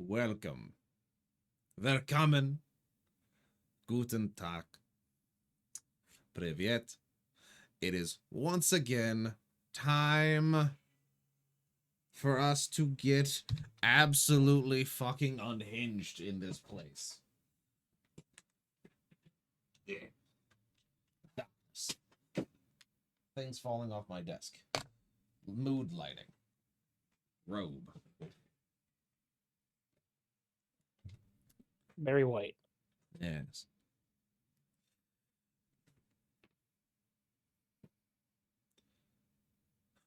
welcome. Willkommen. Guten Tag. Privet. It is once again time for us to get absolutely fucking unhinged in this place. Yeah. Things falling off my desk. Mood lighting. Robe. Very white. Yes.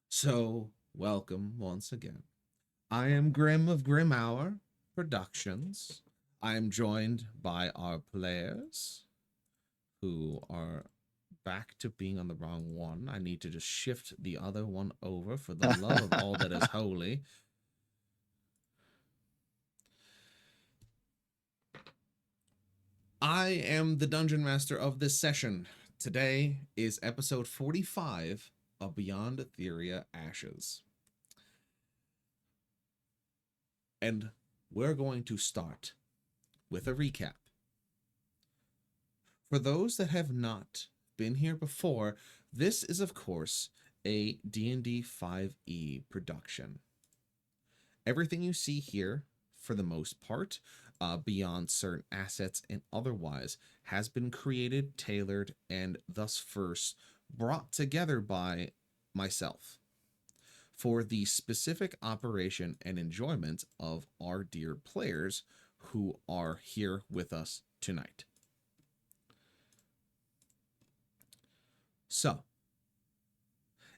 So, welcome once again. I am Grim of Grim Hour Productions. I am joined by our players who are back to being on the wrong one. I need to just shift the other one over for the love of all that is holy. I am the Dungeon Master of this session. Today is episode 45 of Beyond Etheria Ashes. And we're going to start with a recap. For those that have not been here before, this is of course a D&D 5e production. Everything you see here, for the most part, beyond certain assets and otherwise, has been created, tailored, and thus first brought together by myself for the specific operation and enjoyment of our dear players who are here with us tonight. So,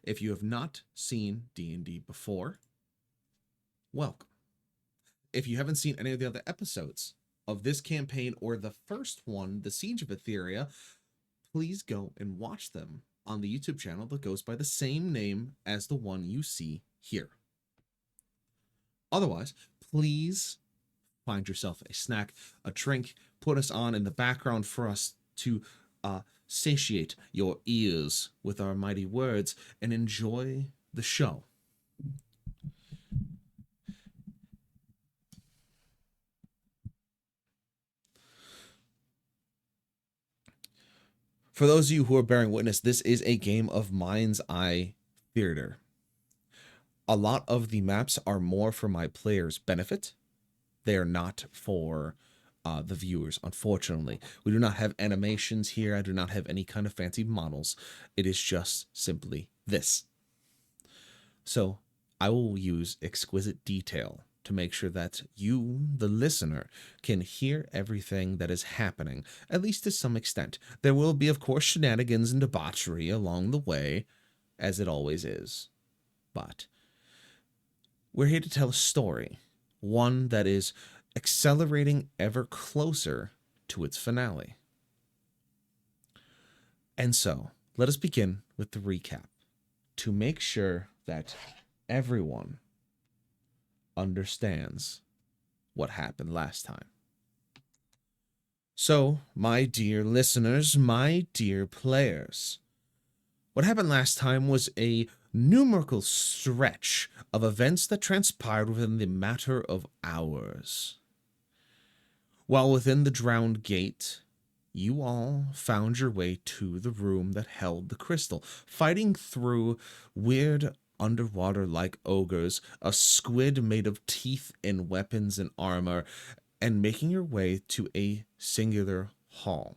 if you have not seen D&D before, welcome. If you haven't seen any of the other episodes of this campaign or the first one, The Siege of Etheria, please go and watch them on the YouTube channel that goes by the same name as the one you see here. Otherwise, please find yourself a snack, a drink, put us on in the background for us to satiate your ears with our mighty words and enjoy the show. For those of you who are bearing witness, this is a game of mind's eye theater. A lot of the maps are more for my players' benefit. They are not for the viewers, unfortunately. We do not have animations here. I do not have any kind of fancy models. It is just simply this. So I will use exquisite detail to make sure that you, the listener, can hear everything that is happening, at least to some extent. There will be, of course, shenanigans and debauchery along the way, as it always is. But we're here to tell a story, one that is accelerating ever closer to its finale. And so, let us begin with the recap to make sure that everyone understands what happened last time. So, my dear listeners, my dear players, what happened last time was a numerical stretch of events that transpired within the matter of hours. While within the drowned gate, you all found your way to the room that held the crystal, fighting through weird underwater-like ogres, a squid made of teeth and weapons and armor, and making your way to a singular hall.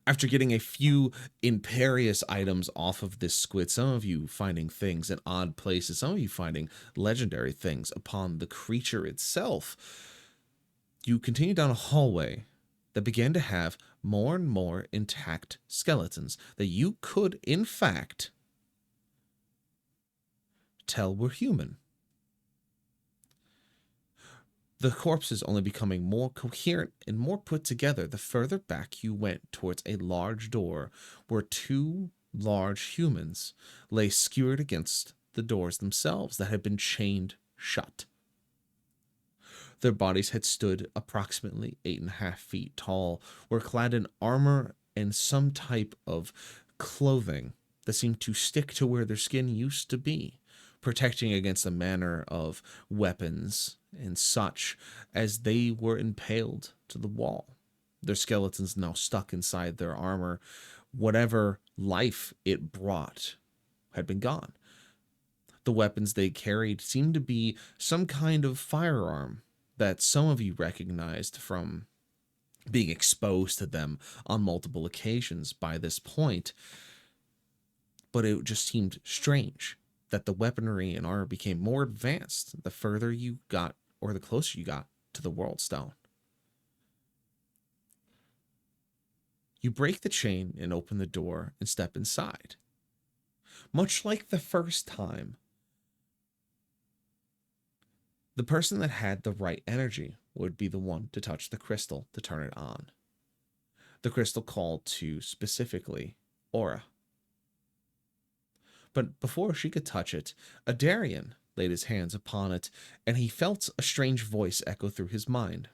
After getting a few imperious items off of this squid, some of you finding things in odd places, some of you finding legendary things upon the creature itself, you continue down a hallway that began to have more and more intact skeletons that you could, in fact, tell were human. The corpses only becoming more coherent and more put together the further back you went towards a large door where two large humans lay skewered against the doors themselves that had been chained shut. Their bodies had stood approximately 8.5 feet tall, were clad in armor and some type of clothing that seemed to stick to where their skin used to be, protecting against the manner of weapons and such as they were impaled to the wall. Their skeletons now stuck inside their armor. Whatever life it brought had been gone. The weapons they carried seemed to be some kind of firearm that some of you recognized from being exposed to them on multiple occasions by this point. But it just seemed strange that the weaponry and armor became more advanced the further you got, or the closer you got to the World Stone. You break the chain and open the door and step inside. Much like the first time, the person that had the right energy would be the one to touch the crystal to turn it on. The crystal called to specifically Aura. But before she could touch it, Adarian laid his hands upon it, and he felt a strange voice echo through his mind.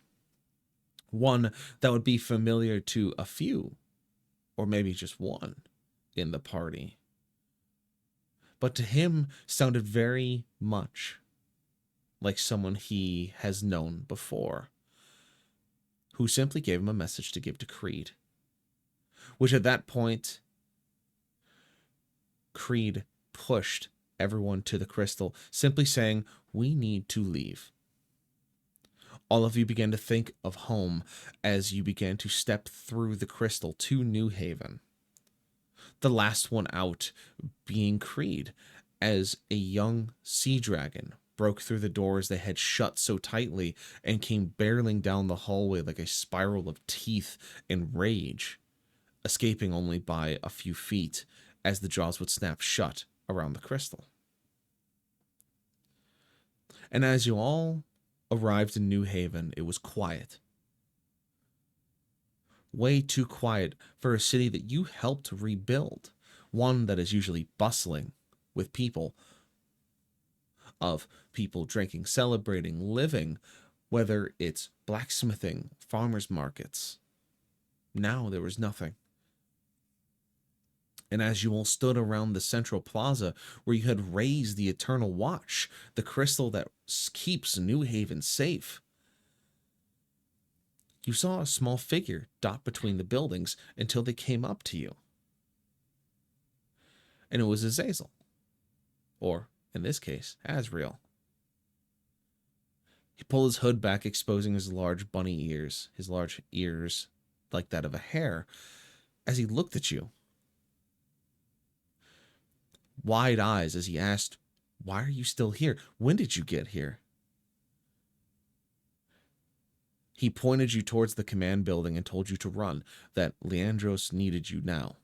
One that would be familiar to a few, or maybe just one, in the party. But to him sounded very much like someone he has known before, who simply gave him a message to give to Creed. Which at that point, Creed pushed everyone to the crystal, simply saying, "We need to leave." All of you began to think of home as you began to step through the crystal to New Haven. The last one out being Creed, as a young sea dragon broke through the doors they had shut so tightly and came barreling down the hallway like a spiral of teeth and rage, escaping only by a few feet as the jaws would snap shut around the crystal. And as you all arrived in New Haven, it was quiet. Way too quiet for a city that you helped rebuild, one that is usually bustling with people, of people drinking, celebrating, living, whether it's blacksmithing, farmers markets. Now there was nothing. And as you all stood around the central plaza where you had raised the Eternal Watch, the crystal that keeps New Haven safe, you saw a small figure dot between the buildings until they came up to you. And it was Azazel, or in this case, Azrael. He pulled his hood back, exposing his large bunny ears, his large ears like that of a hare, as he looked at you. Wide eyes as he asked, "Why are you still here? When did you get here?" He pointed you towards the command building and told you to run, that Leandros needed you now.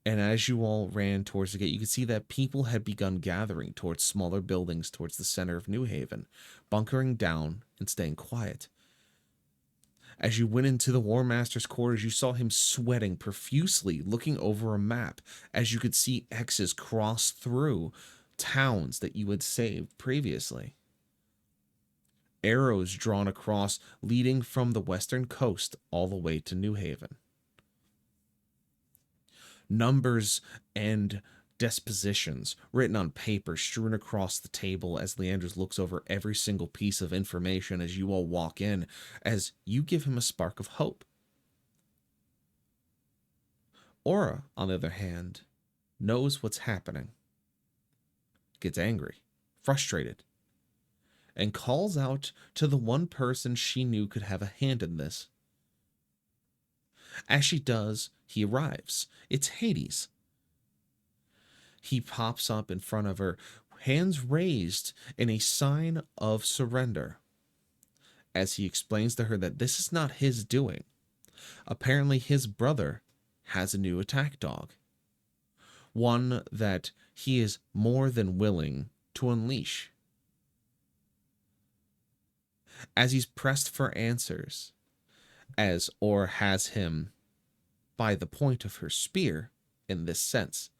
And as you all ran towards the gate, you could see that people had begun gathering towards smaller buildings towards the center of New Haven, bunkering down and staying quiet. As you went into the War Master's quarters, you saw him sweating profusely, looking over a map, as you could see X's cross through towns that you had saved previously. Arrows drawn across, leading from the western coast all the way to New Haven. Numbers and dispositions written on paper strewn across the table as Leandros looks over every single piece of information as you all walk in, as you give him a spark of hope. Aura, on the other hand, knows what's happening, gets angry, frustrated, and calls out to the one person she knew could have a hand in this. As she does, he arrives. It's Hades. He pops up in front of her, hands raised in a sign of surrender, as he explains to her that this is not his doing. Apparently, his brother has a new attack dog, one that he is more than willing to unleash. As he's pressed for answers, as Or has him by the point of her spear in this sense,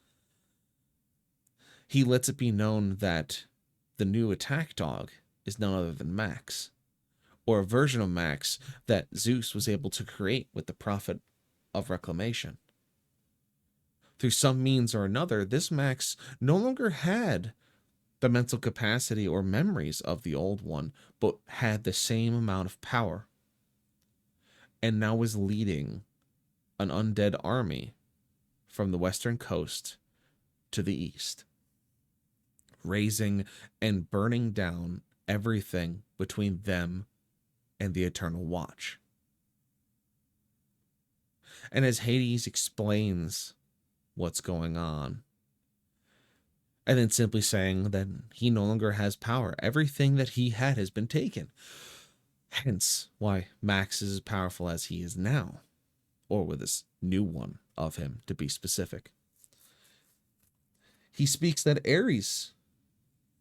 he lets it be known that the new attack dog is none other than Max, or a version of Max that Zeus was able to create with the Prophet of Reclamation. Through some means or another, this Max no longer had the mental capacity or memories of the old one, but had the same amount of power, and now was leading an undead army from the western coast to the east, razing and burning down everything between them and the Eternal Watch. And as Hades explains what's going on, and then simply saying that he no longer has power, everything that he had has been taken. Hence why Max is as powerful as he is now, or with this new one of him, to be specific. He speaks that Ares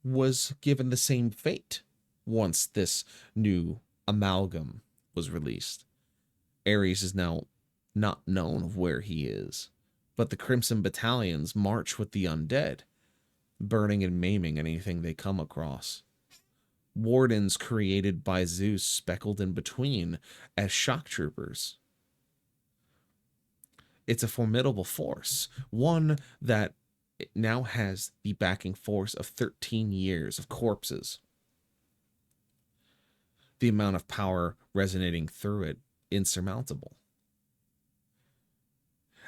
was given the same fate once this new amalgam was released. Ares is now not known of where he is, but the Crimson Battalions march with the undead, burning and maiming anything they come across. Wardens created by Zeus speckled in between as shock troopers. It's a formidable force, one that now has the backing force of 13 years of corpses. The amount of power resonating through it, insurmountable.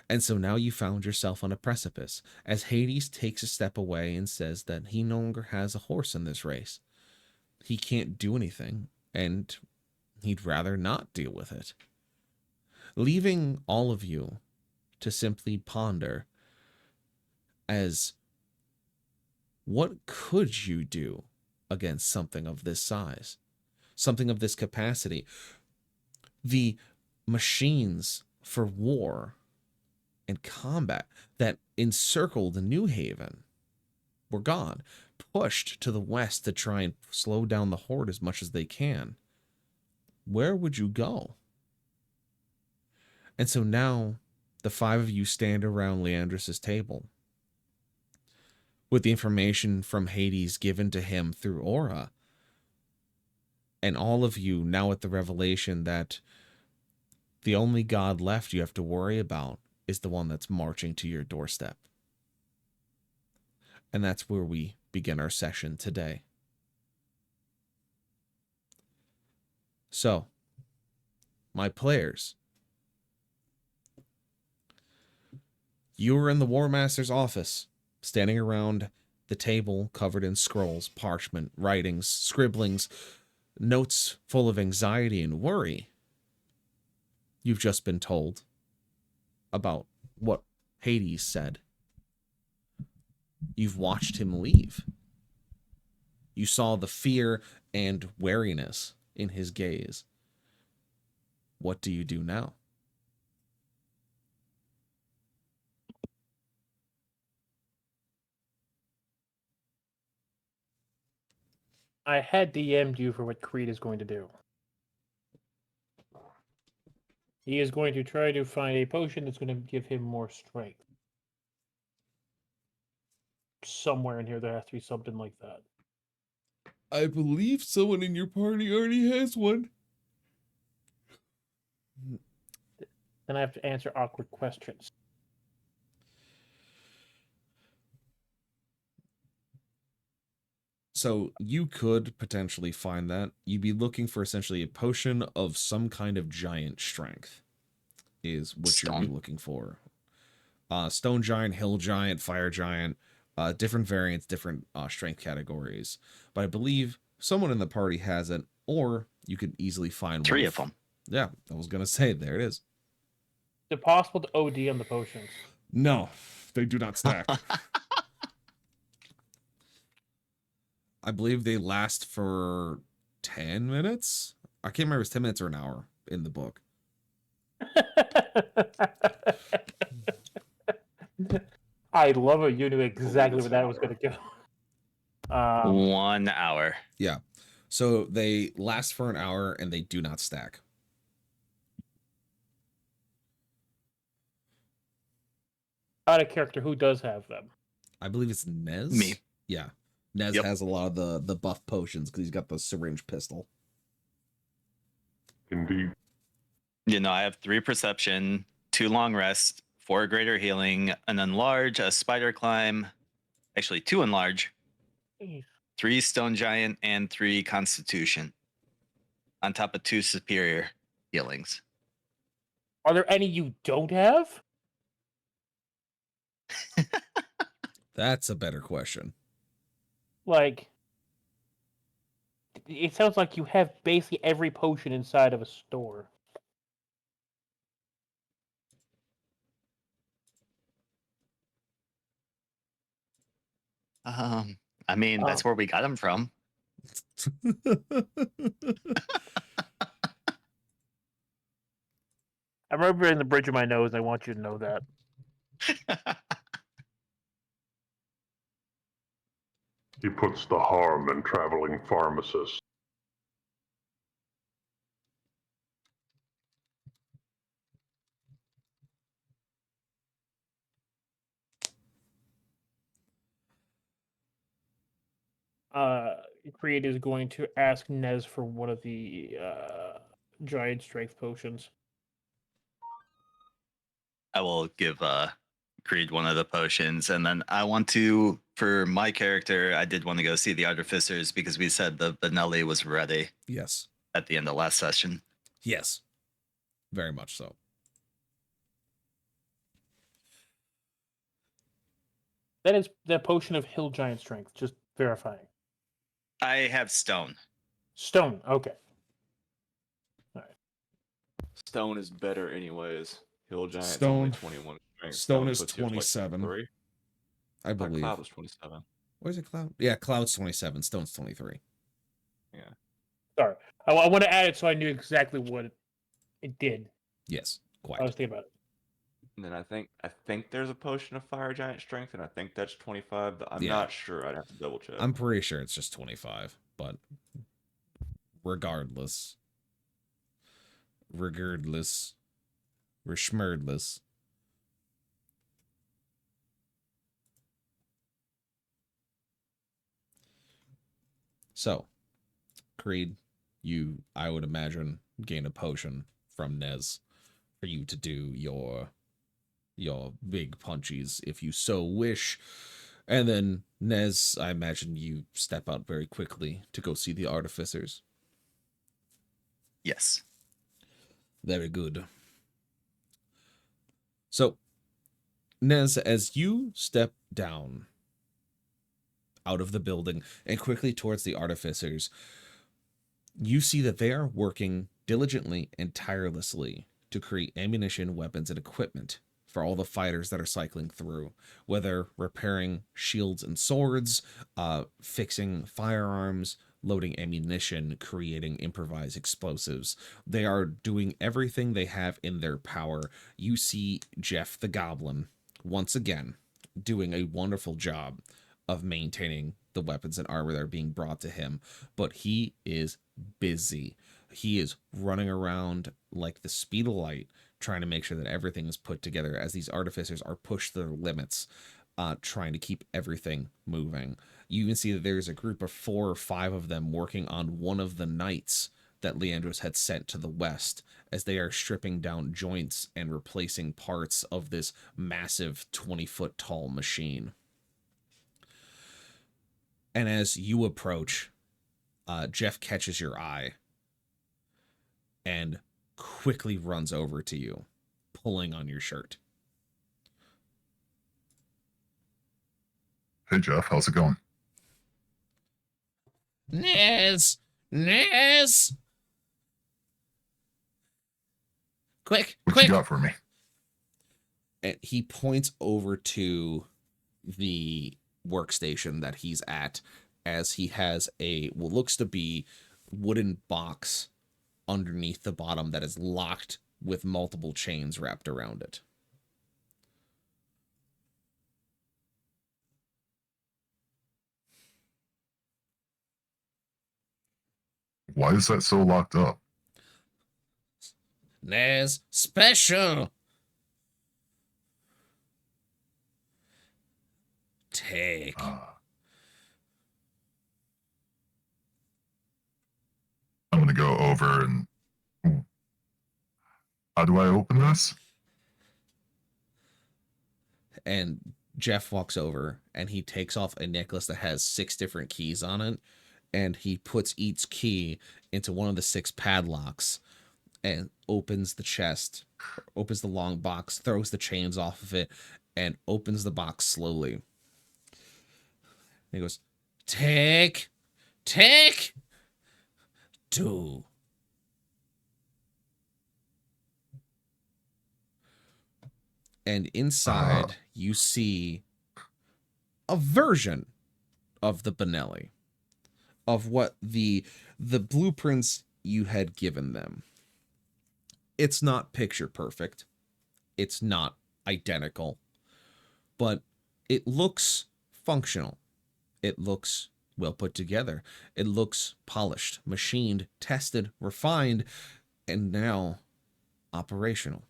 And so now you found yourself on a precipice, as Hades takes a step away and says that he no longer has a horse in this race. He can't do anything, and he'd rather not deal with it. Leaving all of you to simply ponder as what could you do against something of this size, something of this capacity? The machines for war and combat that encircled New Haven were gone, pushed to the west to try and slow down the Horde as much as they can. Where would you go? And so now the five of you stand around Leandris's table with the information from Hades given to him through Aura, and all of you now at the revelation that the only god left you have to worry about is the one that's marching to your doorstep. And that's where we begin our session today. So, my players, you were in the War Master's office, standing around the table covered in scrolls, parchment, writings, scribblings, notes full of anxiety and worry. You've just been told about what Hades said. You've watched him leave. You saw the fear and wariness in his gaze. What do you do now? I had DM'd you for what Creed is going to do. He is going to try to find a potion that's going to give him more strength. Somewhere in here there has to be something like that. I believe someone in your party already has one. Then I have to answer awkward questions. So you could potentially find that. You'd be looking for essentially a potion of some kind of giant strength is what you'd be looking for. Stone giant, hill giant, fire giant, different variants, different strength categories. But I believe someone in the party has it, or you could easily find three one of them. Yeah, I was going to say, there it is. Is it possible to OD on the potions? No, they do not stack. I believe they last for 10 minutes. I can't remember if it's 10 minutes or an hour in the book. I love it. You knew exactly where that was going to go. 1 hour. Yeah. So they last for an hour and they do not stack. Out of character, who does have them? I believe it's Nez. Me. Yeah. Nez has a lot of the buff potions because he's got the syringe pistol. Indeed. You know, I have 3 perception, 2 long rest, 4 greater healing, an enlarge, a spider climb, actually 2 enlarge, 3 stone giant and 3 constitution. On top of 2 superior healings. Are there any you don't have? That's a better question. Like, it sounds like you have basically every potion inside of a store. I mean, that's where we got them from. I remember in the bridge of my nose. I want you to know that. He puts the harm in traveling pharmacists. Creed is going to ask Nez for one of the giant strength potions. I will give Creed one of the potions, and then I want to, for my character, I did want to go see the Artificers because we said the Benelli was ready. Yes. At the end of last session. Yes. Very much so. That is the potion of hill giant strength. Just verifying. I have stone. Stone. Okay. All right. Stone is better anyways. Hill Giant's Stone- only 21 strength. Stone is puts you at, 27. 23. I believe. Cloud was 27. Where's it, Cloud? Yeah, Cloud's 27. Stone's 23. Yeah. Sorry. I want to add it so I knew exactly what it did. Yes, I quite. was thinking about it. And then I think there's a potion of Fire Giant strength, and I think that's 25. But I'm Yeah. not sure. I'd have to double check. I'm pretty sure it's just 25, but regardless. We're schmerdless. So, Creed, you, I would imagine, gain a potion from Nez for you to do your big punchies if you so wish. And then, Nez, I imagine you step out very quickly to go see the Artificers. Yes. Very good. So, Nez, as you step down out of the building and quickly towards the Artificers, you see that they are working diligently and tirelessly to create ammunition, weapons, and equipment for all the fighters that are cycling through, whether repairing shields and swords, fixing firearms, loading ammunition, creating improvised explosives. They are doing everything they have in their power. You see Jeff the Goblin, once again, doing a wonderful job of maintaining the weapons and armor that are being brought to him, but he is busy. He is running around like the speed of light, trying to make sure that everything is put together as these artificers are pushed to their limits, trying to keep everything moving. You even see that there's a group of 4 or 5 of them working on one of the knights that Leandros had sent to the west, as they are stripping down joints and replacing parts of this massive 20-foot tall machine. And as you approach, Jeff catches your eye and quickly runs over to you, pulling on your shirt. Hey, Jeff, how's it going? Nez! Quick! What you got for me? And he points over to the workstation that he's at, as he has a what looks to be wooden box underneath the bottom that is locked with multiple chains wrapped around it. Why is that so locked up? Nez special. Take. I'm gonna go over and... How do I open this? And Jeff walks over and he takes off a necklace that has 6 different keys on it, and he puts each key into one of the 6 padlocks and opens the chest, opens the long box, throws the chains off of it, and opens the box slowly. And he goes, Take 2. And inside, you see a version of the Benelli, of what the blueprints you had given them. It's not picture perfect. It's not identical. But it looks functional. It looks well put together. It looks polished, machined, tested, refined, and now operational.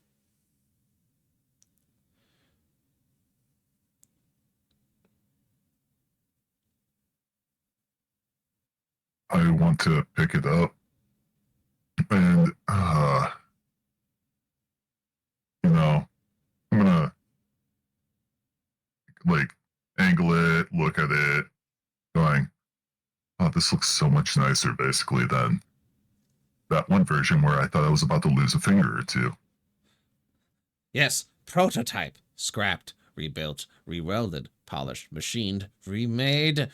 I want to pick it up and, you know, I'm gonna like angle it, look at it, going, oh, this looks so much nicer, basically, than that one version where I thought I was about to lose a finger or two. Yes, prototype, scrapped, rebuilt, rewelded, polished, machined, remade.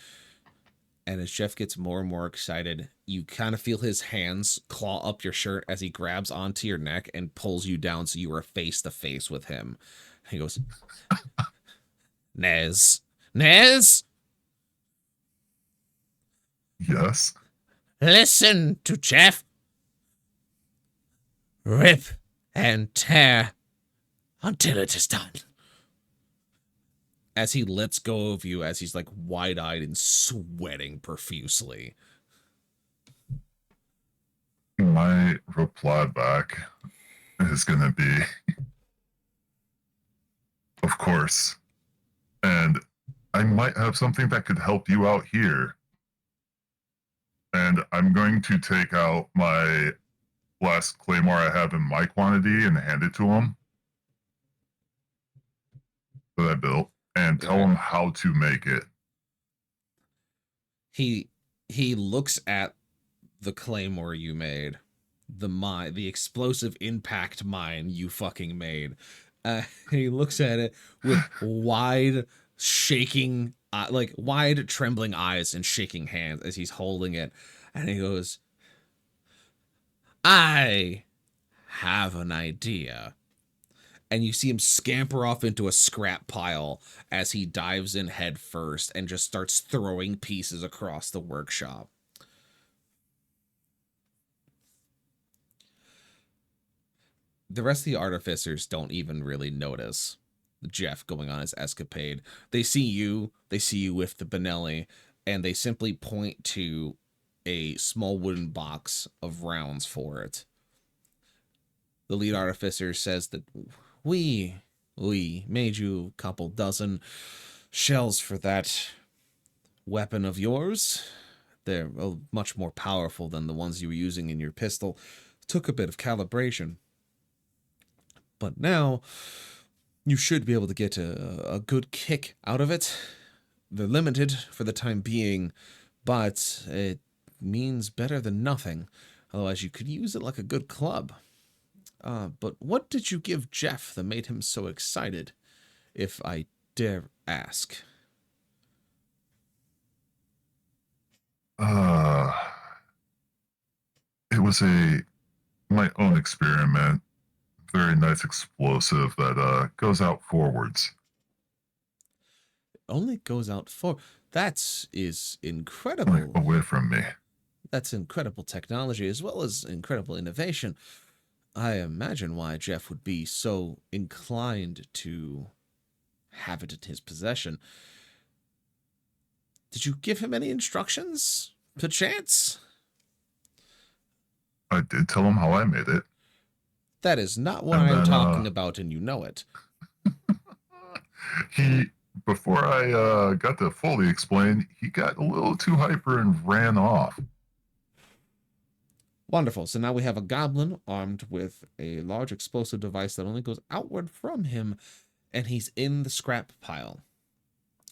And as Jeff gets more and more excited, you kind of feel his hands claw up your shirt as he grabs onto your neck and pulls you down so you are face to face with him. He goes, Nez. Yes. Listen to Jeff. Rip and tear until it is done. As he lets go of you, as he's like wide-eyed and sweating profusely. My reply back is going to be, of course. And I might have something that could help you out here. And I'm going to take out my last claymore I have in my quantity and hand it to him that I built, and tell him how to make it. He looks at the claymore you made, the explosive impact mine you fucking made. He looks at it with wide shaking, wide trembling eyes and shaking hands as he's holding it, and he goes, I have an idea. And you see him scamper off into a scrap pile as he dives in head first and just starts throwing pieces across the workshop. The rest of the artificers don't even really notice Jeff going on his escapade. They see you with the Benelli, and they simply point to a small wooden box of rounds for it. The lead artificer says that we made you a couple dozen shells for that weapon of yours. They're much more powerful than the ones you were using in your pistol. Took a bit of calibration. But now you should be able to get a good kick out of it. They're limited for the time being, but it means better than nothing. Otherwise, you could use it like a good club. But what did you give Jeff that made him so excited, if I dare ask? It was my own experiment. Very nice explosive that goes out forwards. It only goes out that is incredible. Away from me. That's incredible technology as well as incredible innovation. I imagine why Jeff would be so inclined to have it in his possession. Did you give him any instructions, perchance? I did tell him how I made it. That is not what I'm talking about, and you know it. Before I got to fully explain, he got a little too hyper and ran off. Wonderful. So now we have a goblin armed with a large explosive device that only goes outward from him, and he's in the scrap pile.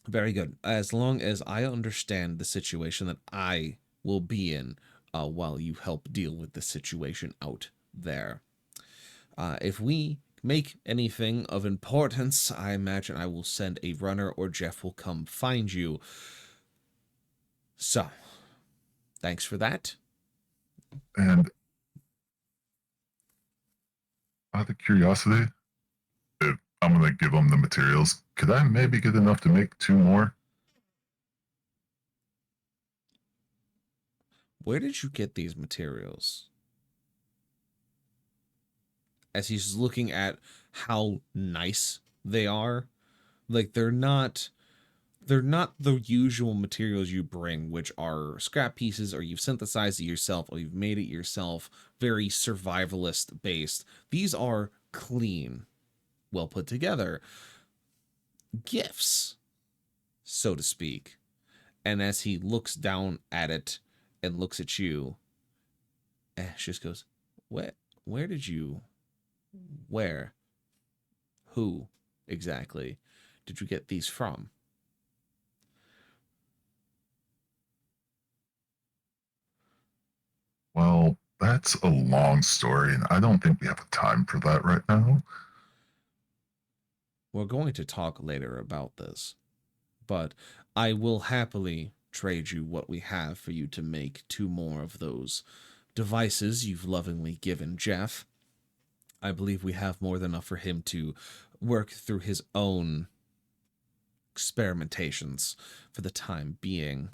Very good. As long as I understand the situation that I will be in while you help deal with the situation out there. If we make anything of importance, I imagine I will send a runner or Jeff will come find you. So, thanks for that. And out of curiosity, if I'm gonna give them the materials, could I maybe get enough to make 2 more? Where did you get these materials? As he's looking at how nice they are, like they're not the usual materials you bring, which are scrap pieces, or you've synthesized it yourself, or you've made it yourself, very survivalist based. These are clean, well put together gifts, so to speak. And as he looks down at it and looks at you, Ash just goes, where did you, where, who exactly did you get these from? Well, that's a long story, and I don't think we have time for that right now. We're going to talk later about this, but I will happily trade you what we have for you to make 2 more of those devices you've lovingly given Jeff. I believe we have more than enough for him to work through his own experimentations for the time being.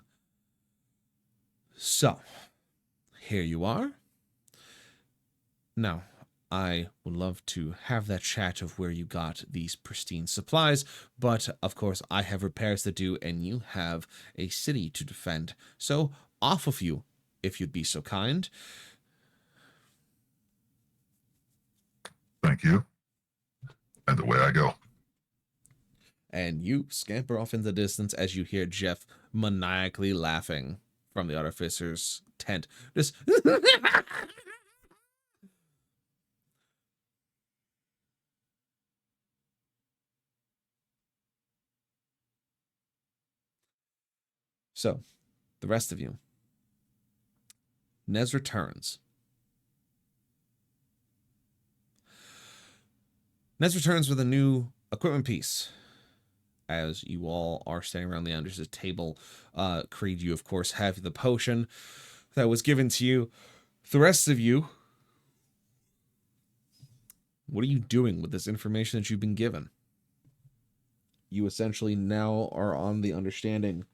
So, here you are. Now, I would love to have that chat of where you got these pristine supplies, but of course I have repairs to do and you have a city to defend. So, off of you, if you'd be so kind. Thank you. And away I go. And you scamper off in the distance as you hear Jeff maniacally laughing from the artificer's tent. Just so, the rest of you. Nez returns. Nez returns with a new equipment piece. As you all are standing around the Anders' table, Creed, you of course have the potion that was given to you. The rest of you, what are you doing with this information that you've been given? You essentially now are on the understanding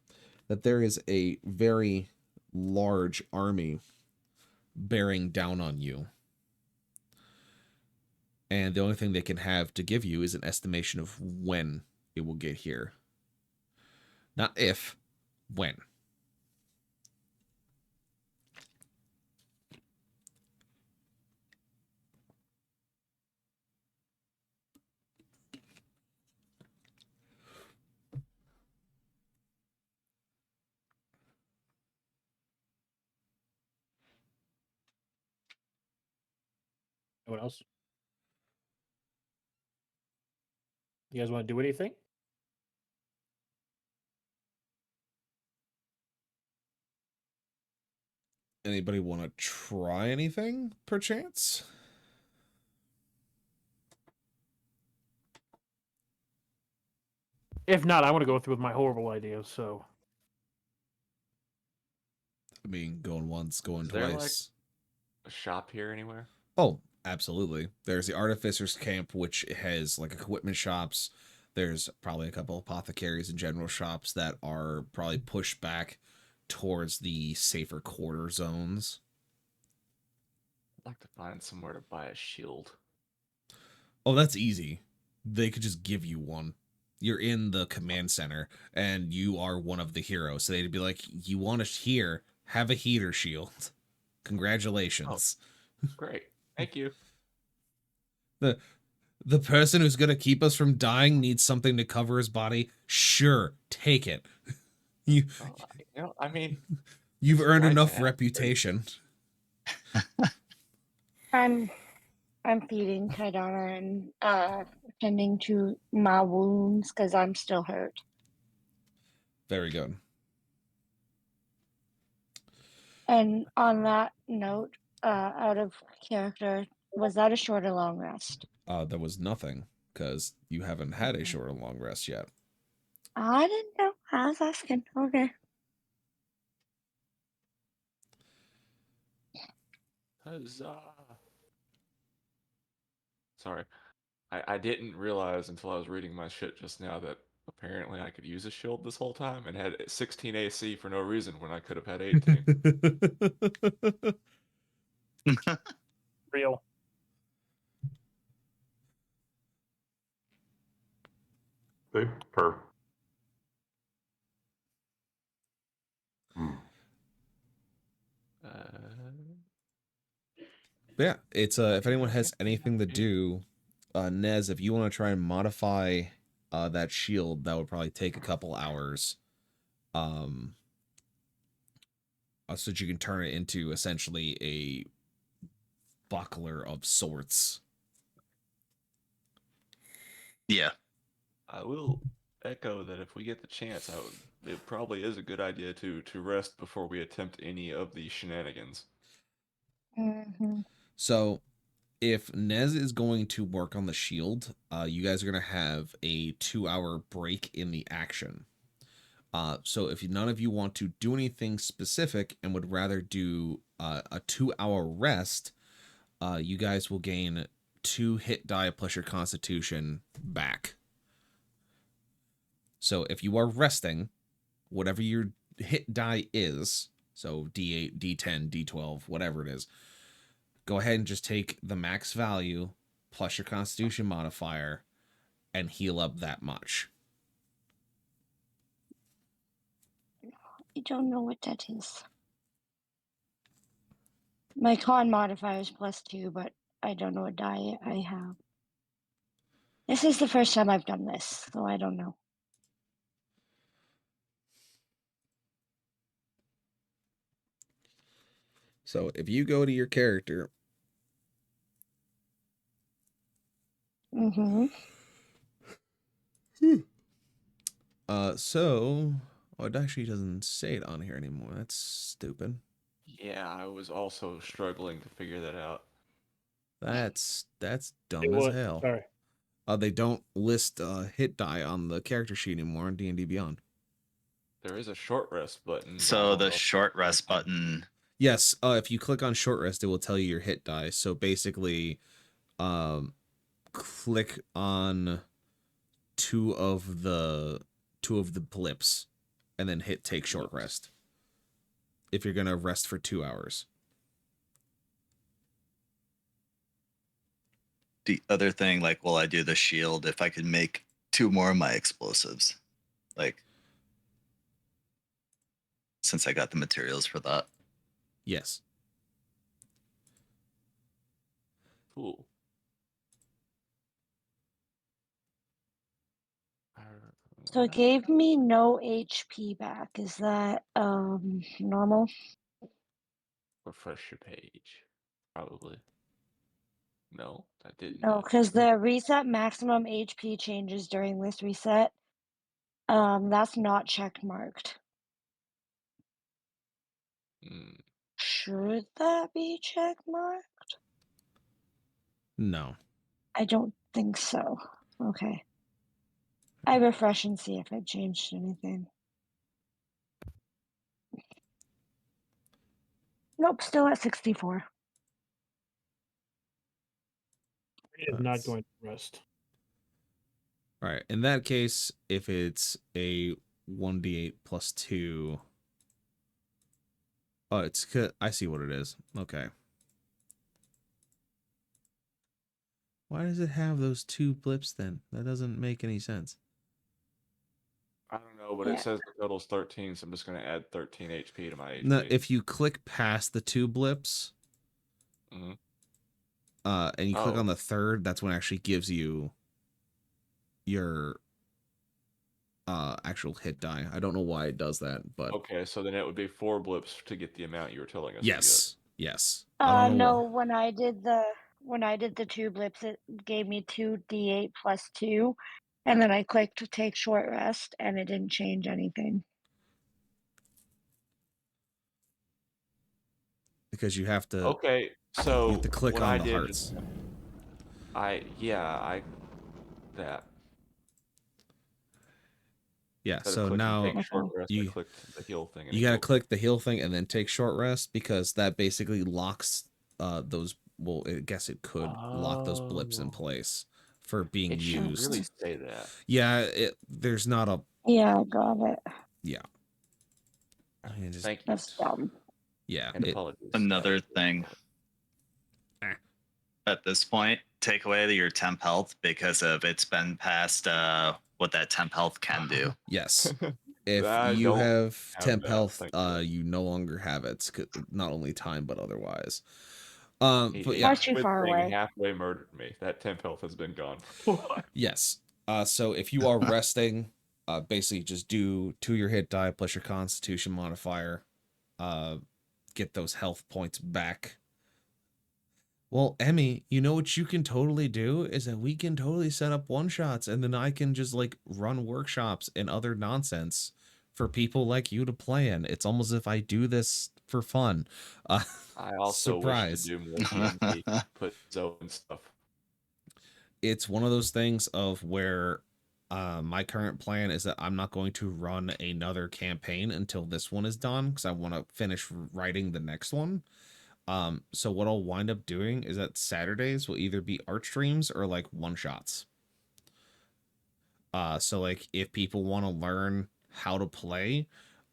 that there is a very large army bearing down on you. And the only thing they can have to give you is an estimation of when it will get here. Not if, when. What else? You guys want to do anything? Anybody want to try anything, perchance? If not, I want to go through with my horrible ideas. So I mean, going once, going Is there, twice. A shop here anywhere? Oh, absolutely. There's the Artificer's Camp, which has like equipment shops. There's probably a couple apothecaries and general shops that are probably pushed back towards the safer quarter zones. I'd like to find somewhere to buy a shield. Oh, that's easy. They could just give you one. You're in the command center, and you are one of the heroes. So they'd be like, you want to here, have a heater shield. Congratulations. Great. Thank you. The person who's going to keep us from dying needs something to cover his body. Sure, take it. I mean, You've earned right, enough man. reputation. I'm feeding Kaidana and tending to my wounds because I'm still hurt. Very good. And on that note, out of character, was that a short or long rest? There was nothing, because you haven't had a Okay. short or long rest yet. I didn't know. I was asking. Okay. Huzzah. Sorry. I didn't realize until I was reading my shit just now that apparently I could use a shield this whole time and had 16 AC for no reason when I could have had 18. Real. See? Per. Uh, Yeah, it's if anyone has anything to do, Nez, if you want to try and modify that shield, that would probably take a couple hours. So that you can turn it into essentially a buckler of sorts. Yeah. I will echo that if we get the chance, it probably is a good idea to rest before we attempt any of these shenanigans. Mm-hmm. So if Nez is going to work on the shield, you guys are going to have a 2-hour break in the action. So if none of you want to do anything specific and would rather do a 2-hour rest, you guys will gain 2 hit die plus your constitution back. So if you are resting, whatever your hit die is, so D8, D10, D12, whatever it is, go ahead and just take the max value plus your constitution modifier and heal up that much. I don't know what that is. My con modifier is +2, but I don't know what die I have. This is the first time I've done this, so I don't know. So if you go to your character, Mm-hmm. it actually doesn't say it on here anymore. That's stupid. Yeah, I was also struggling to figure that out. That's It dumb as was. hell. Sorry. They don't list hit die on the character sheet anymore in D&D Beyond. There is a short rest button. but I So don't know the if short that's rest button. Yes, if you click on short rest, it will tell you your hit die. So basically, click on two of the blips, and then hit take short Blips. rest. If you're gonna rest for 2 hours. The other thing, like, while I do the shield, if I could make 2 more of my explosives, like, since I got the materials for that. Yes. Cool. So it gave me no HP back. Is that normal? Refresh your page. Probably. No, that didn't. No, do because it. the reset maximum HP changes during this reset. That's not check marked. Hmm. Should that be check marked? No. I don't think so. Okay. I refresh and see if it changed anything. Nope, still at 64. He is not going to rest. All right. In that case, if it's a 1d8 plus 2. Oh, it's I see what it is. Okay. Why does it have those 2 blips then? That doesn't make any sense. I don't know, but Yeah. it says the total's 13, so I'm just going to add 13 HP to my HP. No, if you click past the 2 blips, Mhm. and you click Oh. on the third, that's when it actually gives you your actual hit die. I don't know why it does that, but Okay, so then it would be 4 blips to get the amount you were telling us. yes, yes. I don't know No, why. when I did the 2 blips, it gave me 2d8 plus 2, and then I clicked to take short rest, and it didn't change anything. because you have to Okay, so you have to click what on I the did hearts. just that Yeah, instead of so clicking now take short Okay. rest, I clicked the heal thing and you it got to healed. click the heal thing and then take short rest because that basically locks those. Well, I guess it could lock those blips in Oh, place for being it should used. really say that. Yeah, there's not a Yeah, I got it. yeah. I mean, just, Thank you, That's dumb. yeah, and apologies. Another thing Eh. at this point, take away your temp health because of it's been past what that temp health can do. yes. If I you don't have have temp that, health, thank you. you no longer have it. Not only time but otherwise. But It yeah, Much too quit far thing away. halfway murdered me. That temp health has been gone. yes. So if you are resting, basically just do 2 your hit die plus your Constitution modifier. Get those health points back. Well, Emmy, you know what you can totally do is that we can totally set up one shots and then I can just like run workshops and other nonsense for people like you to play in. It's almost as if I do this for fun. I also wish to Surprise. do more DnD, put Zoe and stuff. It's one of those things of where my current plan is that I'm not going to run another campaign until this one is done because I want to finish writing the next one. So what I'll wind up doing is that Saturdays will either be art streams or like one shots. So like if people want to learn how to play,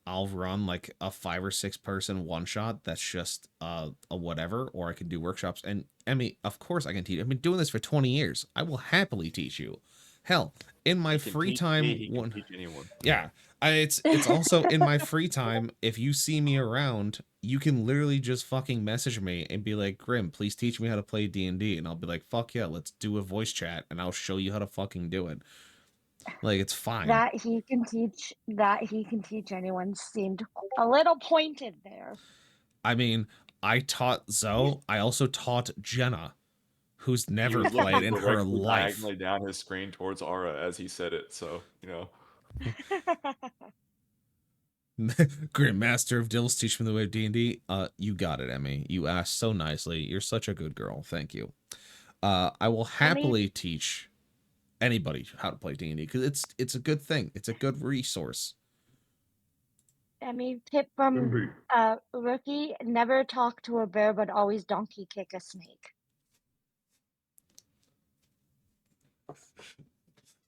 I'll run like a 5 or 6 person one shot that's just a whatever, or I can do workshops. And Emmy, of course I can teach. I've been doing this for 20 years. I will happily teach you. Hell, in my He can free teach time, me, he can teach anyone. yeah, it's also in my free time. If you see me around, you can literally just fucking message me and be like, Grim, please teach me how to play D&D, and I'll be like, fuck yeah, let's do a voice chat, and I'll show you how to fucking do it. Like, it's fine. That he can teach anyone seemed a little pointed there. I mean, I taught Zoe. I also taught Jenna, who's He never was played looking in her directly life. diagonally down his screen towards Aura as he said it, so, you know. Grandmaster of Dills, teach me the way of D&D. You got it, Emmy. You asked so nicely. You're such a good girl. Thank you. I will happily teach anybody how to play D&D because it's a good thing. It's a good resource. I mean, tip from Indeed. Rookie: never talk to a bear, but always donkey kick a snake.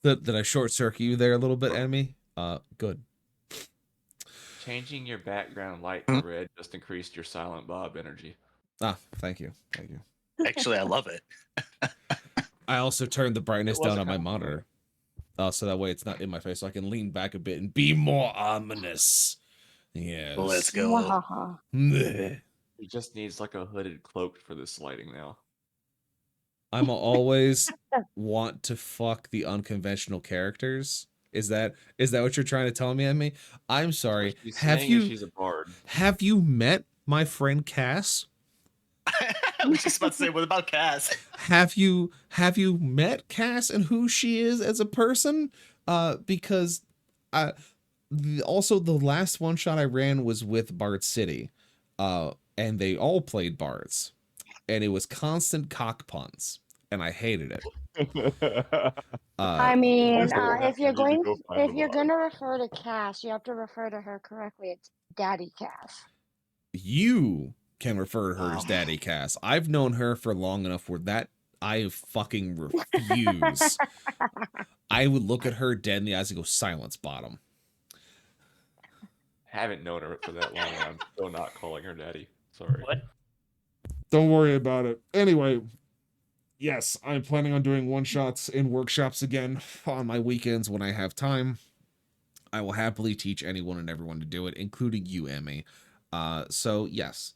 Did I short circuit you there a little bit, Emmy? Good. Changing your background light to red just increased your Silent Bob energy. Ah, thank you. Thank you. Actually, I love it. I also turned the brightness It was down a on my compliment. monitor. So that way it's not in my face, so I can lean back a bit and be more ominous. Yes. Let's go. Mwahaha. Meh. He just needs like a hooded cloak for this lighting now. I'm always want to fuck the unconventional characters. Is that what you're trying to tell me, Emmy? I'm sorry. What she's Have saying is you she's a bard. have you met my friend Cass? I was just about to say, what about Cass? Have you met Cass and who she is as a person? Because also the last one shot I ran was with Bard City, and they all played bards, and it was constant cock puns, and I hated it. I mean, Honestly, we'll have if to you're need to going, go find the bard. gonna refer to Cass, you have to refer to her correctly. It's Daddy Cass. You can refer to her as Oh. Daddy Cass. I've known her for long enough where that I fucking refuse. I would look at her dead in the eyes and go, silence, bottom. Haven't known her for that long, and I'm still not calling her daddy. Sorry. What? Don't worry about it. Anyway, yes, I'm planning on doing one-shots in workshops again on my weekends when I have time. I will happily teach anyone and everyone to do it, including you, Emmy. So, yes.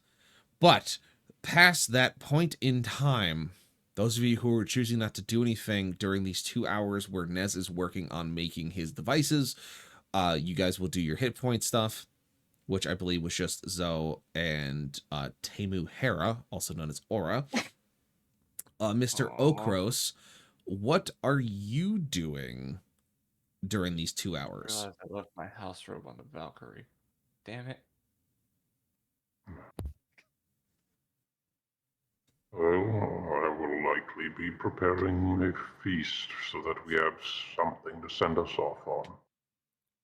But past that point in time, those of you who are choosing not to do anything during these 2 hours where Nez is working on making his devices, you guys will do your hit point stuff, which I believe was just Zoe and Temu Hera, also known as Aura. Mr. Aw. Okros, what are you doing during these 2 I hours? realized I left my house robe on the Valkyrie. Damn it. Well, I will likely be preparing a feast so that we have something to send us off on.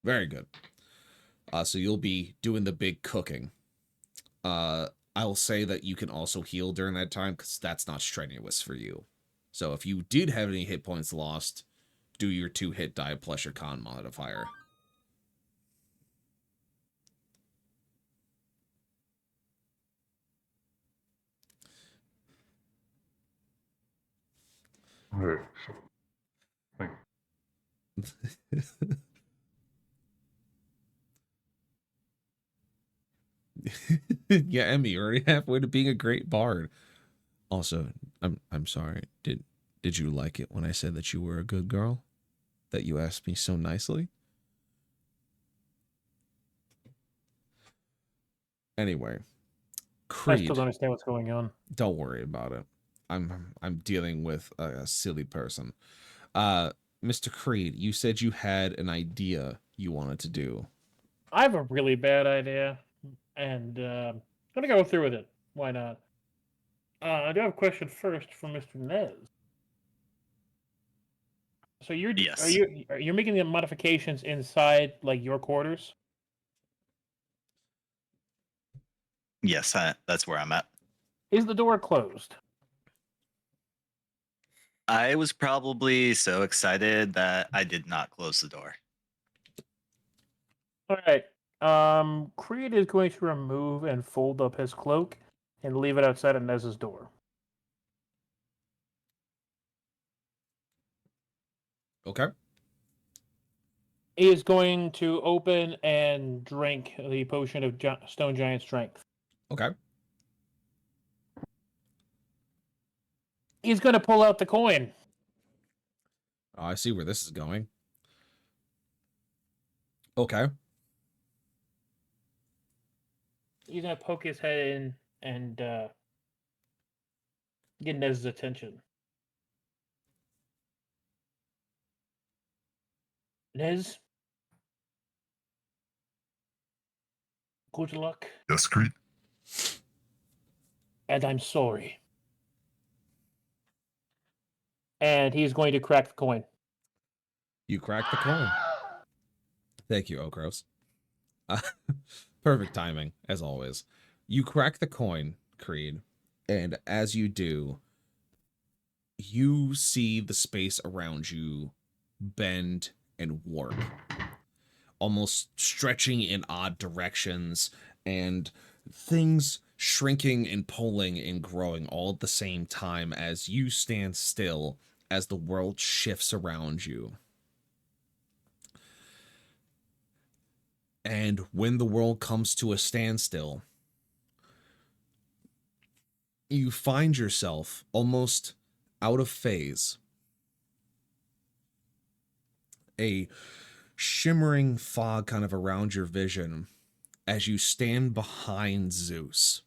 Very good. So you'll be doing the big cooking. I'll say that you can also heal during that time because that's not strenuous for you. So if you did have any hit points lost, do your 2-hit die plus your con modifier. Okay, so thank Yeah, Emmy, you're already halfway to being a great bard. Also, I'm sorry. Did you like it when I said that you were a good girl? That you asked me so nicely? Anyway, I Creed. still don't understand what's going on. Don't worry about it. I'm dealing with a silly person. Mr. Creed, you said you had an idea you wanted to do. I have a really bad idea, and I'm gonna go through with it. Why not? I do have a question first for Mr. Nez. So Yes. are you making the modifications inside like your quarters? Yes, that's where I'm at. Is the door closed? I was probably so excited that I did not close the door. All right. Creed is going to remove and fold up his cloak and leave it outside of Nez's door. Okay. He is going to open and drink the potion of Stone Giant Strength. Okay. He's going to pull out the coin. Oh, I see where this is going. Okay. He's going to poke his head in and get Nez's attention. Nez? Good luck. Yes, Creed? And I'm sorry. And he's going to crack the coin. You cracked the coin. Thank you, Okros. Perfect timing, as always. You crack the coin, Creed, and as you do, you see the space around you bend and warp, almost stretching in odd directions, and things shrinking and pulling and growing all at the same time as you stand still as the world shifts around you. And when the world comes to a standstill, you find yourself almost out of phase. A shimmering fog kind of around your vision as you stand behind Zeus.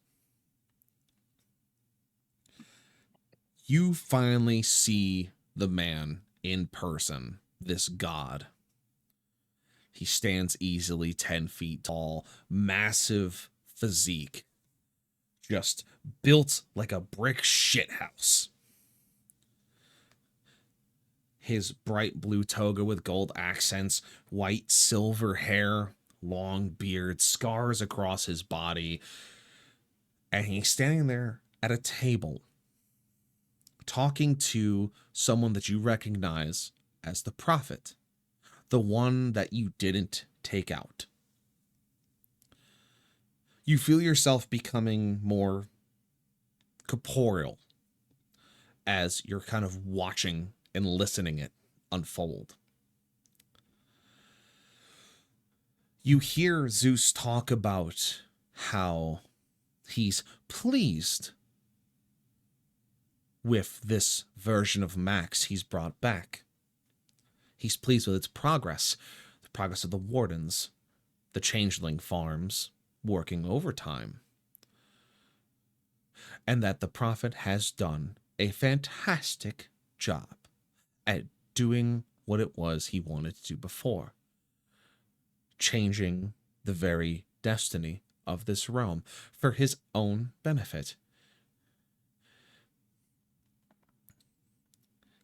You finally see the man in person, this god. He stands easily 10 feet tall, massive physique, just built like a brick shithouse. His bright blue toga with gold accents, white silver hair, long beard, scars across his body, and he's standing there at a table talking to someone that you recognize as the prophet, the one that you didn't take out. You feel yourself becoming more corporeal as you're kind of watching and listening it unfold. You hear Zeus talk about how he's pleased with this version of Max he's brought back. He's pleased with its progress, the progress of the Wardens, the Changeling farms working overtime, and that the prophet has done a fantastic job at doing what it was he wanted to do before, changing the very destiny of this realm for his own benefit.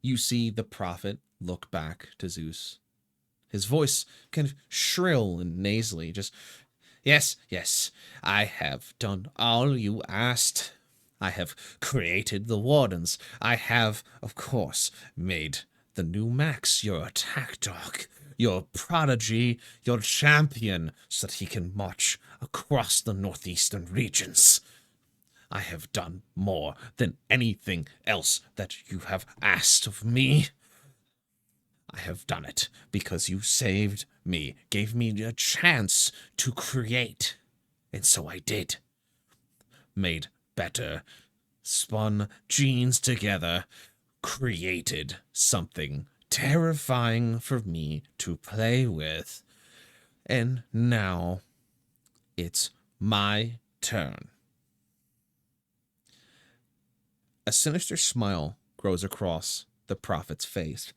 You see the prophet look back to Zeus. His voice kind of shrill and nasally, just, yes, yes, I have done all you asked. I have created the wardens. I have, of course, made the new Max your attack dog, your prodigy, your champion, so that he can march across the northeastern regions. I have done more than anything else that you have asked of me. I have done it because you saved me, gave me a chance to create. And so I did. Made better, spun genes together, created something terrifying for me to play with. And now it's my turn. A sinister smile grows across the prophet's face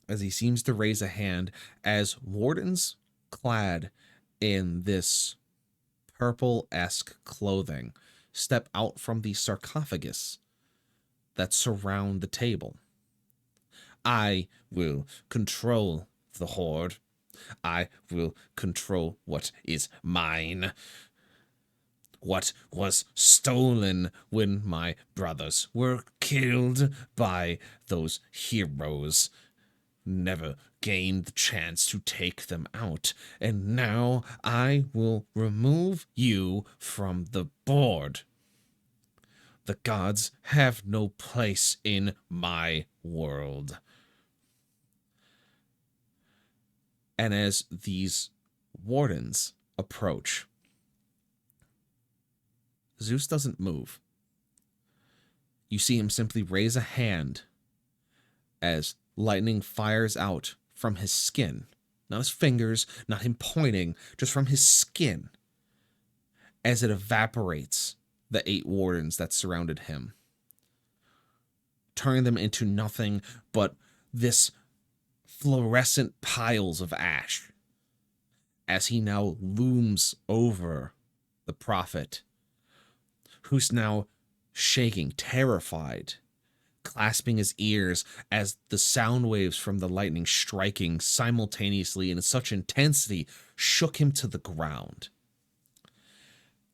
as he seems to raise a hand as wardens clad in this purple-esque clothing step out from the sarcophagus that surround the table. I will control the Horde. I will control what is mine. What was stolen when my brothers were killed by those heroes never gained the chance to take them out, and now I will remove you from the board. The gods have no place in my world. And as these wardens approach, Zeus doesn't move. You see him simply raise a hand as lightning fires out from his skin. Not his fingers, not him pointing, just from his skin, as it evaporates the 8 wardens that surrounded him, turning them into nothing but this fluorescent piles of ash, as he now looms over the prophet, who's now shaking, terrified, clasping his ears as the sound waves from the lightning striking simultaneously and in such intensity shook him to the ground.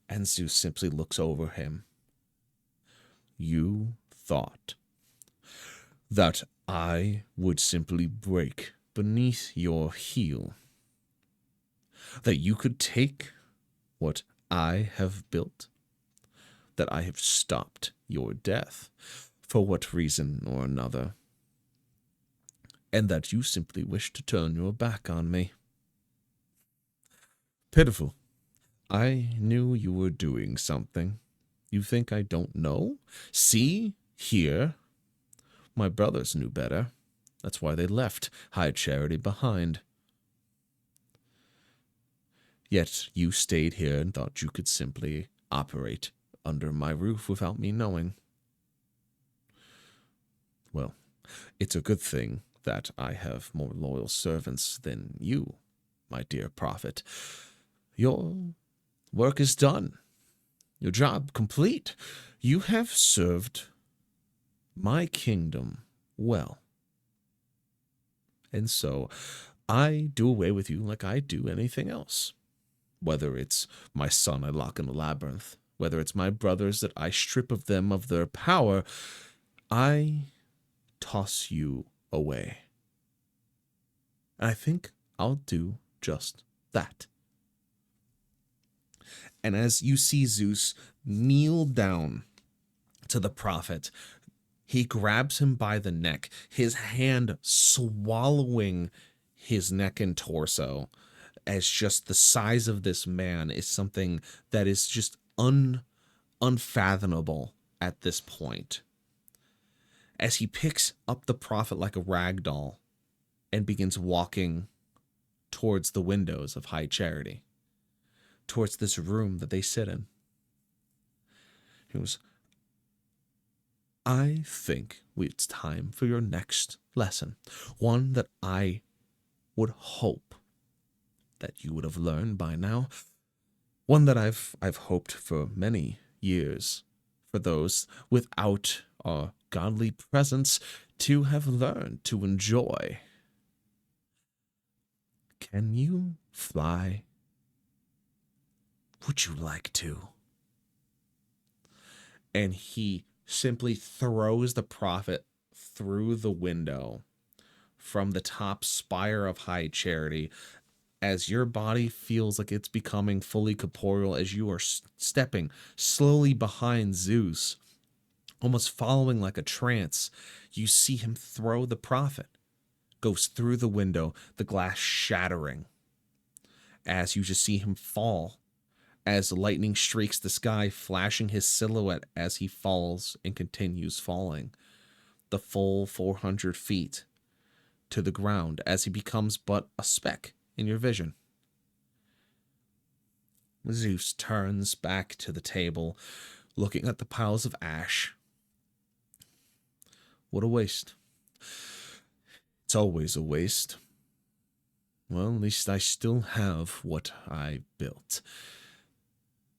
And Zeus simply looks over him. You thought that I would simply break beneath your heel, that you could take what I have built, that I have stopped your death for what reason or another, and that you simply wish to turn your back on me. Pitiful. I knew you were doing something. You think I don't know? See, here. My brothers knew better. That's why they left High Charity behind. Yet you stayed here and thought you could simply operate under my roof without me knowing. Well, it's a good thing that I have more loyal servants than you, my dear prophet. Your work is done. Your job complete. You have served my kingdom well. And so I do away with you like I do anything else. Whether it's my son I lock in a labyrinth, whether it's my brothers that I strip of them of their power, I toss you away. And I think I'll do just that. And as you see Zeus kneel down to the prophet, he grabs him by the neck, his hand swallowing his neck and torso, as just the size of this man is something that is just unfathomable at this point. As he picks up the prophet like a rag doll and begins walking towards the windows of High Charity, towards this room that they sit in. He goes, I think it's time for your next lesson, one that I would hope that you would have learned by now, one that I've hoped for many years for those without our godly presence to have learned to enjoy. Can you fly? Would you like to? And he simply throws the prophet through the window from the top spire of High Charity as your body feels like it's becoming fully corporeal as you are stepping slowly behind Zeus, almost following like a trance. You see him throw the prophet, goes through the window, the glass shattering, as you just see him fall, as lightning streaks the sky, flashing his silhouette as he falls and continues falling the full 400 feet to the ground as he becomes but a speck in your vision. Zeus turns back to the table, looking at the piles of ash. What a waste. It's always a waste. Well, at least I still have what I built.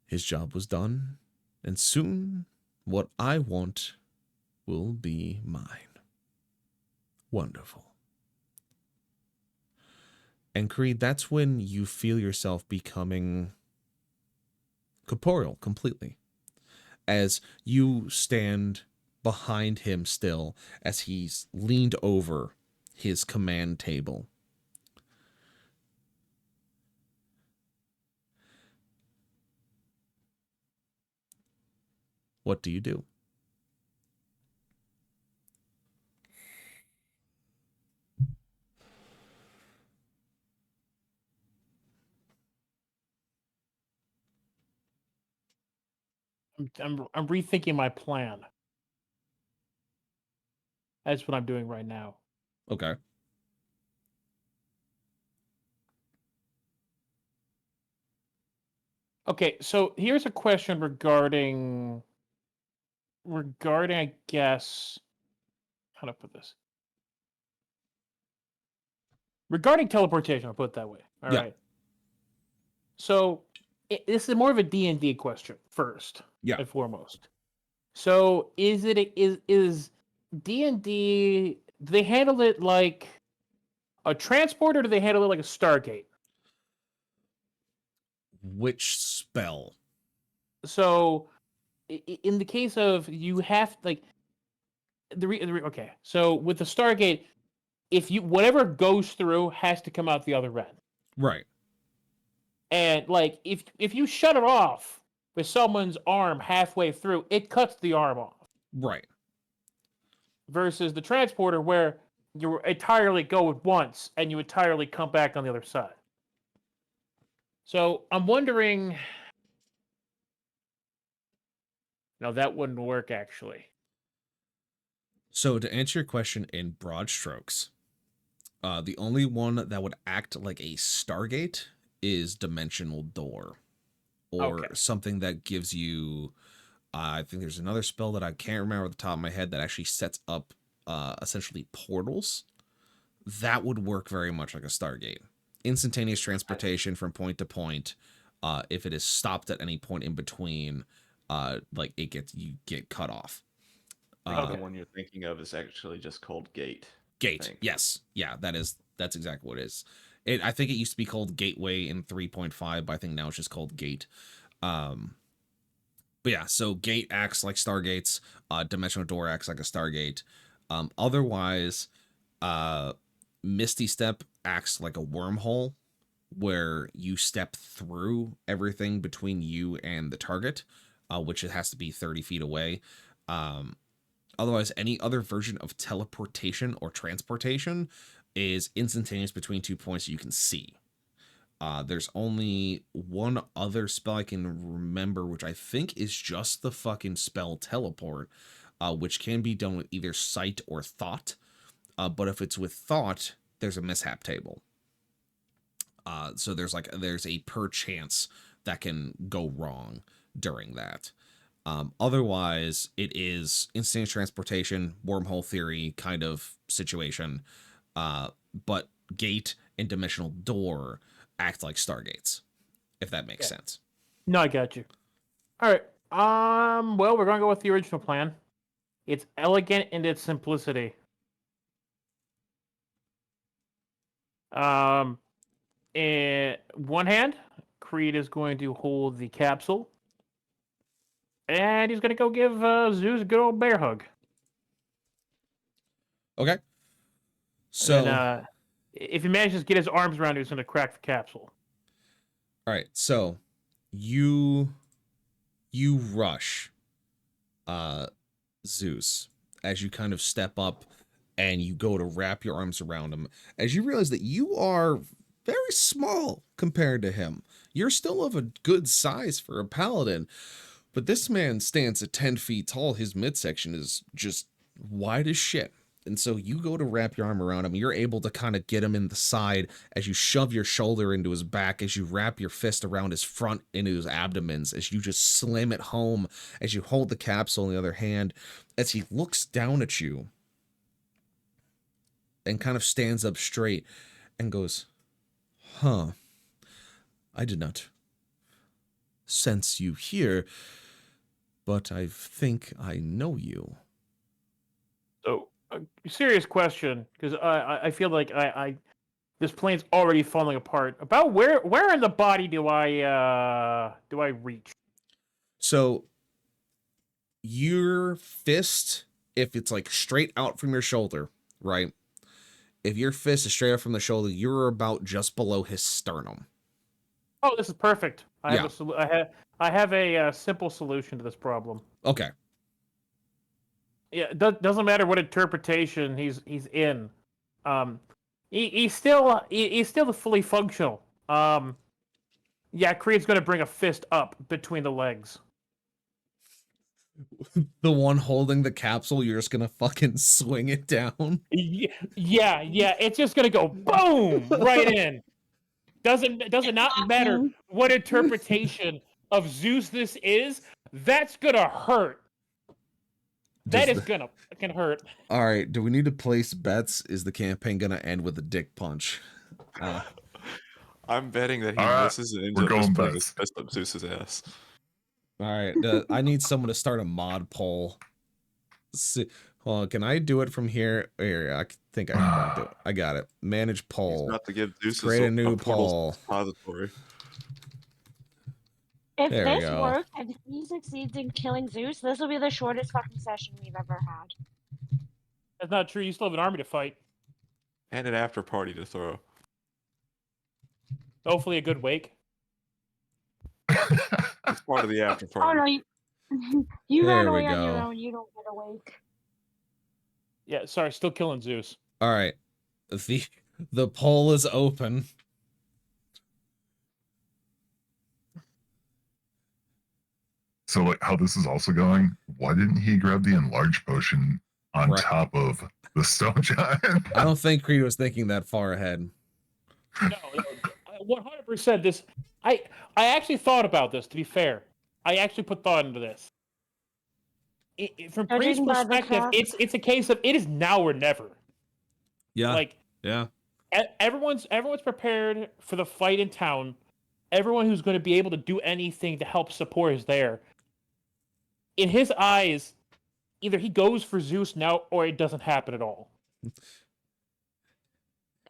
His job was done, and soon what I want will be mine. Wonderful. And Creed, that's when you feel yourself becoming corporeal completely, as you stand behind him still, as he's leaned over his command table. What do you do? I'm rethinking my plan. That's what I'm doing right now. Okay. Okay, so here's a question regarding, I guess, how to put this? Regarding teleportation, I'll put it that way. All right. Yeah. So this is more of a D&D question first Yeah. and foremost. So is D&D, do they handle it like a transport, or do they handle it like a Stargate? Which spell? So in the case of, you have like okay, so with the Stargate, if you, whatever goes through has to come out the other end. Right. And like if you shut it off with someone's arm halfway through, it cuts the arm off. Right. Versus the transporter, where you entirely go at once and you entirely come back on the other side. So I'm wondering. No, that wouldn't work actually. So to answer your question in broad strokes, the only one that would act like a Stargate is Dimensional Door, or Okay. something that gives you. I think there's another spell that I can't remember at the top of my head that actually sets up essentially portals. That would work very much like a Stargate. Instantaneous transportation from point to point. If it is stopped at any point in between, like you get cut off. I think the one you're thinking of is actually just called Gate. Gate. Yes. Yeah, that's exactly what it is. I think it used to be called Gateway in 3.5, but I think now it's just called Gate. But yeah, so Gate acts like Stargates. Dimensional Door acts like a Stargate. Otherwise, Misty Step acts like a wormhole, where you step through everything between you and the target, which it has to be 30 feet away. Otherwise, any other version of teleportation or transportation is instantaneous between 2 points you can see. There's only one other spell I can remember, which I think is just the fucking spell Teleport, which can be done with either sight or thought. But if it's with thought, there's a mishap table. So there's a perchance that can go wrong during that. Otherwise, it is instantaneous transportation, wormhole theory kind of situation. But Gate and Dimensional Door act like Stargates, if that makes sense. No, I got you. All right. Well, we're gonna go with the original plan. It's elegant in its simplicity. In one hand, Creed is going to hold the capsule, and he's going to go give Zeus a good old bear hug. Okay. So, And if he manages to get his arms around it, he's going to crack the capsule. all right. So, you rush Zeus as you kind of step up and you go to wrap your arms around him, as you realize that you are very small compared to him. You're still of a good size for a paladin, but this man stands at 10 feet tall. His midsection is just wide as shit. And so you go to wrap your arm around him. You're able to kind of get him in the side as you shove your shoulder into his back, as you wrap your fist around his front into his abdomens, as you just slam it home, as you hold the capsule in the other hand, as he looks down at you and kind of stands up straight and goes, "Huh, I did not sense you here, but I think I know you." So, serious question, because I feel like this plane's already falling apart. About where in the body do I reach? So your fist, if it's like straight out from your shoulder, right? If your fist is straight out from the shoulder, you're about just below his sternum. Oh, this is perfect. I Yeah. have a simple solution to this problem. Okay. Yeah, it doesn't matter what interpretation he's in. He's still fully functional. Yeah, Creed's gonna bring a fist up between the legs. The one holding the capsule, you're just gonna fucking swing it down. Yeah, it's just gonna go boom right in. Does it not matter what interpretation of Zeus this is? That's gonna hurt. That is gonna fucking hurt. All right. Do we need to place bets? Is the campaign gonna end with a dick punch? I'm betting that he All right, misses and ends we're up just going putting bets. his fist up Zeus's ass. All right. I need someone to start a mod poll. Hold on, can I do it from here? Here, I think I can do it. I got it. Manage He's poll. about to give Zeus Create a new portal poll. repository. If There we this go. works and he succeeds in killing Zeus, this will be the shortest fucking session we've ever had. That's not true. You still have an army to fight. And an after party to throw. Hopefully, a good wake. It's part of the after Oh party. no, you There ran we away on your go. own. You don't get awake. Yeah, sorry, still killing Zeus. All right. The poll is open. So, like, how this is also going? Why didn't he grab the enlarged potion on Right. top of the stone giant? I don't think Creed was thinking that far ahead. No, 100%. This, I actually thought about this. To be fair, I actually put thought into this. From Creed's Judging by the perspective, fact- it's a case of it is now or never. Yeah. Like Yeah. everyone's prepared for the fight in town. Everyone who's going to be able to do anything to help support is there. In his eyes, either he goes for Zeus now or it doesn't happen at all.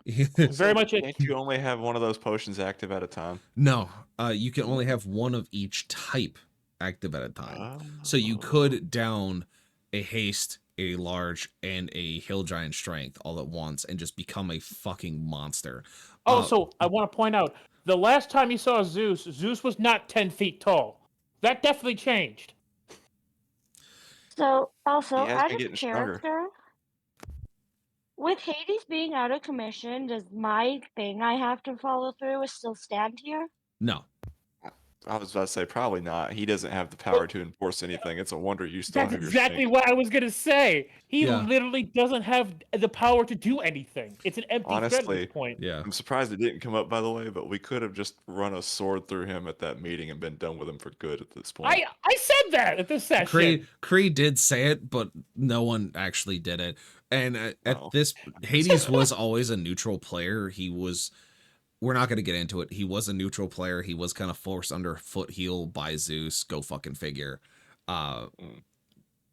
Very much a, Can't you only have one of those potions active at a time? No, you can only have one of each type active at a time. So you could down a haste, a large, and a hill giant strength all at once and just become a fucking monster. so I want to point out, the last time you saw Zeus was not 10 feet tall. That definitely changed. So, also, He has out been of getting stronger. character, with Hades being out of commission, does my thing I have to follow through still stand here? No. I was about to say probably not. He doesn't have the power to enforce anything. It's a wonder you still That's have your exactly snake. what I was going to say. He Yeah. literally doesn't have the power to do anything. It's an empty threat at Honestly, this point. Yeah. I'm surprised it didn't come up, by the way, but we could have just run a sword through him at that meeting and been done with him for good at this point. I said that at this session. Creed did say it, but no one actually did it. And at Oh. this, Hades was always a neutral player. We're not going to get into it. He was a neutral player. He was kind of forced under foot heel by Zeus. Go fucking figure.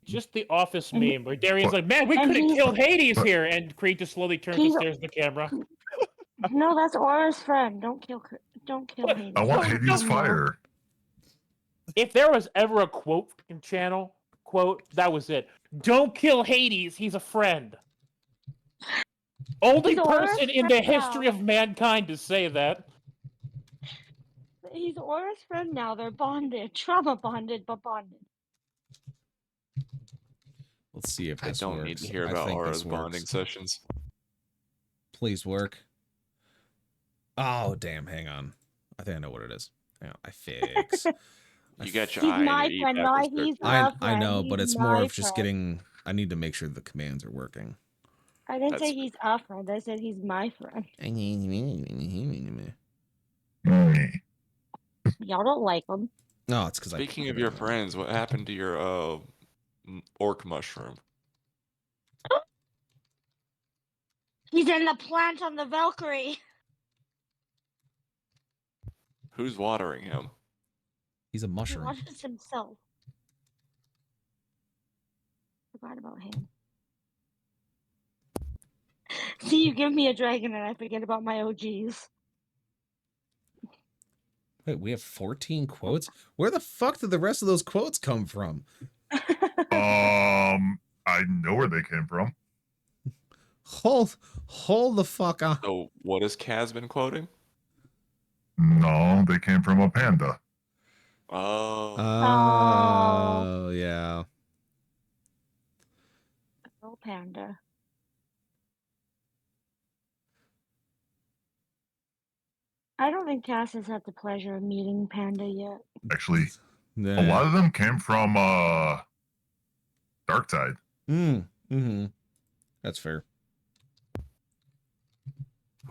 just the Office And- meme where Darian's What? like, "Man, we And could have he's- killed Hades What? here," and Creed just slowly turns He's- and stares at the camera. No, that's Aura's friend. Don't kill What? Hades. I want No, Hades no. fire. If there was ever a quote from channel quote, that was it. Don't kill Hades. He's a friend. Only He's Aura's person in the friend history now. of mankind to say that. He's Aura's friend now. They're bonded. Trauma bonded, but bonded. Let's see if I this don't works. need to hear I about think Aura's this bonding works. sessions. Please work. Oh, damn. Hang on. I think I know what it is. Hang on. I fix. You got your He's eye and my your E friend, backwards not there, he's too. my I know, friend. but He's it's more my of just friend. getting. I need to make sure the commands are working. I didn't say That's- he's a friend. I said he's my friend. Y'all don't like him. No, it's because Speaking of your friends, what happened to your orc mushroom? He's in the plant on the Valkyrie. Who's watering him? He's a He mushroom. watches himself. Forgot about him. See, you give me a dragon and I forget about my OGs. Wait, we have 14 quotes? Where the fuck did the rest of those quotes come from? I know where they came from. Hold the fuck on. So, what has Kaz been quoting? No, they came from a panda. Oh, Oh, yeah. Oh, panda. I don't think Cass has had the pleasure of meeting Panda yet. Actually, Yeah. a lot of them came from Darktide. Mm-hmm. That's fair.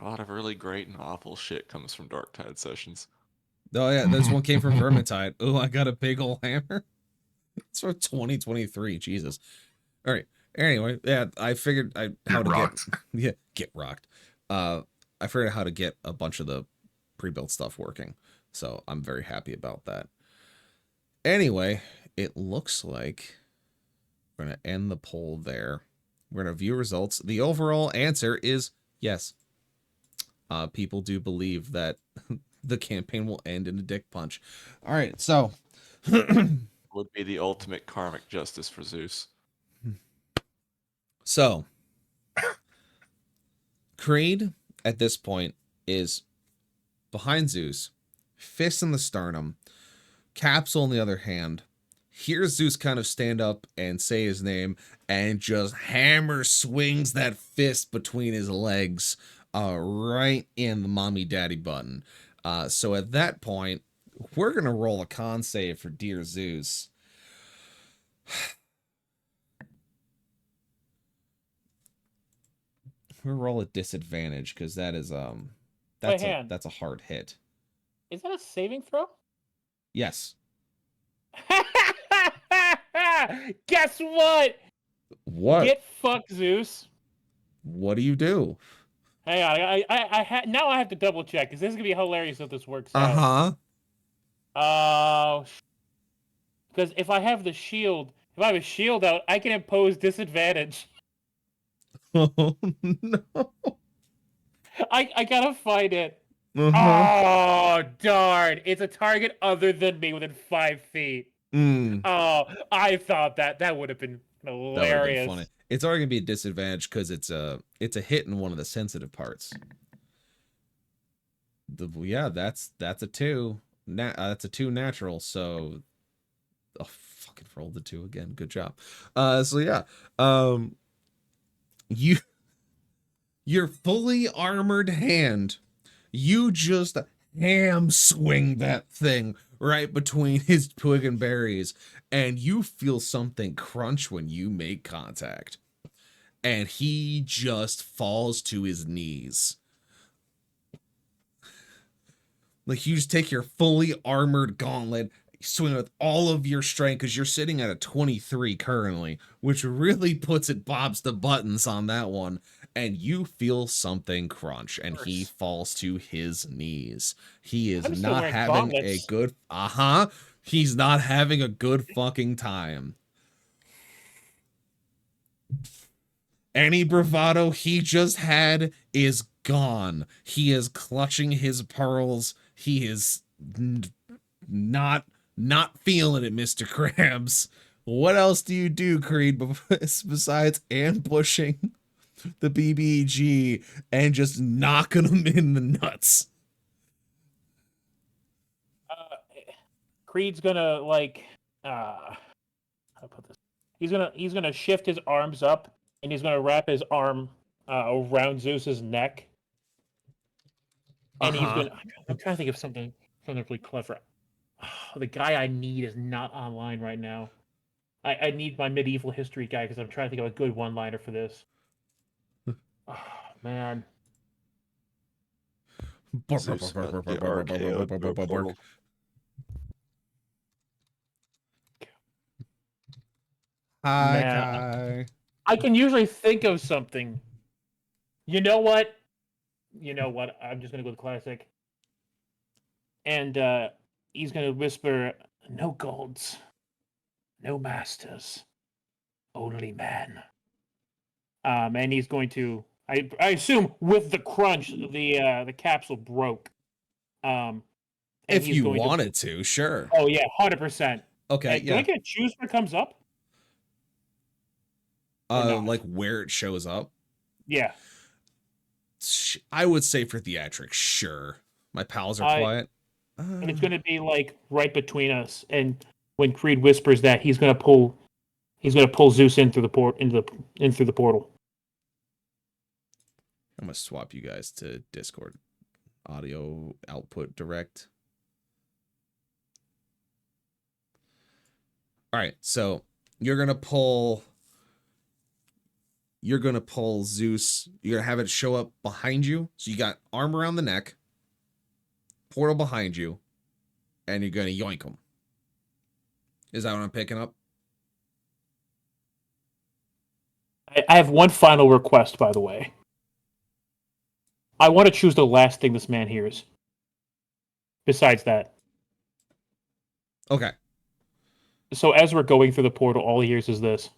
a lot of really great and awful shit comes from Darktide sessions. Oh, yeah, this one came from Vermintide. Oh, I got a big ol' hammer. It's from 2023. Jesus. All right. Anyway, yeah, I figured Get rocked. get rocked. I figured out how to get a bunch of the pre-built stuff working. So I'm very happy about that. Anyway, it looks like we're going to end the poll there. We're going to view results. The overall answer is yes. People do believe that the campaign will end in a dick punch. All right, so Would be the ultimate karmic justice for Zeus. So, Creed, at this point, is behind Zeus, fist in the sternum. Capsule, on the other hand, hears Zeus kind of stand up and say his name, and just hammer swings that fist between his legs, right in the mommy daddy button. So at that point, we're going to roll a con save for Dear Zeus. We'll roll a disadvantage because that is that's a hard hit. Is that a saving throw? Yes. Guess what? What? Get fucked, Zeus. What do you do? Hang on, now I have to double check because this is gonna be hilarious if this works out. Because if I have the shield, if I have a shield out, I can impose disadvantage. Oh no. I gotta find it. Uh-huh. Oh darn! It's a target other than me within 5 feet. Oh, I thought that would have been hilarious. That would have been funny. It's already gonna be a disadvantage because it's a hit in one of the sensitive parts. That's a 2. That's a 2 natural. So, fucking rolled the 2 again. Good job. So yeah, your fully armored hand, you just ham swing that thing right between his twig and berries, and you feel something crunch when you make contact, and he just falls to his knees. Like, you just take your fully armored gauntlet, swing with all of your strength, because you're sitting at a 23 currently, which really puts it bobs the buttons on that one, and you feel something crunch, and he falls to his knees. He is not having a good he's not having a good fucking time. Any bravado he just had is gone. He is clutching his pearls. He is not feeling it, Mr. Krabs. What else do you do, Creed, besides ambushing the BBG and just knocking them in the nuts? Creed's gonna how to put this? He's gonna shift his arms up and he's gonna wrap his arm around Zeus's neck. And he's gonna. I'm trying to think of something really clever. Oh, the guy I need is not online right now. I need my medieval history guy because I'm trying to think of a good one-liner for this. Oh man. Zeus met the archaeo through a portal. Hi, Man, Kai. I can usually think of something. You know what? I'm just gonna go with classic. And he's gonna whisper, "No gods, no masters, only man." And he's going to, I assume, with the crunch, the capsule broke. And If he's you going wanted to, sure. Oh yeah, 100%. Okay, Do I get to choose what comes up? not? Like where it shows up. Yeah. I would say for theatrics, sure. My pals are quiet. And it's going to be like right between us. And when Creed whispers that, he's going to pull Zeus in through the through the portal. I'm gonna swap you guys to Discord audio output direct. All right, so you're gonna pull Zeus. You're gonna have it show up behind you. So you got arm around the neck, portal behind you, and you're gonna yoink him. Is that what I'm picking up? I have one final request, by the way. I want to choose the last thing this man hears. Besides that. Okay. So as we're going through the portal, all he hears is this.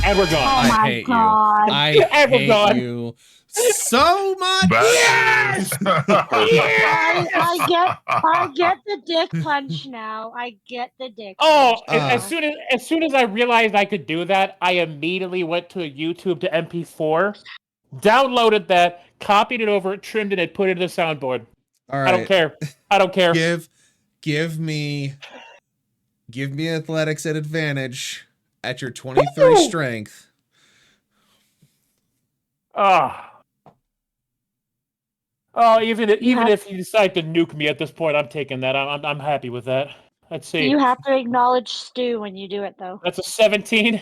And we're gone. Oh my God. I hate you so much. Yes! I get the dick punch now. I get the dick punch. As soon as I realized I could do that, I immediately went to a YouTube to MP4, downloaded that, copied it over, trimmed it, and put it in the soundboard. All right. I don't care. Give me athletics at advantage at your 23 strength. Even if you decide to nuke me at this point, I'm taking that. I'm happy with that. Let's see. You have to acknowledge Stu when you do it, though. That's a 17.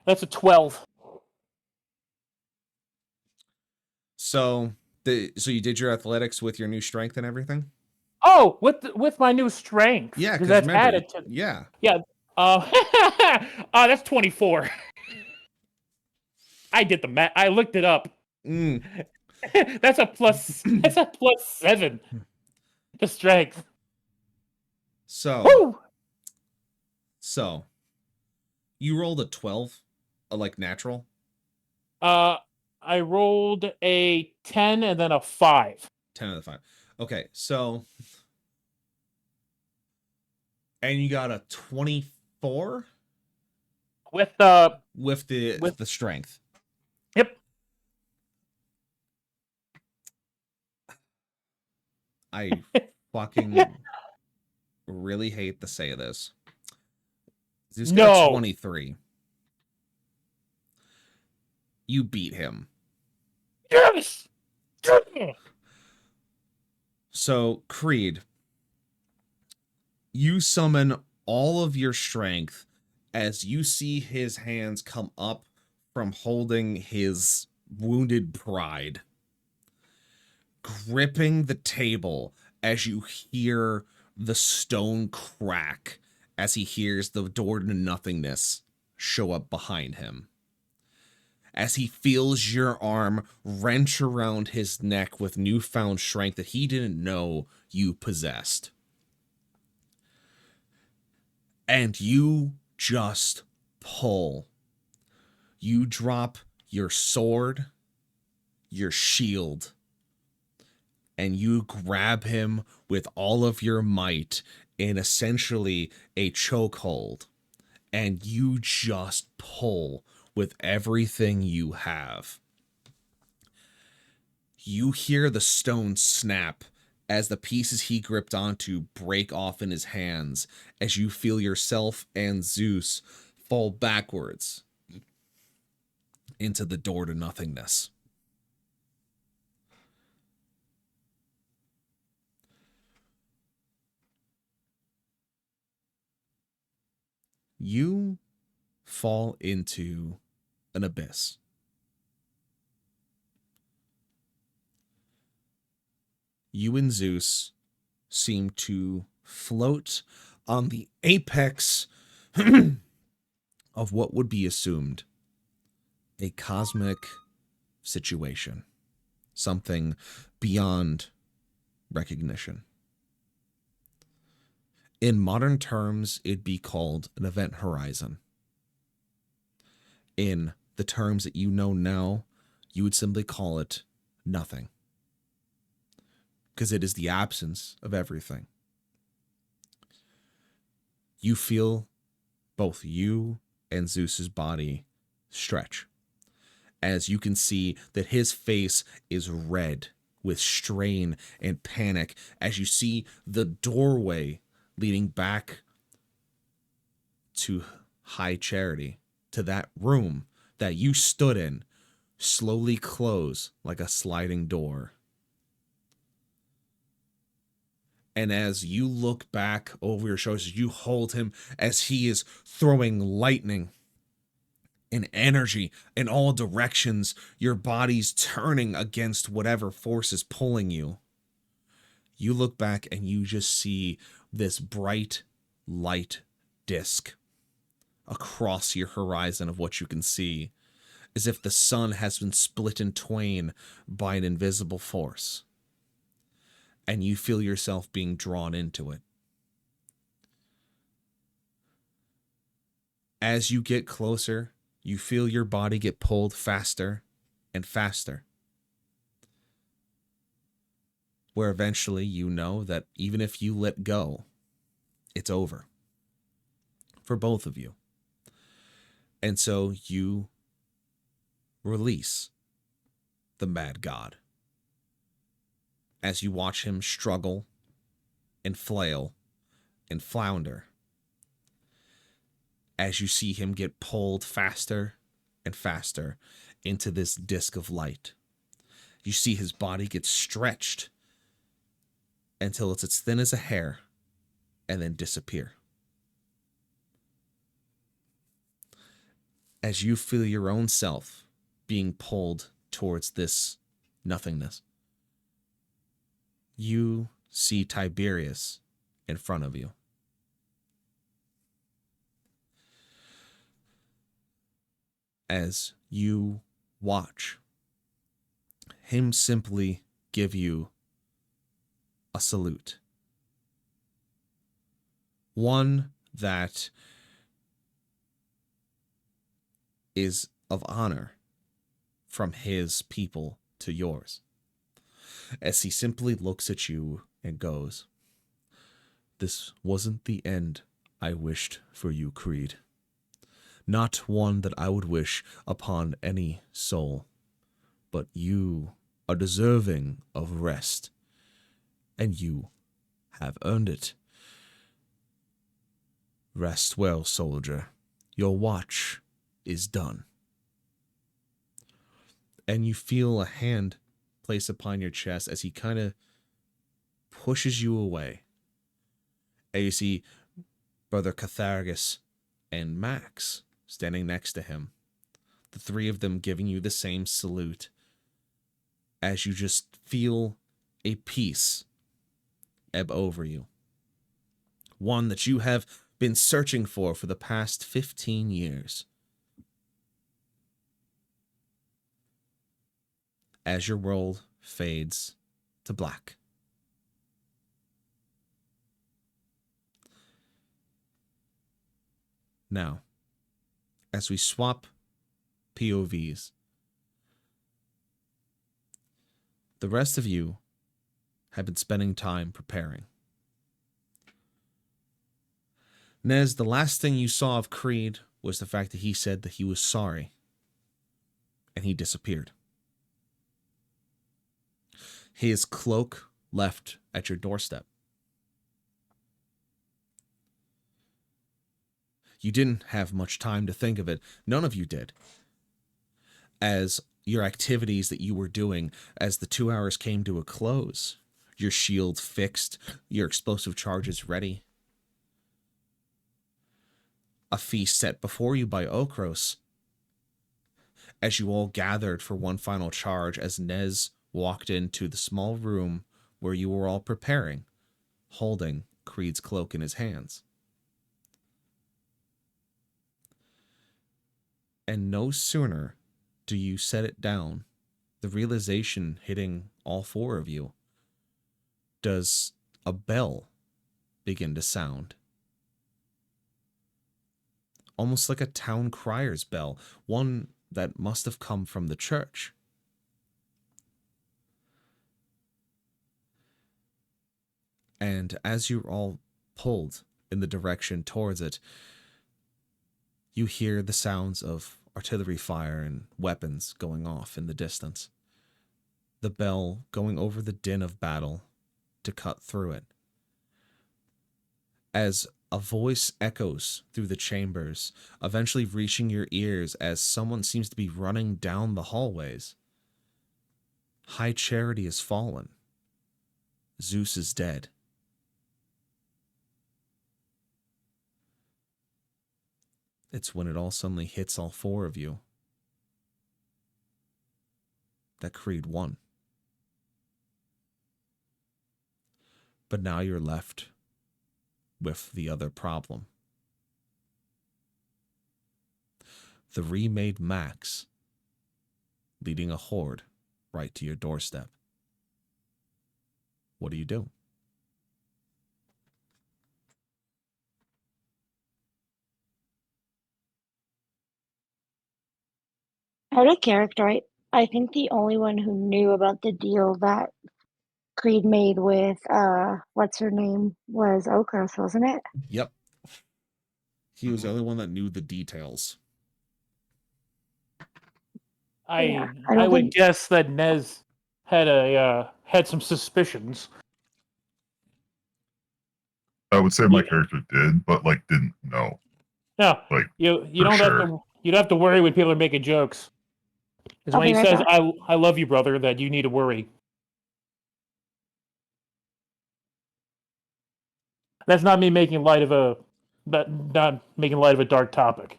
That's a 12. So you did your athletics with your new strength and everything? Oh, with my new strength. Yeah, because that's remember, added to. Yeah. Yeah. That's 24. I did the math. I looked it up. That's a plus 7 to strength. So you rolled a 12, like natural? I rolled a 10 and then a 5. 10 and a 5. Okay, so and you got a 24 with the strength. Yep. I fucking really hate to say this. Zeus got 23. You beat him. Yes. So, Creed, you summon all of your strength as you see his hands come up from holding his wounded pride, gripping the table as you hear the stone crack as he hears the door to nothingness show up behind him. As he feels your arm wrench around his neck with newfound strength that he didn't know you possessed. And you just pull. You drop your sword, your shield, and you grab him with all of your might in essentially a chokehold, and you just pull with everything you have. You hear the stone snap as the pieces he gripped onto break off in his hands, as you feel yourself and Zeus fall backwards into the door to nothingness. You fall into an abyss. You and Zeus seem to float on the apex of what would be assumed a cosmic situation, something beyond recognition. In modern terms, it'd be called an event horizon. In the terms that you know now, you would simply call it nothing, because it is the absence of everything. You feel both you and Zeus's body stretch, as you can see that his face is red with strain and panic, as you see the doorway leading back to High Charity, to that room that you stood in, slowly close like a sliding door. And as you look back over your shoulders, you hold him as he is throwing lightning and energy in all directions, your body's turning against whatever force is pulling you. You look back and you just see this bright light disc across your horizon of what you can see, as if the sun has been split in twain by an invisible force. And you feel yourself being drawn into it. As you get closer, you feel your body get pulled faster and faster, where eventually you know that even if you let go, it's over for both of you. And so you release the mad god as you watch him struggle and flail and flounder, as you see him get pulled faster and faster into this disc of light. You see his body get stretched until it's as thin as a hair and then disappear. As you feel your own self being pulled towards this nothingness, you see Tiberius in front of you. As you watch him simply give you a salute, one that is of honor from his people to yours, as he simply looks at you and goes, "This wasn't the end I wished for you, Creed. Not one that I would wish upon any soul, but you are deserving of rest, and you have earned it. Rest well, soldier. Your watch is done." And you feel a hand place upon your chest as he kind of pushes you away. And you see Brother Cathargus and Max standing next to him, the three of them giving you the same salute, as you just feel a peace ebb over you, one that you have been searching for the past 15 years. As your world fades to black. Now, as we swap POVs. The rest of you have been spending time preparing. Nez, the last thing you saw of Creed was the fact that he said that he was sorry, and he disappeared. His cloak left at your doorstep. You didn't have much time to think of it. None of you did. As your activities that you were doing, as the 2 hours came to a close, your shield fixed, your explosive charges ready, a feast set before you by Okros, as you all gathered for one final charge, as Nez walked into the small room where you were all preparing, holding Creed's cloak in his hands. And no sooner do you set it down, the realization hitting all four of you, does a bell begin to sound. Almost like a town crier's bell, one that must have come from the church. And as you're all pulled in the direction towards it, you hear the sounds of artillery fire and weapons going off in the distance. The bell going over the din of battle to cut through it. As a voice echoes through the chambers, eventually reaching your ears as someone seems to be running down the hallways. High Charity has fallen. Zeus is dead. It's when it all suddenly hits all four of you that Creed won. But now you're left with the other problem. The remade Max leading a Horde right to your doorstep. What do you do? Out of character, I think the only one who knew about the deal that Creed made with what's her name was Okros, wasn't it? Yep. He was the only one that knew the details. Yeah, I would guess that Nez had some suspicions. I would say my Yeah. character did, but like didn't know. No, Like, you for don't have sure. to you don't have to worry when people are making jokes. Because I'll when be he right says back. I love you, brother, that you need to worry. That's not me making light of not making light of a dark topic.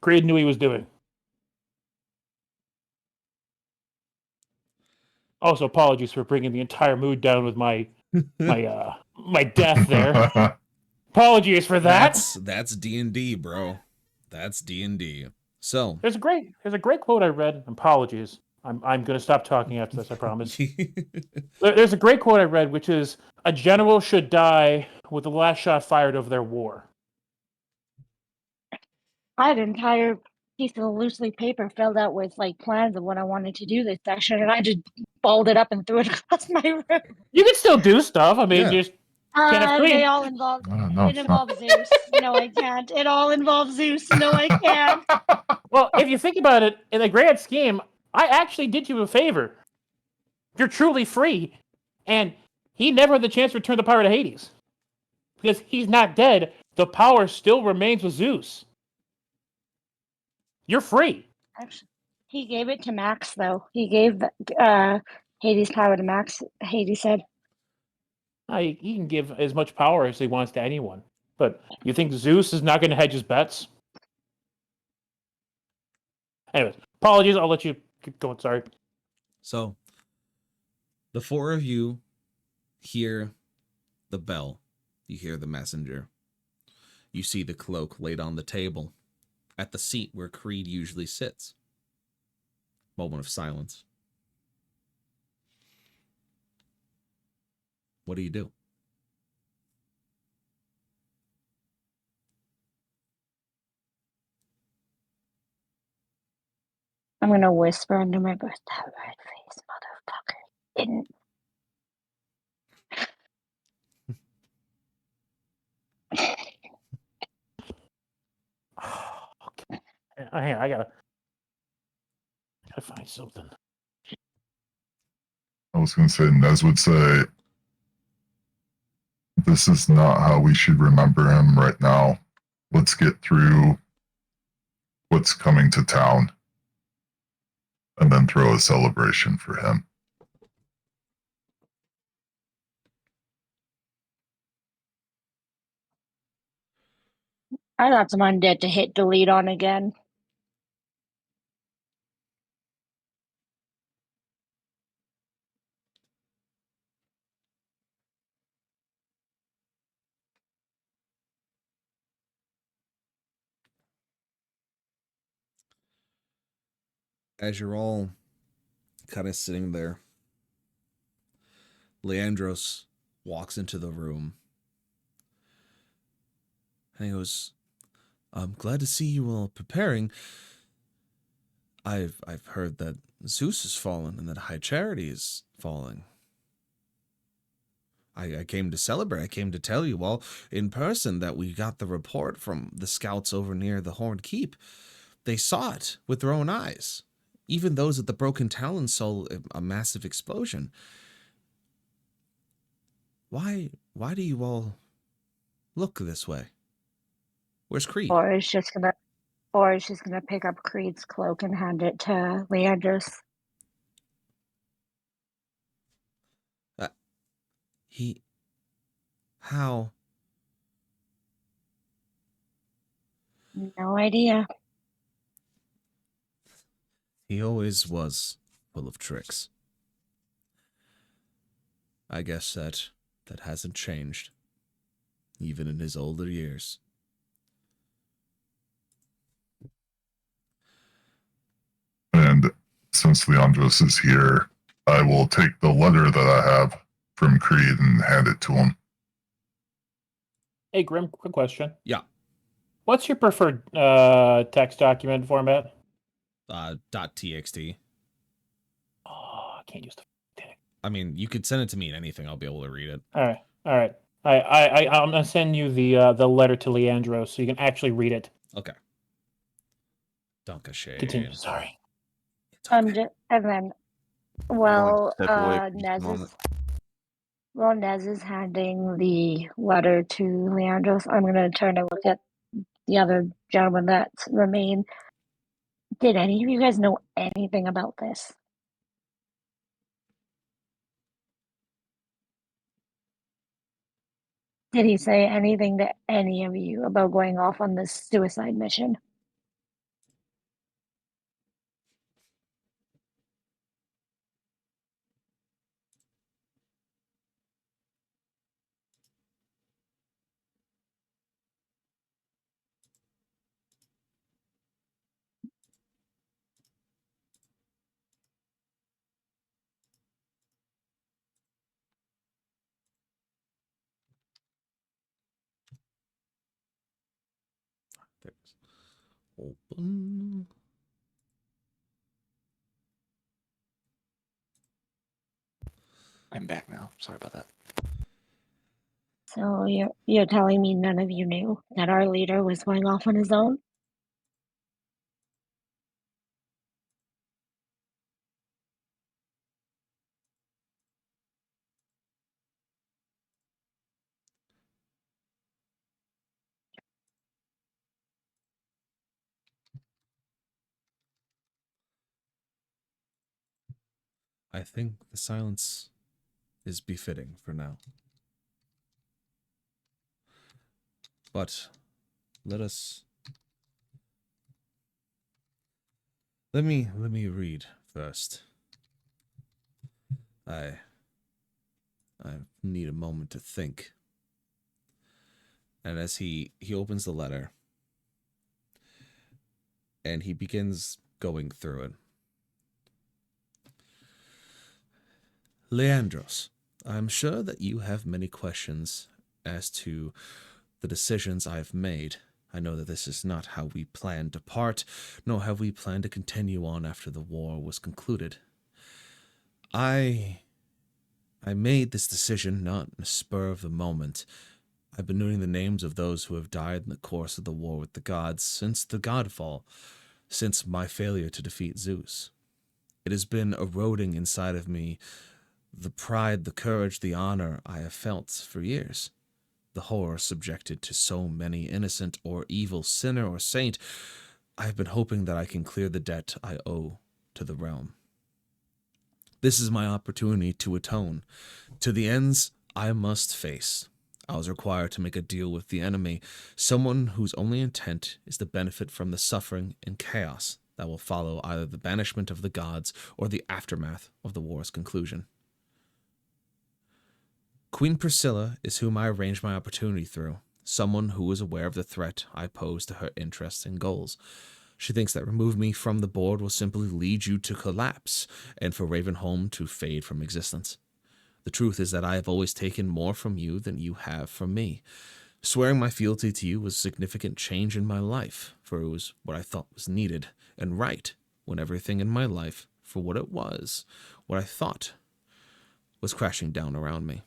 Creed knew he was doing. Also, apologies for bringing the entire mood down with my death there. Apologies for that. That's D&D, bro. That's D&D. So There's a great quote I read. Apologies. I'm going to stop talking after this, I promise. There's a great quote I read, which is, a general should die with the last shot fired of their war. I had an entire piece of loose leaf paper filled out with like plans of what I wanted to do this session, and I just balled it up and threw it across my room. You can still do stuff. I mean, Yeah. just can't have They Creed. all involve. No, It involves Zeus. No, I can't. It all involves Zeus. No, I can't. Well, if you think about it, in the grand scheme, I actually did you a favor. You're truly free. And he never had the chance to return the power to Hades. Because he's not dead, the power still remains with Zeus. You're free. Actually, he gave it to Max, though. He gave Hades power to Max. Hades said. He can give as much power as he wants to anyone. But you think Zeus is not going to hedge his bets? Anyways, apologies. I'll let you keep going. Sorry. So, the four of you hear the bell. You hear the messenger. You see the cloak laid on the table at the seat where Creed usually sits. Moment of silence. What do you do? I'm gonna whisper under my breath, that red face motherfucker didn't. Okay. I gotta find something. I was going to say, Nez would say, this is not how we should remember him right now. Let's get through what's coming to town and then throw a celebration for him. I got some undead to hit delete on again. As you're all kind of sitting there, Leandros walks into the room. And he goes, I'm glad to see you all preparing. I've heard that Zeus has fallen and that High Charity is falling. I came to celebrate. I came to tell you all in person that we got the report from the scouts over near the Horde Keep. They saw it with their own eyes. Even those at the Broken Talon saw a massive explosion. Why do you all look this way? Where's Creed? Or is just gonna pick up Creed's cloak and hand it to Leandros. How? No idea. He always was full of tricks. I guess that hasn't changed, even in his older years. And since Leandros is here, I will take the letter that I have from Creed and hand it to him. Hey, Grim, quick question. Yeah. What's your preferred text document format? .txt. Oh, I can't use the text. I mean, you could send it to me in anything. I'll be able to read it. All right. I'm gonna send you the letter to Leandros so you can actually read it. Okay. Dankeschön. Continue. Sorry. It's okay. And then, Nez is handing the letter to Leandros. I'm gonna turn and look at the other gentleman that remain. Did any of you guys know anything about this? Did he say anything to any of you about going off on this suicide mission? There's open. I'm back now. Sorry about that. So you're telling me none of you knew that our leader was going off on his own? I think the silence is befitting for now. But let me read first. I need a moment to think. And as he opens the letter and he begins going through it. Leandros, I'm sure that you have many questions as to the decisions I've made I know that this is not how we planned to part, nor have we planned to continue on after the war was concluded. I made this decision not in a spur of the moment. I've been knowing the names of those who have died in the course of the war with the gods since the godfall, since my failure to defeat Zeus. It has been eroding inside of me the pride, the courage, the honor I have felt for years. The horror subjected to so many innocent or evil sinner or saint. I have been hoping that I can clear the debt I owe to the realm. This is my opportunity to atone. To the ends I must face. I was required to make a deal with the enemy, someone whose only intent is to benefit from the suffering and chaos that will follow either the banishment of the gods or the aftermath of the war's conclusion. Queen Priscilla is whom I arranged my opportunity through, someone who is aware of the threat I pose to her interests and goals. She thinks that removing me from the board will simply lead you to collapse, and for Ravenholm to fade from existence. The truth is that I have always taken more from you than you have from me. Swearing my fealty to you was a significant change in my life, for it was what I thought was needed and right, when everything in my life, for what it was, what I thought, was crashing down around me.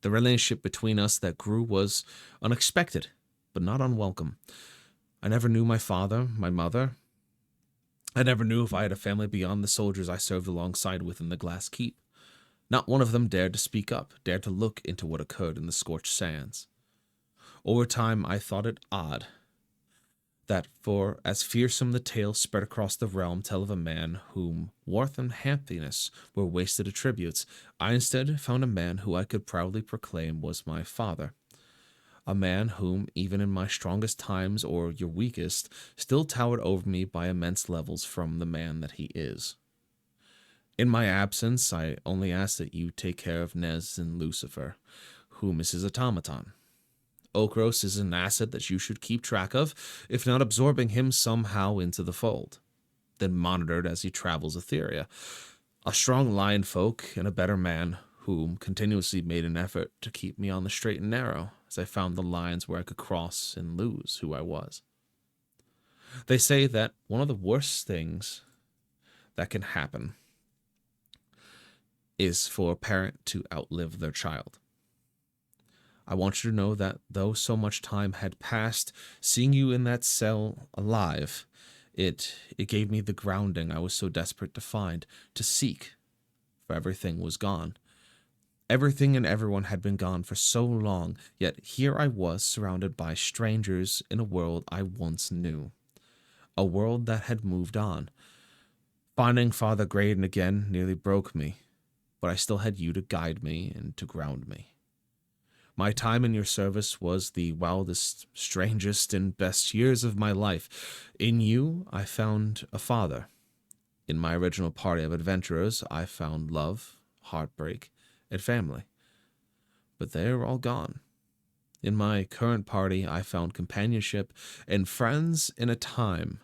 The relationship between us that grew was unexpected, but not unwelcome. I never knew my father, my mother. I never knew if I had a family beyond the soldiers I served alongside within the Glass Keep. Not one of them dared to speak up, dared to look into what occurred in the scorched sands. Over time, I thought it odd that for as fearsome the tale spread across the realm tell of a man whom worth and happiness were wasted attributes, I instead found a man who I could proudly proclaim was my father. A man whom, even in my strongest times or your weakest, still towered over me by immense levels from the man that he is. In my absence, I only ask that you take care of Nez and Lucifer, whom is his automaton. Okros is an asset that you should keep track of, if not absorbing him somehow into the fold, then monitored as he travels Etheria. A strong lion folk and a better man whom continuously made an effort to keep me on the straight and narrow, as I found the lines where I could cross and lose who I was. They say that one of the worst things that can happen is for a parent to outlive their child. I want you to know that though so much time had passed, seeing you in that cell alive, it gave me the grounding I was so desperate to find, to seek, for everything was gone. Everything and everyone had been gone for so long, yet here I was surrounded by strangers in a world I once knew. A world that had moved on. Finding Father Graydon again nearly broke me, but I still had you to guide me and to ground me. My time in your service was the wildest, strangest, and best years of my life. In you, I found a father. In my original party of adventurers, I found love, heartbreak, and family. But they are all gone. In my current party, I found companionship and friends in a time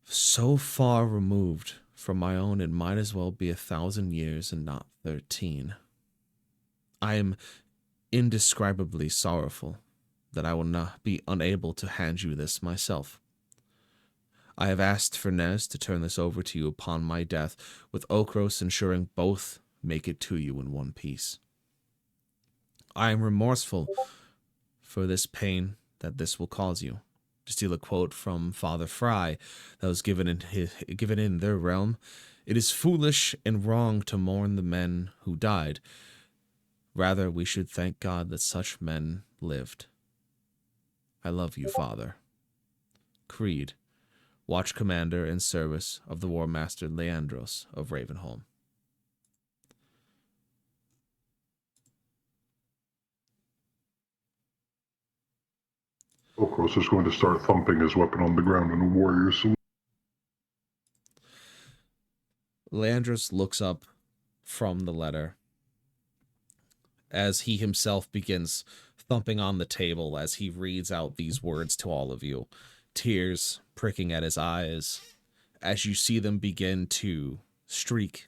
so far removed from my own it might as well be 1,000 years and not 13. I am indescribably sorrowful that I will not be unable to hand you this myself. I have asked for Nez to turn this over to you upon my death, with Okros ensuring both make it to you in one piece. I am remorseful for this pain that this will cause you. To steal a quote from Father Fry that was given in their realm, it is foolish and wrong to mourn the men who died. Rather, we should thank God that such men lived. I love you, Father. Creed, Watch Commander in service of the War Master Leandros of Ravenholm. Okros is going to start thumping his weapon on the ground in a warrior salute. Leandros looks up from the letter as he himself begins thumping on the table as he reads out these words to all of you, tears pricking at his eyes as you see them begin to streak.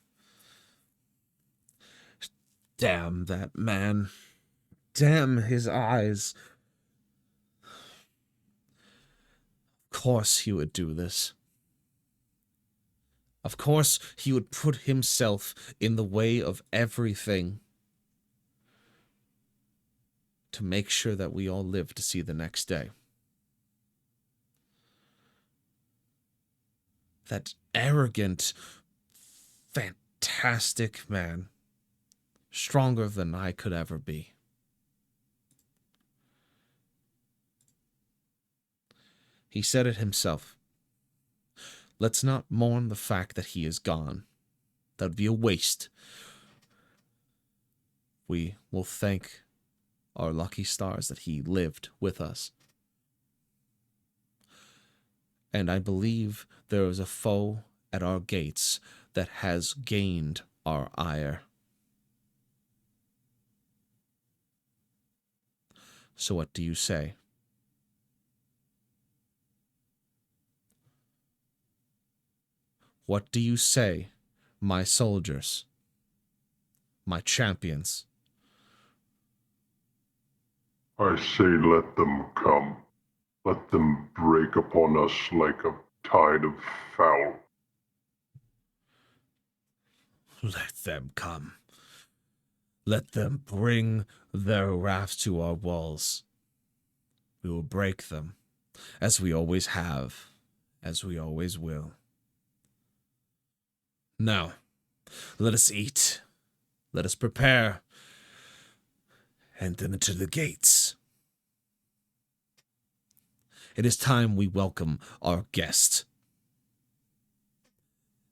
Damn that man. damn his eyes. Of course he would do this. Of course he would put himself in the way of everything to make sure that we all live to see the next day. That arrogant, fantastic man, stronger than I could ever be. He said it himself. Let's not mourn the fact that he is gone. That would be a waste. We will thank our lucky stars that he lived with us. And I believe there is a foe at our gates that has gained our ire. So what do you say? What do you say, my soldiers, my champions? I say let them come. Let them break upon us like a tide of foul. Let them come. Let them bring their wrath to our walls. We will break them, as we always have, as we always will. Now, let us eat. Let us prepare. And then into the gates. It is time we welcome our guest.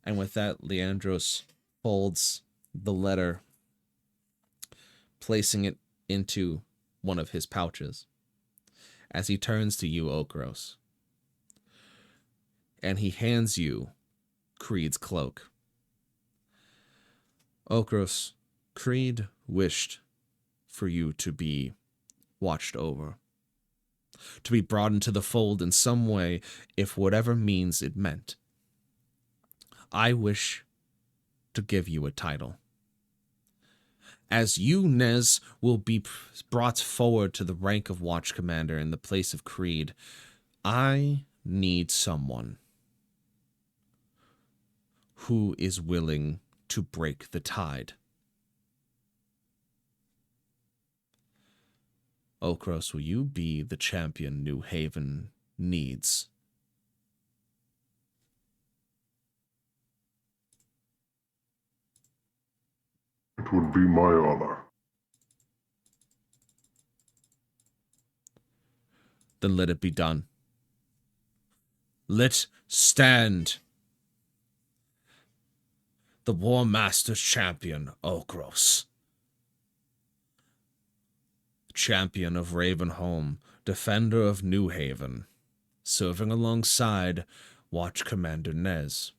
And with that, Leandros folds the letter, placing it into one of his pouches, as he turns to you, Okros. And he hands you Creed's cloak. Okros, Creed wished for you to be watched over, to be brought into the fold in some way, if whatever means it meant. I wish to give you a title. As you, Nez, will be brought forward to the rank of Watch Commander in the place of Creed, I need someone who is willing to break the tide. Okros, will you be the champion New Haven needs? It would be my honor. Then let it be done. Let stand the War Master's champion, Okros. Champion of Ravenholm, defender of New Haven, serving alongside Watch Commander Nez.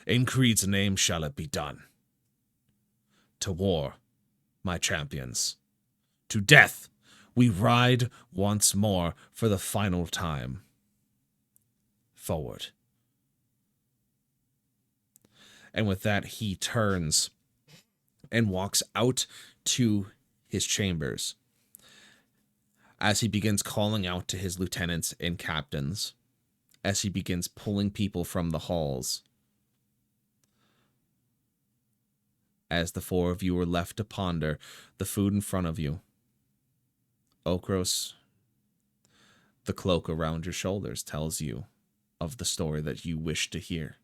In Creed's name shall it be done. To war, my champions. To death, we ride once more for the final time. Forward. And with that, he turns and walks out to his chambers as he begins calling out to his lieutenants and captains, as he begins pulling people from the halls. As the four of you are left to ponder the food in front of you, Okros, the cloak around your shoulders tells you of the story that you wish to hear.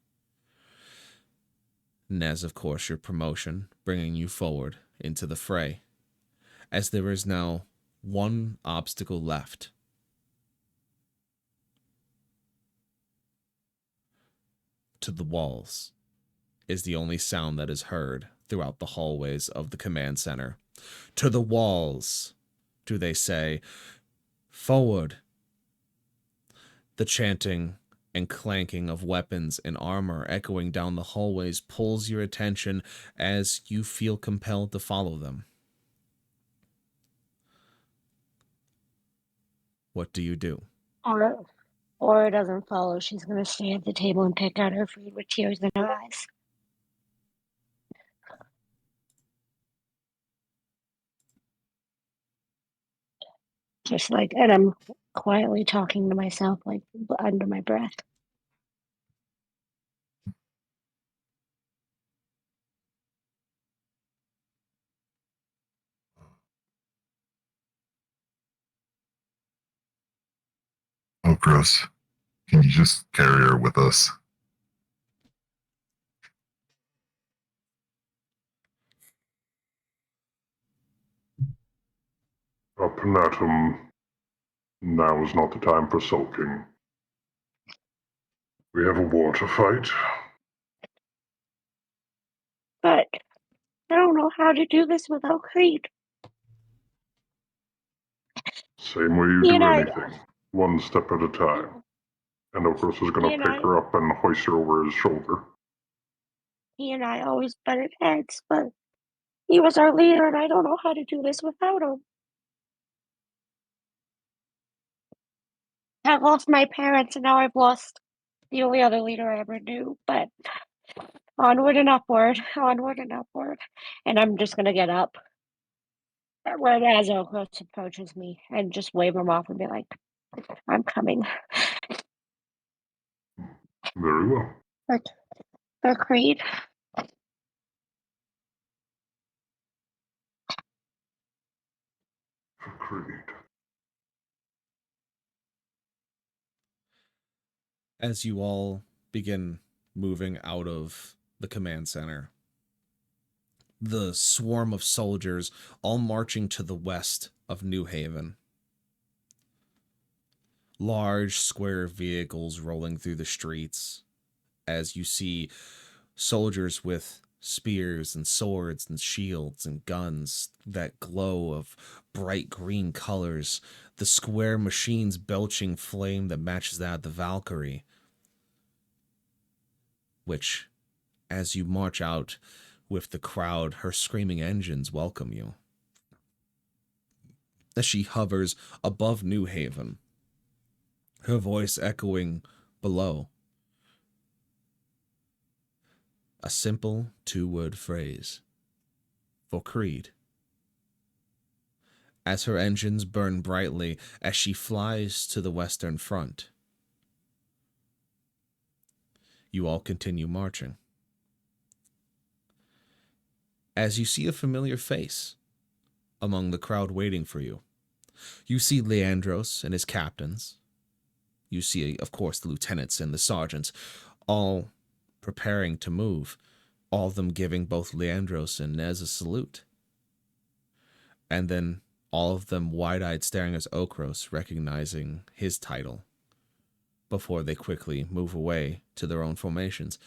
Nez, of course, your promotion, bringing you forward into the fray, as there is now one obstacle left. To the walls is the only sound that is heard throughout the hallways of the command center. To the walls, do they say, forward. The chanting and clanking of weapons and armor echoing down the hallways pulls your attention as you feel compelled to follow them. What do you do? Or doesn't follow. She's going to stay at the table and pick out her food with tears in her eyes. Just like, and I'm quietly talking to myself, like under my breath. Oh, gross. Can you just carry her with us? Up and at 'em. Now is not the time for sulking. We have a war to fight. But I don't know how to do this without Creed. Same way you He do and I, anything. One step at a time. And Okros is he gonna and pick I, her up and hoist her over his shoulder. he and I always butted heads, but he was our leader, and I don't know how to do this without him. I've lost my parents, and now I've lost the only other leader I ever knew. But onward and upward, onward and upward. And I'm just gonna get up right as Okros approaches me and just wave him off and be like, "I'm coming." Very well. For Creed. For Creed. As you all begin moving out of the command center, the swarm of soldiers all marching to the west of New Haven. Large square vehicles rolling through the streets as you see soldiers with spears and swords and shields and guns that glow of bright green colors, the square machines belching flame that matches that of the Valkyrie, which, as you march out with the crowd, her screaming engines welcome you. As she hovers above New Haven, her voice echoing below. A simple two-word phrase for Creed. As her engines burn brightly as she flies to the western front, you all continue marching. As you see a familiar face among the crowd waiting for you, you see Leandros and his captains. You see, of course, the lieutenants and the sergeants, all preparing to move, all of them giving both Leandros and Nez a salute. And then all of them wide-eyed staring at Okros, recognizing his title, before they quickly move away to their own formations.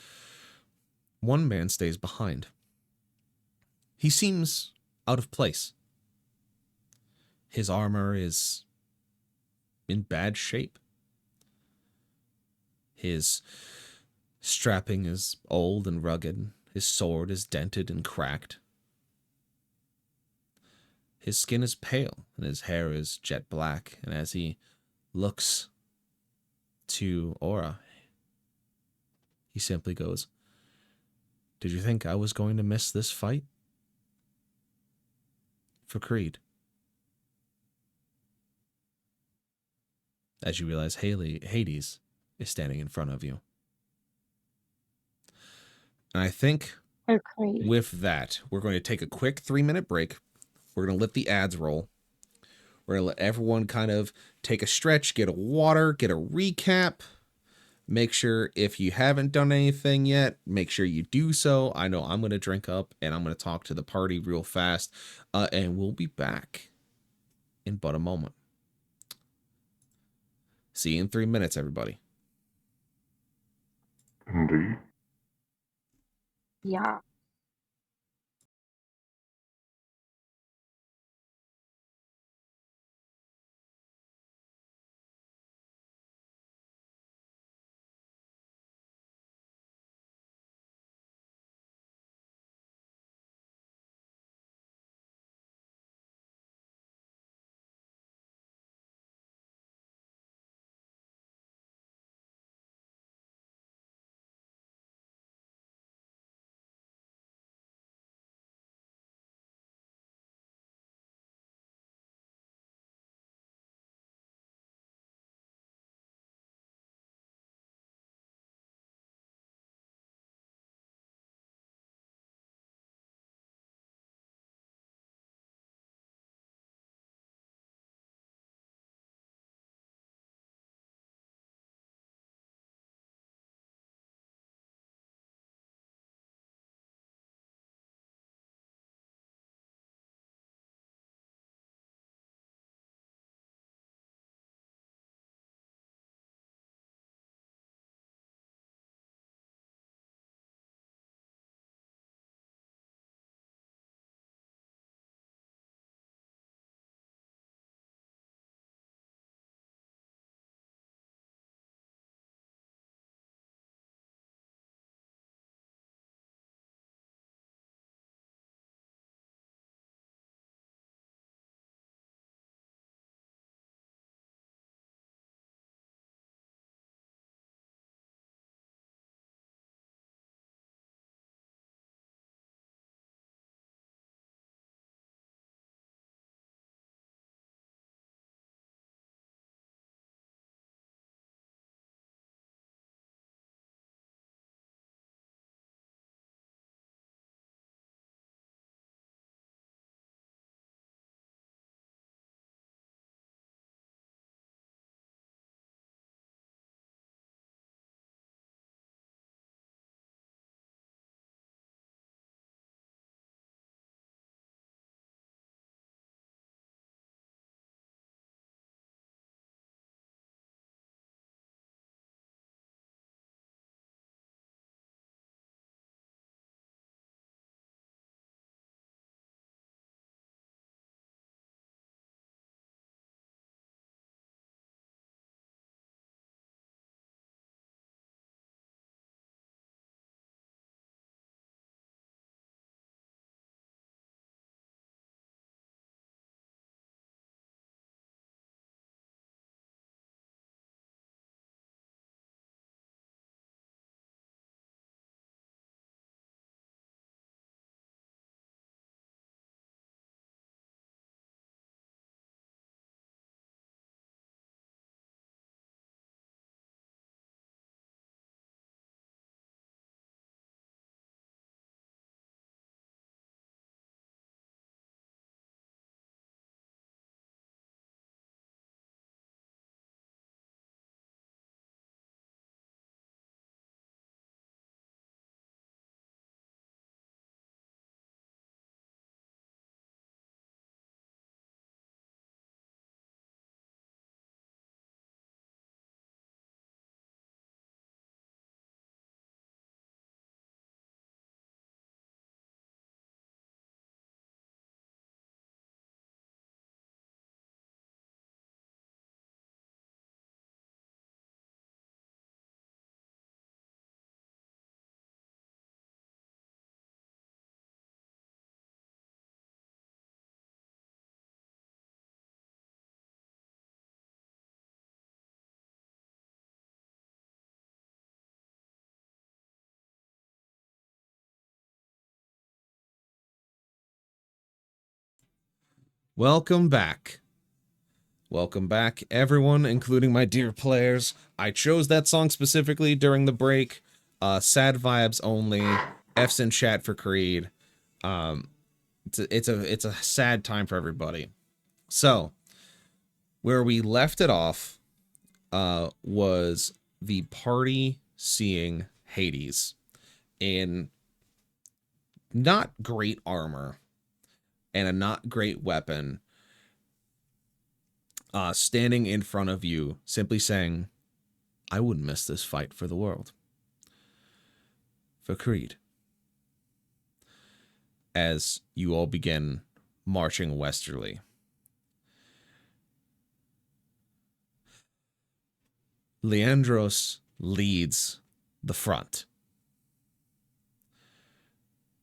One man stays behind. He seems out of place. His armor is in bad shape. His strapping is old and rugged. His sword is dented and cracked. His skin is pale, and his hair is jet black, and as he looks to Aura, he simply goes, "Did you think I was going to miss this fight?" For Creed. As you realize Hades is standing in front of you. And I think For Creed. with that, we're going to take a quick 3-minute break. We're going to let the ads roll. We're going to let everyone kind of take a stretch, get a water, get a recap. Make sure if you haven't done anything yet, make sure you do so. I know I'm going to drink up and I'm going to talk to the party real fast. And we'll be back in but a moment. See you in 3 minutes, everybody. Indeed. Yeah. Welcome back. Welcome back, everyone, including my dear players. I chose that song specifically during the break. Sad vibes only. F's in chat for Creed. It's a sad time for everybody. So, where we left it off was the party seeing Hades in not great armor and a not great weapon, standing in front of you, simply saying, I wouldn't miss this fight for the world. For Creed. As you all begin marching westerly. Leandros leads the front.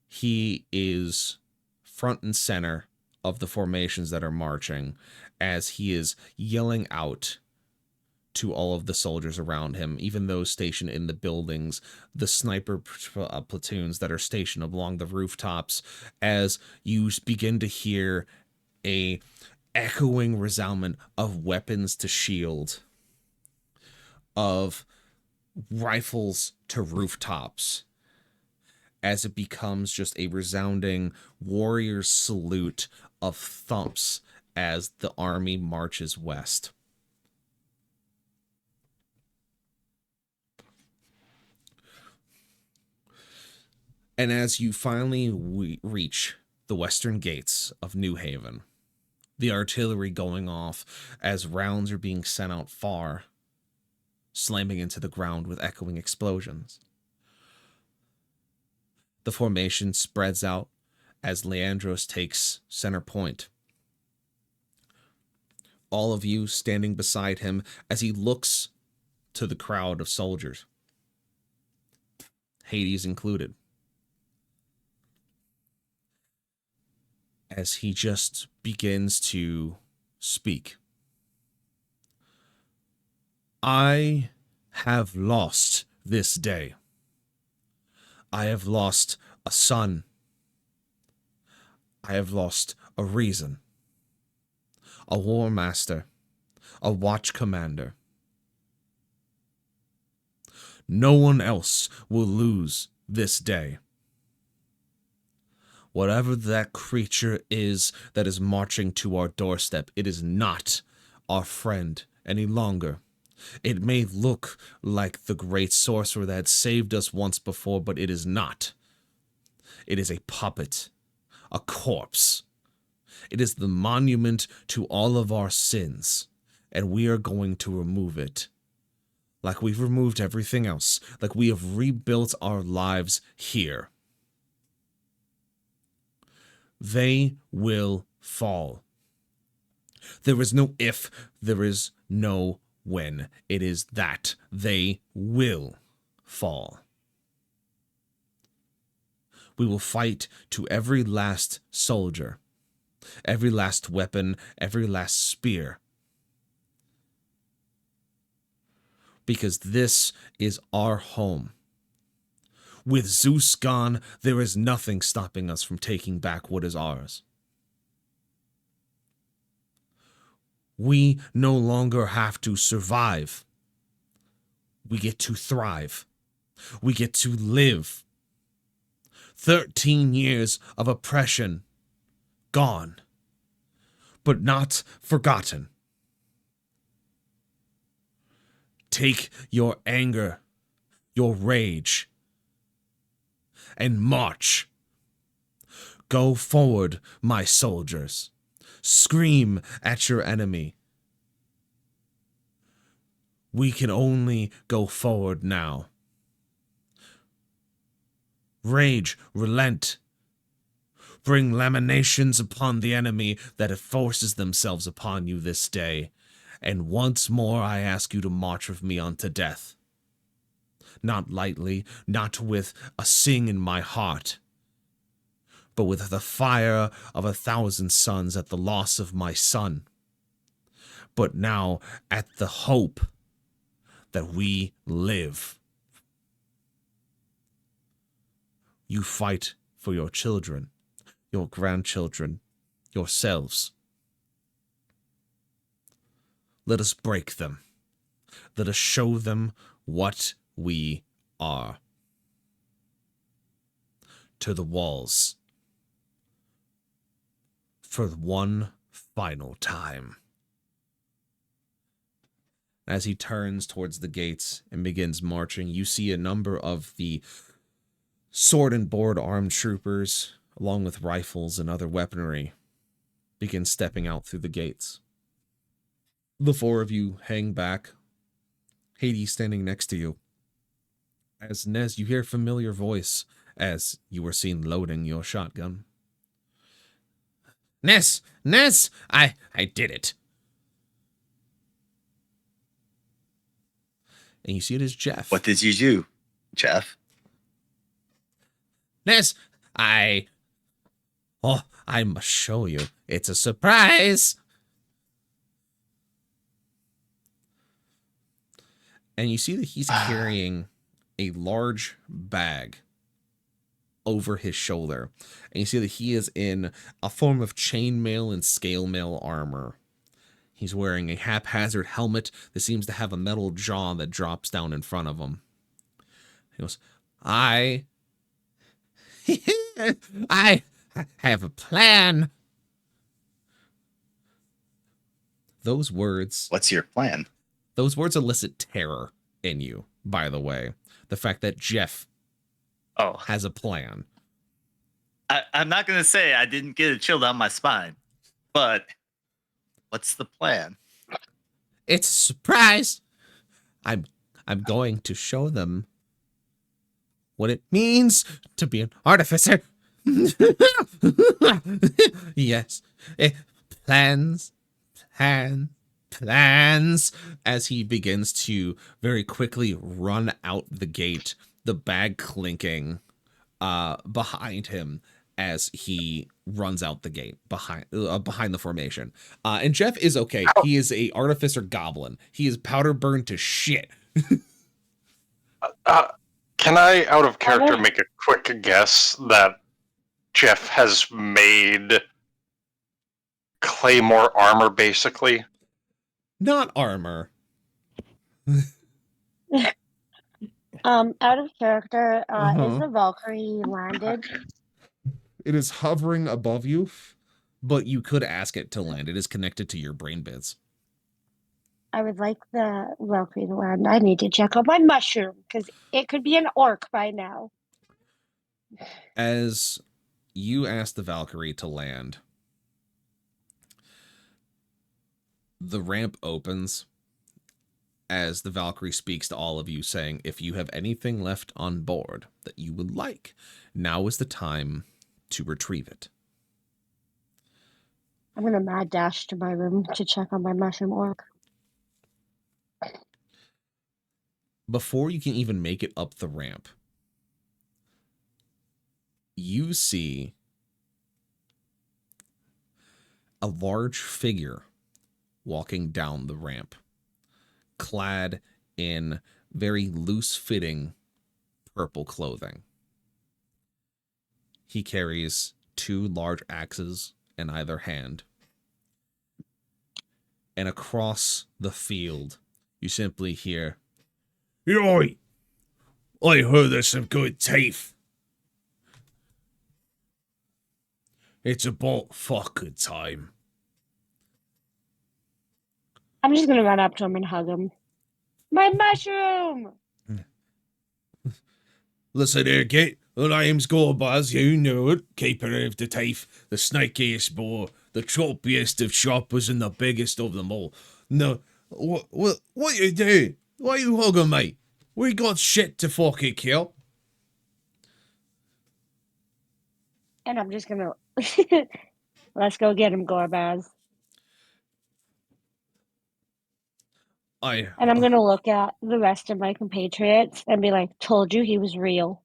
He is front and center of the formations that are marching, as he is yelling out to all of the soldiers around him, even those stationed in the buildings, the sniper platoons that are stationed along the rooftops, as you begin to hear a echoing resoundment of weapons to shield, of rifles to rooftops, as it becomes just a resounding warrior salute of thumps as the army marches west. And as you finally reach the western gates of New Haven, the artillery going off as rounds are being sent out far, slamming into the ground with echoing explosions. The formation spreads out as Leandros takes center point. All of you standing beside him as he looks to the crowd of soldiers, Hades included, as he just begins to speak. I have lost this day. I have lost a son. I have lost a reason, a war master, a watch commander. No one else will lose this day. Whatever that creature is that is marching to our doorstep, it is not our friend any longer. It may look like the great sorcerer that saved us once before, but it is not. It is a puppet, a corpse. It is the monument to all of our sins, and we are going to remove it. Like we've removed everything else, like we have rebuilt our lives here. They will fall. There is no if, there is no when. It is that they will fall. We will fight to every last soldier, every last weapon, every last spear. Because this is our home. With Zeus gone, there is nothing stopping us from taking back what is ours. We no longer have to survive. We get to thrive. We get to live. 13 years of oppression, gone, but not forgotten. Take your anger, your rage, and march. Go forward, my soldiers. Scream at your enemy. We can only go forward now. Rage, relent. Bring lamentations upon the enemy that forces themselves upon you this day. And once more I ask you to march with me unto death. Not lightly, not with a sing in my heart, but with the fire of 1,000 suns at the loss of my son. But now at the hope that we live. You fight for your children, your grandchildren, yourselves. Let us break them. Let us show them what we are. To the walls. For one final time. As he turns towards the gates and begins marching, you see a number of the sword and board armed troopers, along with rifles and other weaponry, begin stepping out through the gates. The four of you hang back, Hades standing next to you. As Nez, you hear a familiar voice as you were seen loading your shotgun. Nez! I did it! And you see it as Jeff. What did you do, Jeff? Nez, I must show you. It's a surprise. And you see that he's carrying a large bag over his shoulder. And you see that he is in a form of chainmail and scale mail armor. He's wearing a haphazard helmet that seems to have a metal jaw that drops down in front of him. He goes, I have a plan. Those words... What's your plan? Those words elicit terror in you, by the way. The fact that Jeff has a plan. I'm not going to say I didn't get a chill down my spine, but what's the plan? It's a surprise. I'm going to show them what it means to be an artificer. Yes. Plans. As he begins to very quickly run out the gate, the bag clinking behind him as he runs out the gate behind the formation. And Jeff is okay. He is a artificer goblin. He is powder burned to shit. Can I, out of character, make a quick guess that Jeff has made Claymore armor, basically? Not armor. Out of character, is the Valkyrie landed? It is hovering above you, but you could ask it to land. It is connected to your brain bits. I would like the Valkyrie to land. I need to check on my mushroom, because it could be an orc by now. As you ask the Valkyrie to land, the ramp opens as the Valkyrie speaks to all of you, saying, if you have anything left on board that you would like, now is the time to retrieve it. I'm going to mad dash to my room to check on my mushroom orc. Before you can even make it up the ramp, you see a large figure walking down the ramp, clad in very loose-fitting purple clothing. He carries 2 large axes in either hand. And across the field, you simply hear, "Oi! I heard there's some good teeth. It's about fucking time." I'm just going to run up to him and hug him. My mushroom! Listen here, kid. The name's Gorbaz, you know it. Keeper of the teeth, the snakiest boar, the choppiest of choppers, and the biggest of them all. No, what you do? Why you hugging me? We got shit to fucking kill. And I'm just going to... Let's go get him, Gorbaz. And I'm going to look at the rest of my compatriots and be like, told you he was real.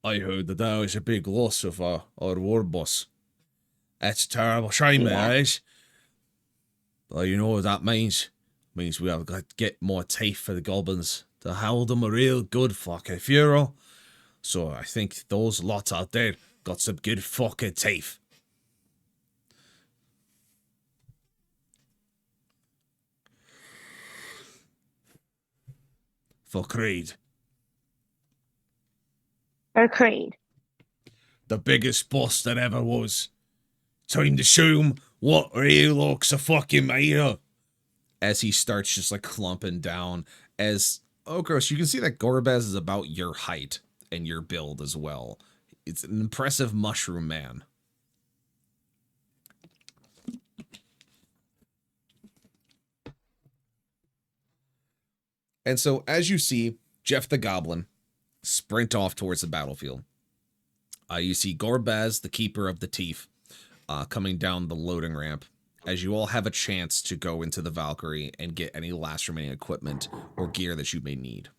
I heard that was a big loss of our war boss. That's a terrible shame, Yeah. it is. But you know what that means? It means we have got to get more teeth for the goblins to hold them a real good fucking funeral. So I think those lots out there got some good fucking teeth. for Creed. Or Creed. The biggest boss that ever was. Time to show him what real orcs are fucking made of. As he starts just like clumping down. As Okros, you can see that Gorbaz is about your height and your build as well. It's an impressive mushroom man. And so as you see Jeff the Goblin sprint off towards the battlefield, you see Gorbaz, the Keeper of the Teeth, coming down the loading ramp, as you all have a chance to go into the Valkyrie and get any last remaining equipment or gear that you may need.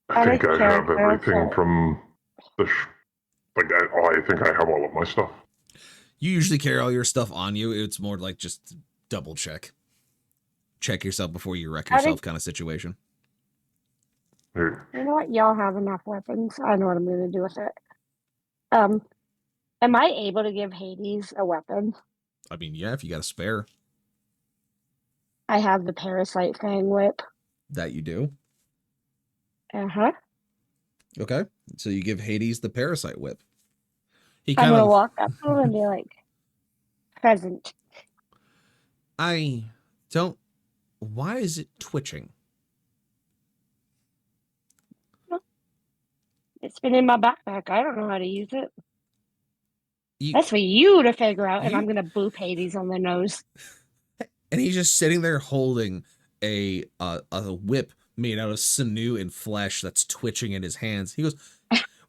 I think I have everything from the... I think I have all of my stuff. You usually carry all your stuff on you. It's more like just double check. Check yourself before you wreck yourself kind of situation. You know what? Y'all have enough weapons. I know what I'm going to do with it. Am I able to give Hades a weapon? I mean, yeah, if you got a spare. I have the Parasite Fang Whip. That you do? Uh-huh. Okay. So you give Hades the Parasite Whip. He I'm kind going to of... walk up to him and be like, present. I don't... Why is it twitching? It's been in my backpack. I don't know how to use it. That's for you to figure out, and I'm going to boop Hades on the nose. And he's just sitting there holding a whip made out of sinew and flesh that's twitching in his hands. He goes,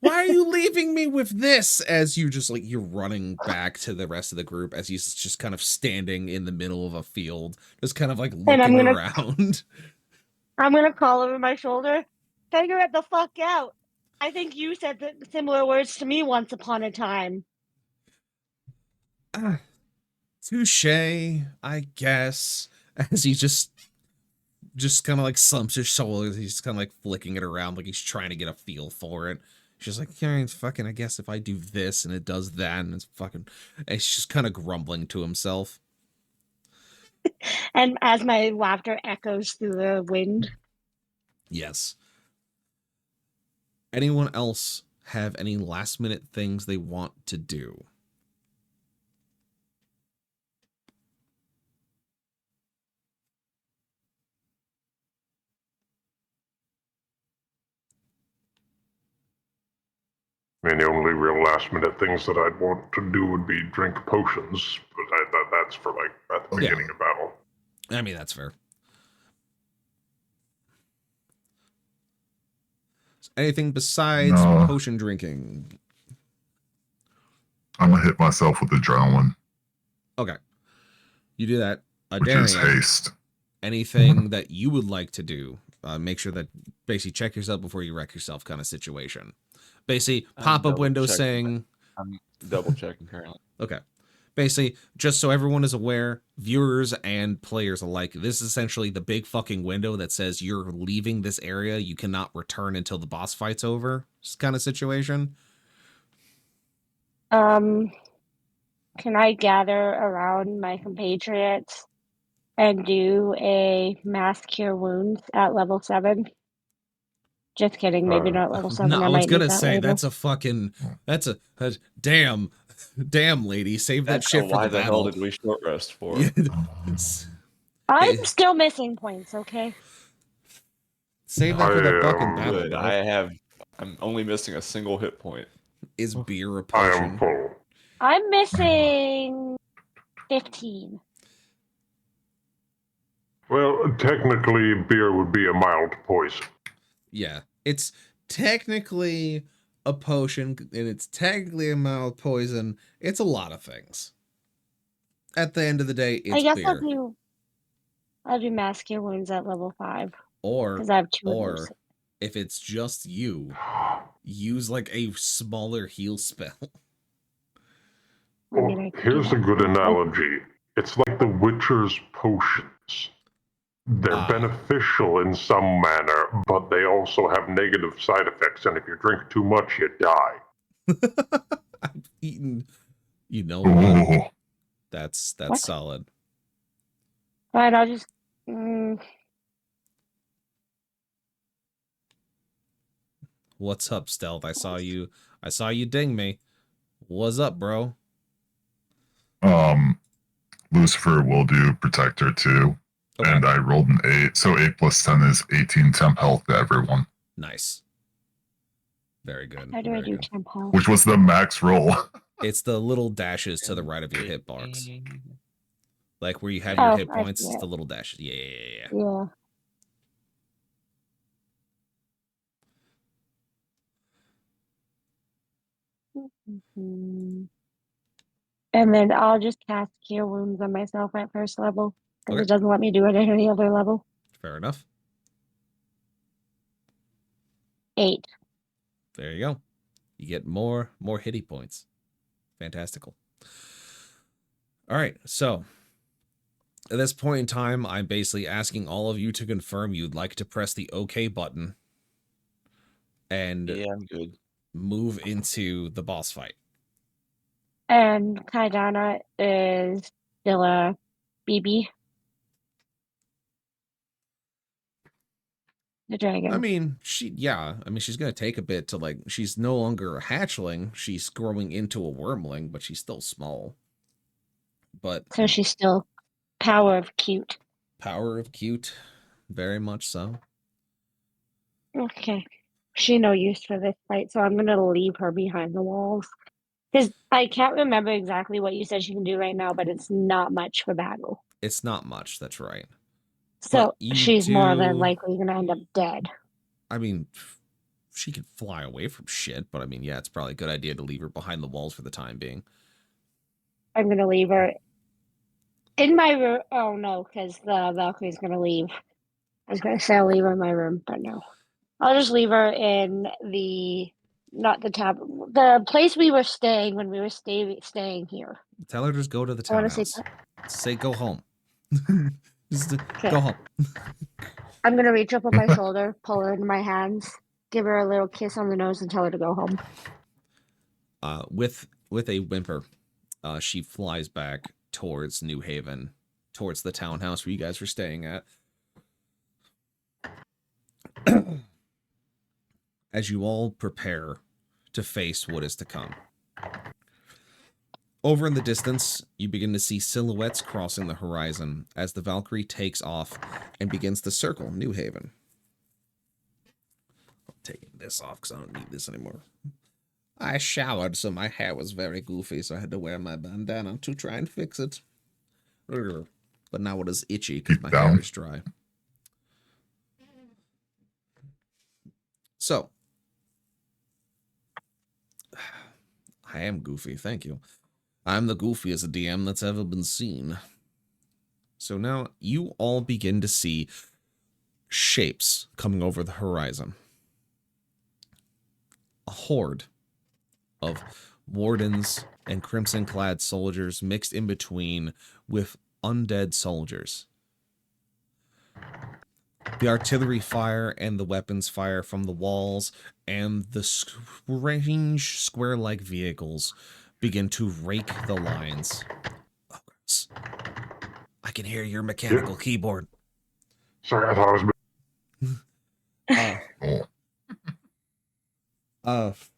why are you leaving me with this? As you just like, you're running back to the rest of the group as he's just kind of standing in the middle of a field, just kind of like looking around. I'm going to call over my shoulder. Figure it the fuck out. I think you said similar words to me once upon a time. Touche, I guess. As he just kind of like slumps his shoulders. He's kind of like flicking it around like he's trying to get a feel for it. She's like, yeah, fucking, I guess if I do this and it does that and it's fucking... And he's just kind of grumbling to himself. And as my laughter echoes through the wind. Yes. Anyone else have any last minute things they want to do? I mean, the only real last-minute things that I'd want to do would be drink potions, but that's for, like, at the beginning of battle. I mean, that's fair. Anything besides potion drinking? I'm going to hit myself with adrenaline. Okay. You do that. Which is haste. Anything that you would like to do, make sure that basically check yourself before you wreck yourself kind of situation. Basically, pop-up window saying... I'm double checking currently. Okay. Basically, just so everyone is aware, viewers and players alike, this is essentially the big fucking window that says you're leaving this area. You cannot return until the boss fight's over. This kind of situation. Can I gather around my compatriots and do a mass cure wounds at level 7? Just kidding, maybe not level 7. No, I was gonna say later. that's a fucking damn lady. Save that shit for why the the battle. hell did we short rest for? I'm still missing points, okay? Save that for the fucking battle. Good. Bro. I'm only missing a single hit point. Is beer a I potion? am full. I'm missing 15. Well, technically, beer would be a mild poison. Yeah, it's technically a potion, and it's technically a mild poison. It's a lot of things. At the end of the day, it's I guess beer. I'll do mass cure wounds at level 5. Or, because I have 2 of those. If it's just you, use like a smaller heal spell. Well, here's a good analogy. It's like the Witcher's potions. They're beneficial in some manner, but they also have negative side effects, and if you drink too much, you die. I've eaten, you know what? That's What? solid. Fine, I'll just. What's up, Stealth? I saw you ding me. What's up, bro? Lucifer will do Protector too. Okay. And I rolled an 8. So 8 plus 10 is 18 temp health to everyone. Nice. Very good. How do I Very do good. temp health? Which was the max roll. It's the little dashes to the right of your hit box. Like where you have your hit I points, see it's it. the little dashes. Yeah. Yeah. Mhm. And then I'll just cast Cure Wounds on myself at first level because Okay. it doesn't let me do it at any other level. Fair enough. 8. There you go. You get more hitty points. Fantastical. All right, so at this point in time, I'm basically asking all of you to confirm you'd like to press the OK button and Yeah, I'm good. move into the boss fight. And Kaidana is still a BB. The dragon. I mean, she's going to take a bit to like, she's no longer a hatchling. She's growing into a wormling, but she's still small. But So she's still power of cute. power of cute, very much so. Okay. She no use for this fight, so I'm gonna leave her behind the walls. Because I can't remember exactly what you said she can do right now, but it's not much for battle. It's not much, that's right. So you she's more than do- likely gonna end up dead. I mean, she could fly away from shit, but I mean, yeah, it's probably a good idea to leave her behind the walls for the time being. I'm gonna leave her in my room. Oh no, because the Valkyrie's gonna leave. I was gonna say I'll leave her in my room, but no. I'll just leave her in the place we were staying when we were staying here. Tell her just go to the I want to say. townhouse. Say go home. Just Okay. go home. I'm gonna reach up on my shoulder, pull her into my hands, give her a little kiss on the nose, and tell her to go home. With a whimper, she flies back towards New Haven, towards the townhouse where you guys were staying at. As you all prepare to face what is to come. Over in the distance, you begin to see silhouettes crossing the horizon as the Valkyrie takes off and begins to circle New Haven. I'm taking this off because I don't need this anymore. I showered, so my hair was very goofy, so I had to wear my bandana to try and fix it. But now it is itchy because my hair is dry. So, I am goofy, thank you. I'm the goofiest DM that's ever been seen. So now you all begin to see shapes coming over the horizon. A horde of wardens and crimson-clad soldiers mixed in between with undead soldiers. The artillery fire and the weapons fire from the walls and the strange square-like vehicles begin to rake the lines. Oh, gross. I can hear your mechanical keyboard. Sorry, I thought it was.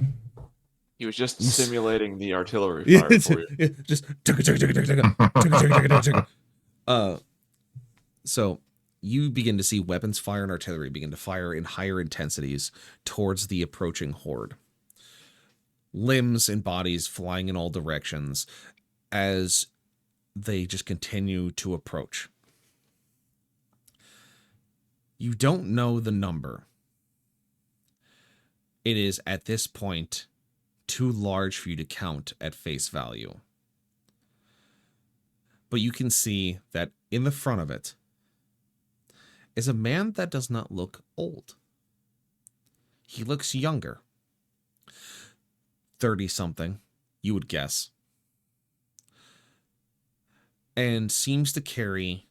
He was just simulating the artillery fire for you. Just so you begin to see weapons fire and artillery begin to fire in higher intensities towards the approaching horde. Limbs and bodies flying in all directions as they just continue to approach. You don't know the number. It is, at this point, too large for you to count at face value. But you can see that in the front of it is a man that does not look old. He looks younger. 30-something, you would guess. And seems to carry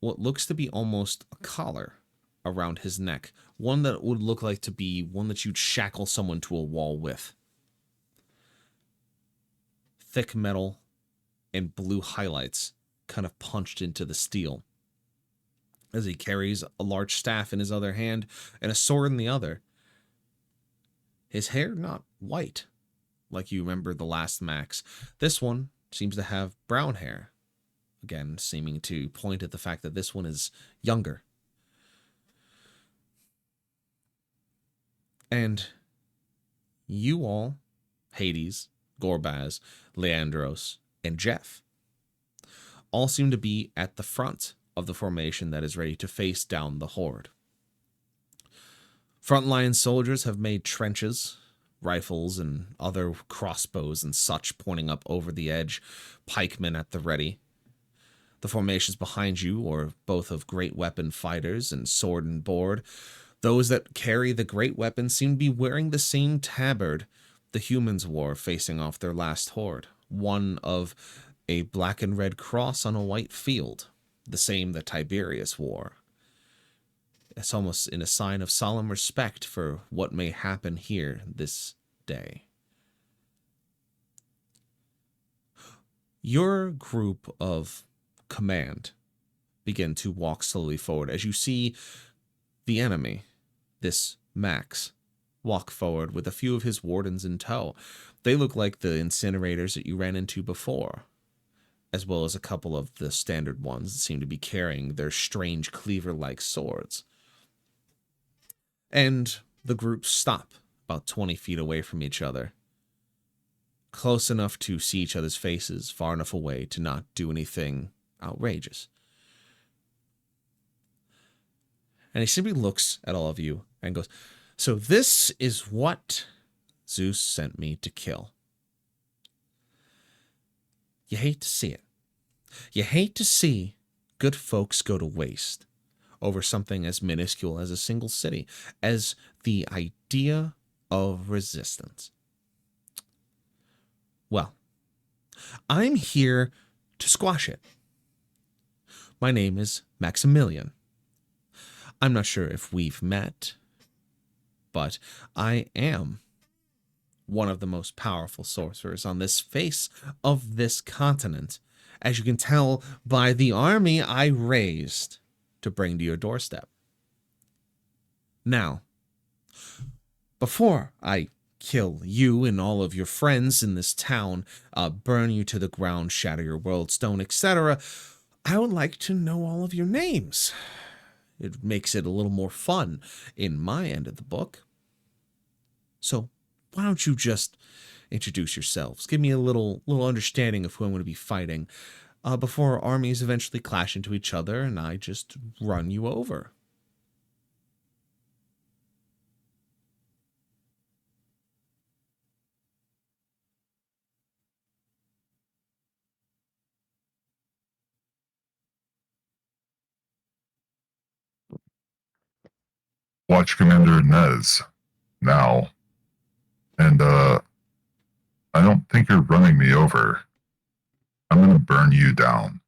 what looks to be almost a collar around his neck. One that would look like to be one that you'd shackle someone to a wall with. Thick metal, and blue highlights kind of punched into the steel, as he carries a large staff in his other hand and a sword in the other. His hair not white, like you remember the last Max. This one seems to have brown hair, again seeming to point at the fact that this one is younger. And you all, Hades, Gorbaz, Leandros, and Jeff, all seem to be at the front of the formation that is ready to face down the Horde. Frontline soldiers have made trenches, rifles and other crossbows and such pointing up over the edge, pikemen at the ready. The formations behind you are both of great weapon fighters and sword and board. Those that carry the great weapons seem to be wearing the same tabard the humans wore facing off their last horde, one of a black and red cross on a white field, the same that Tiberius wore. It's almost in a sign of solemn respect for what may happen here this day. Your group of command begin to walk slowly forward as you see the enemy, this Max, walk forward with a few of his wardens in tow. They look like the incinerators that you ran into before, as well as a couple of the standard ones that seem to be carrying their strange cleaver-like swords. And the groups stop about 20 feet away from each other, close enough to see each other's faces, far enough away to not do anything outrageous. And he simply looks at all of you and goes, "So this is what Zeus sent me to kill." You hate to see it. You hate to see good folks go to waste over something as minuscule as a single city, as the idea of resistance. Well, I'm here to squash it. My name is Maximilian. I'm not sure if we've met, but I am one of the most powerful sorcerers on this face of this continent, as you can tell by the army I raised to bring to your doorstep. Now, before I kill you and all of your friends in this town, burn you to the ground, shatter your world stone, etc., I would like to know all of your names. It makes it a little more fun in my end of the book. So why don't you just introduce yourselves? Give me a little understanding of who I'm going to be fighting before our armies eventually clash into each other and I just run you over. Watch Commander Nez now. And I don't think you're running me over. I'm going to burn you down.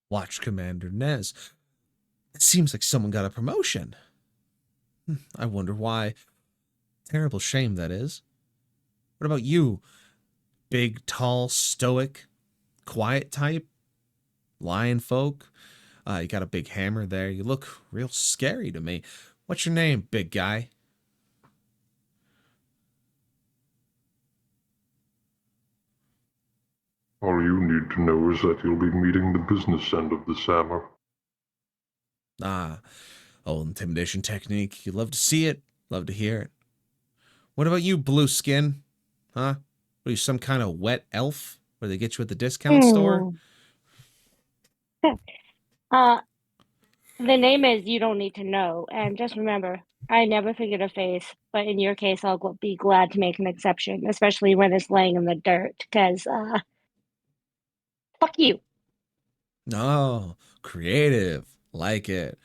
Watch Commander Nez. It seems like someone got a promotion. I wonder why. Terrible shame, that is. What about you? Big, tall, stoic, quiet type? Lion folk? You got a big hammer there. You look real scary to me. What's your name, big guy? All you need to know is that you'll be meeting the business end of this hammer. Ah, old intimidation technique. You love to see it, love to hear it. What about you, blue skin? Huh? Are you some kind of wet elf where they get you at the discount store? The name is You Don't Need to Know, and just remember, I never forget a face, but in your case, I'll be glad to make an exception, especially when it's laying in the dirt, because, fuck you. Oh, creative. Like it.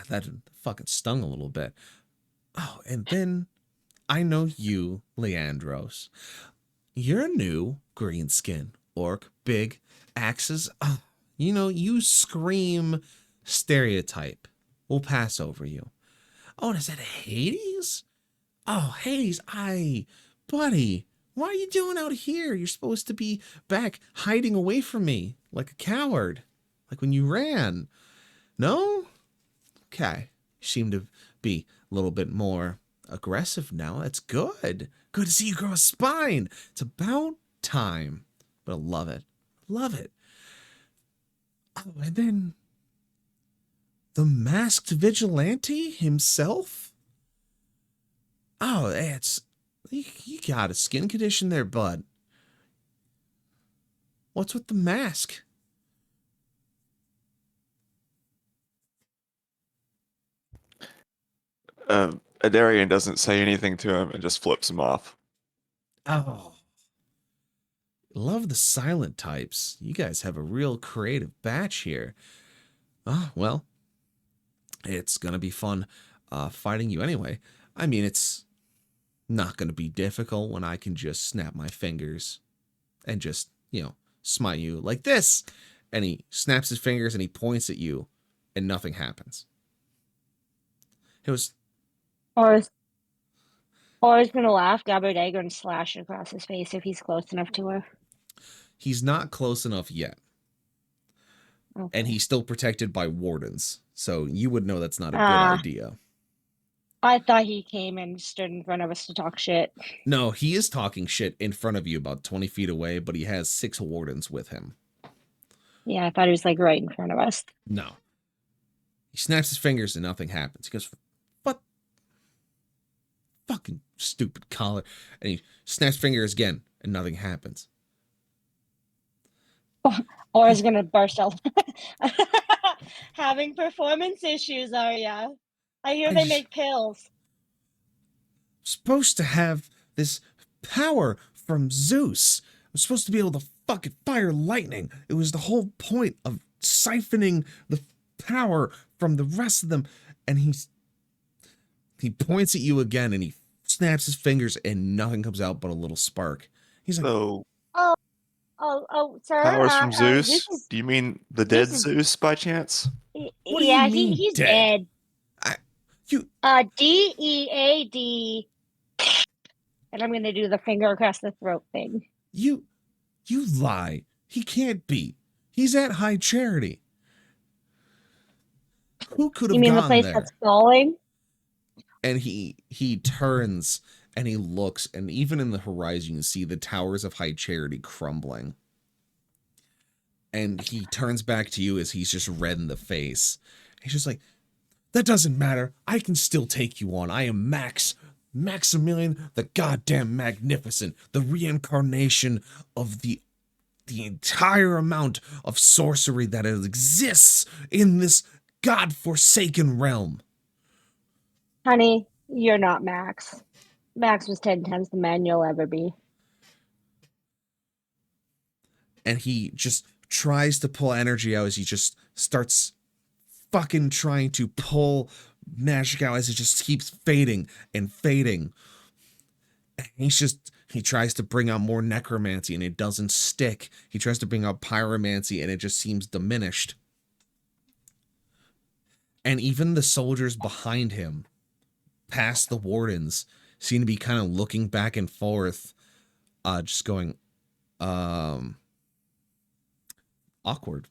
That fucking stung a little bit. Oh, and then I know you, Leandros. You're a new greenskin orc, big axes. You know, you scream stereotype. We'll pass over you. Oh, and is that Hades? Oh, Hades, buddy, what are you doing out here? You're supposed to be back hiding away from me like a coward, like when you ran. No? Okay. You seem to be a little bit more aggressive now. That's good. Good to see you grow a spine. It's about time. But I love it. Love it. Oh, and then the masked vigilante himself? Oh, it's... You got a skin condition there, bud. What's with the mask? Adarian doesn't say anything to him and just flips him off. Oh. Love the silent types. You guys have a real creative batch here. Oh, well. It's going to be fun fighting you anyway. I mean, it's not going to be difficult when I can just snap my fingers and just, smite you like this. And he snaps his fingers and he points at you and nothing happens. It was... Or is gonna laugh, grab her dagger, and slash it across his face if he's close enough to her. He's not close enough yet. Okay. And he's still protected by wardens. So you would know that's not a good idea. I thought he came and stood in front of us to talk shit. No, he is talking shit in front of you about 20 feet away, but he has 6 wardens with him. Yeah, I thought he was like right in front of us. No. He snaps his fingers and nothing happens. He goes, what? Fucking stupid collar. And he snaps fingers again and nothing happens. Or is gonna burst out. Having performance issues, are ya? I hear they make pills. Supposed to have this power from Zeus. I'm supposed to be able to fucking fire lightning. It was the whole point of siphoning the power from the rest of them. And he points at you again and he snaps his fingers and nothing comes out but a little spark. He's like, So, sir. powers from Zeus? Zeus Do you mean the dead is- Zeus by chance? What do you mean he's dead? DEAD. And I'm gonna do the finger across the throat thing. You lie. He can't be. He's at High Charity. Who could have You mean the gone place there? that's falling? And he turns and he looks, and even in the horizon, you can see the towers of High Charity crumbling. And he turns back to you as he's just red in the face. He's just like, that doesn't matter. I can still take you on. I am Maximilian, the goddamn magnificent, the reincarnation of the entire amount of sorcery that exists in this godforsaken realm. Honey, you're not Max. Max was 10 times the man you'll ever be. And he just tries to pull energy out as he just starts fucking trying to pull magic out as it just keeps fading and fading. And he tries to bring out more necromancy and it doesn't stick. He tries to bring out pyromancy and it just seems diminished. And even the soldiers behind him, past the wardens, seem to be kind of looking back and forth, just going, awkward.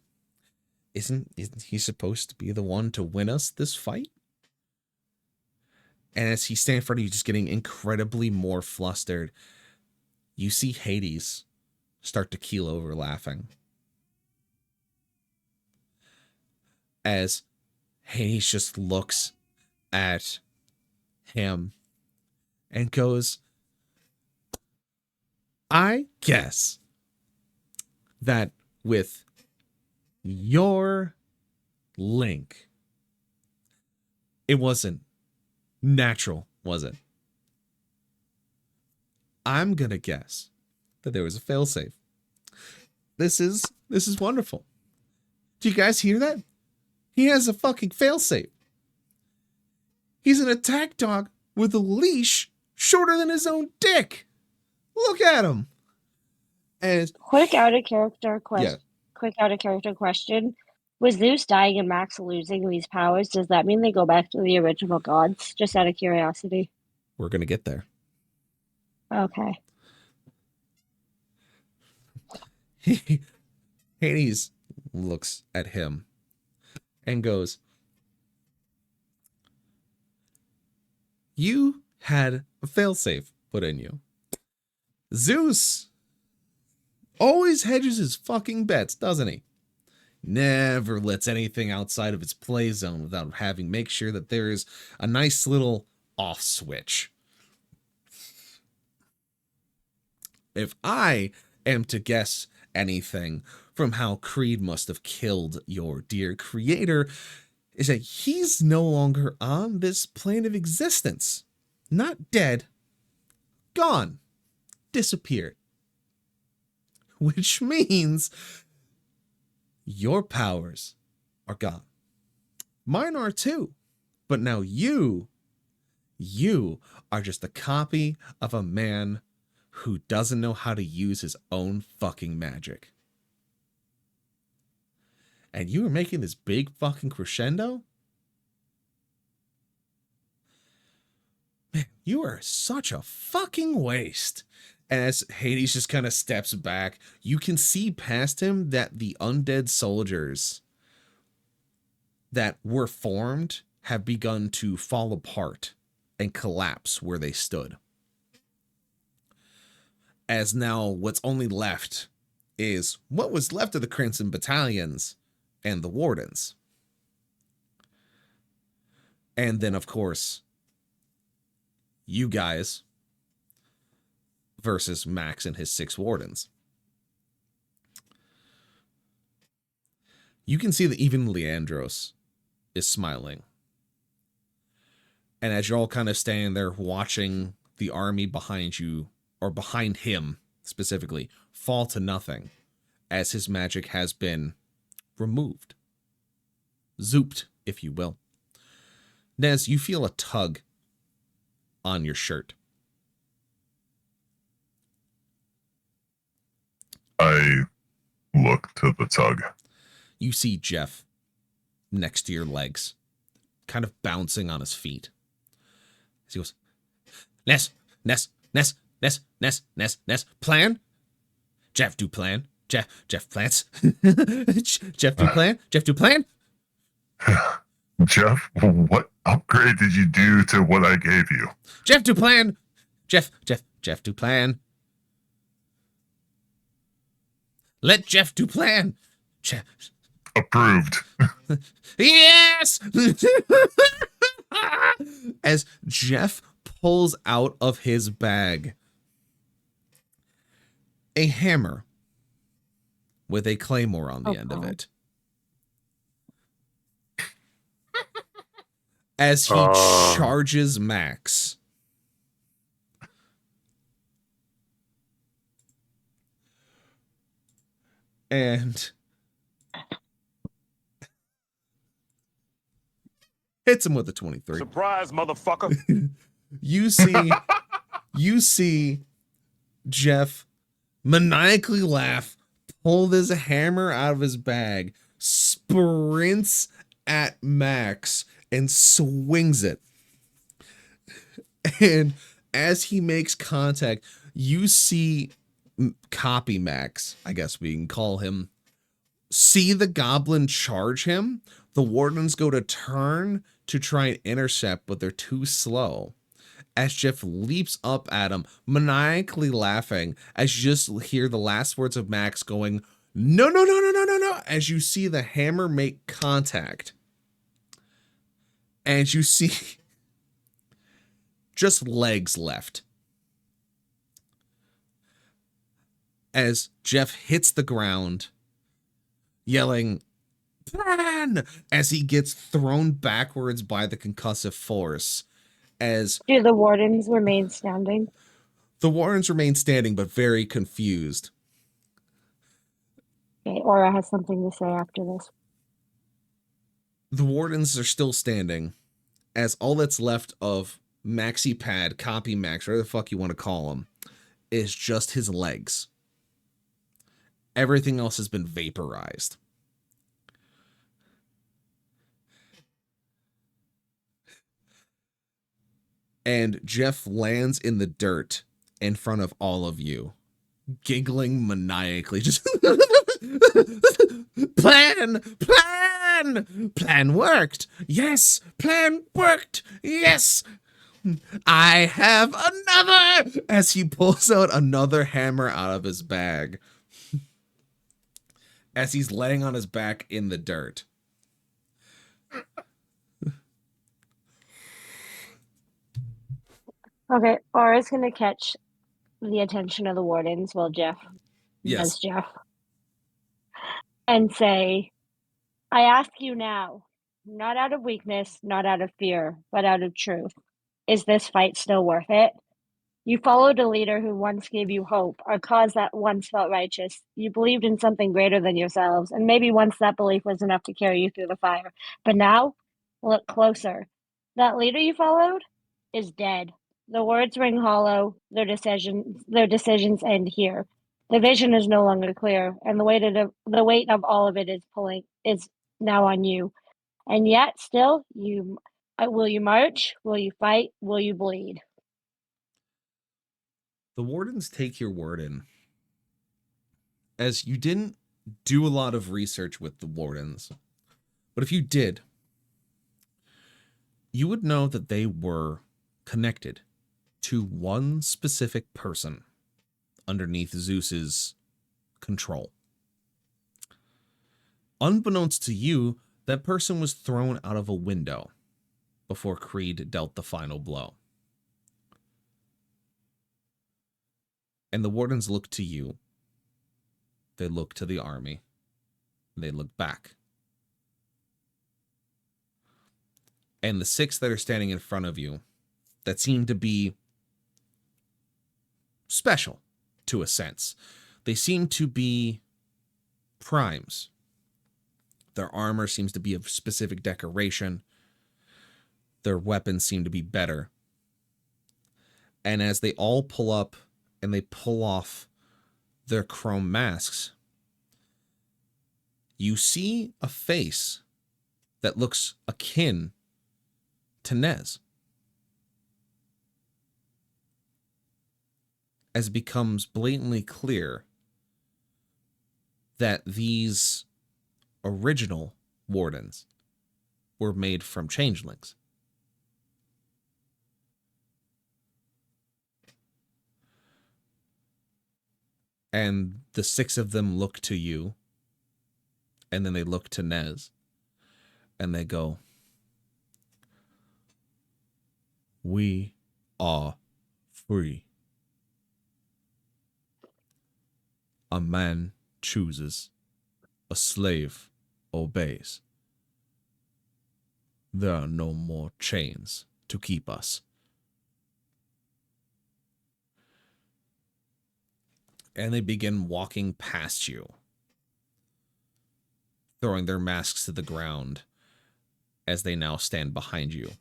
Isn't he supposed to be the one to win us this fight? And as he stands in front of you, just getting incredibly more flustered, you see Hades start to keel over laughing. As Hades just looks at him and goes, I guess that with your link, it wasn't natural, was it? I'm gonna guess that there was a failsafe. This is wonderful. Do you guys hear that? He has a fucking failsafe. He's an attack dog with a leash shorter than his own dick. Look at him. And Quick out of character question. Yeah. Quick out of character question. Was Zeus dying and Max losing these powers? Does that mean they go back to the original gods? Just out of curiosity. We're going to get there. Okay. Hades looks at him and goes, you had a failsafe put in you. Zeus always hedges his fucking bets, doesn't he? Never lets anything outside of its play zone without having make sure that there is a nice little off switch. If I am to guess anything from how Creed must have killed your dear creator, is that he's no longer on this plane of existence. Not dead. Gone. Disappeared. Which means your powers are gone. Mine are too. But now you are just a copy of a man who doesn't know how to use his own fucking magic. And you were making this big fucking crescendo? Man, you are such a fucking waste. And as Hades just kind of steps back, you can see past him that the undead soldiers that were formed have begun to fall apart and collapse where they stood. As now what's only left is what was left of the Crimson Battalions and the Wardens. And then, of course, you guys versus Max and his 6 Wardens. You can see that even Leandros is smiling. And as you're all kind of standing there watching the army behind you, or behind him specifically, fall to nothing, as his magic has been removed. Zooped, if you will. Nez, you feel a tug on your shirt. I look to the tug. You see Jeff next to your legs, kind of bouncing on his feet. As he goes, Ness, plan? Jeff do plan. Jeff plants. Jeff do plan. Jeff do plan. Jeff, what upgrade did you do to what I gave you? Jeff do plan. Jeff do plan. Let Jeff do plan. Jeff. Approved. Yes! As Jeff pulls out of his bag a hammer with a claymore on the end of it. As he charges Max. And hits him with a 23. Surprise, motherfucker. You see Jeff maniacally laugh, pull this hammer out of his bag, sprints at Max, and swings it. And as he makes contact, you see Copy Max, I guess we can call him, see the goblin charge him. The wardens go to turn to try and intercept, but they're too slow. As Jeff leaps up at him, maniacally laughing, as you just hear the last words of Max going, no, as you see the hammer make contact. And you see just legs left. As Jeff hits the ground, yelling, plan, as he gets thrown backwards by the concussive force. As do the wardens remain standing? The wardens remain standing, but very confused. Okay, Aura has something to say after this. The wardens are still standing, as all that's left of Maxi Pad, Copy Max, whatever the fuck you want to call him, is just his legs. Everything else has been vaporized. And Jeff lands in the dirt in front of all of you, giggling maniacally. Just plan worked. Yes, plan worked. Yes. I have another, as he pulls out another hammer out of his bag as he's laying on his back in the dirt. Okay, Aura's gonna catch the attention of the wardens while Jeff Yes. does Jeff. And say, I ask you now, not out of weakness, not out of fear, but out of truth. Is this fight still worth it? You followed a leader who once gave you hope, a cause that once felt righteous. You believed in something greater than yourselves, and maybe once that belief was enough to carry you through the fire. But now, look closer. That leader you followed is dead. The words ring hollow, their decisions end here. The vision is no longer clear, and the weight of all of it is now on you. And yet, still, will you march? Will you fight? Will you bleed? The wardens take your word in. As you didn't do a lot of research with the wardens, but if you did, you would know that they were connected to one specific person underneath Zeus's control. Unbeknownst to you, that person was thrown out of a window before Creed dealt the final blow. And the wardens look to you. They look to the army. They look back. And the 6 that are standing in front of you that seem to be special to a sense. They seem to be primes. Their armor seems to be of specific decoration. Their weapons seem to be better. And as they all pull up and they pull off their chrome masks, you see a face that looks akin to Nez. As it becomes blatantly clear that these original wardens were made from changelings. And the 6 of them look to you, and then they look to Nez, and they go, "We are free. A man chooses, a slave obeys. There are no more chains to keep us." And they begin walking past you, throwing their masks to the ground as they now stand behind you.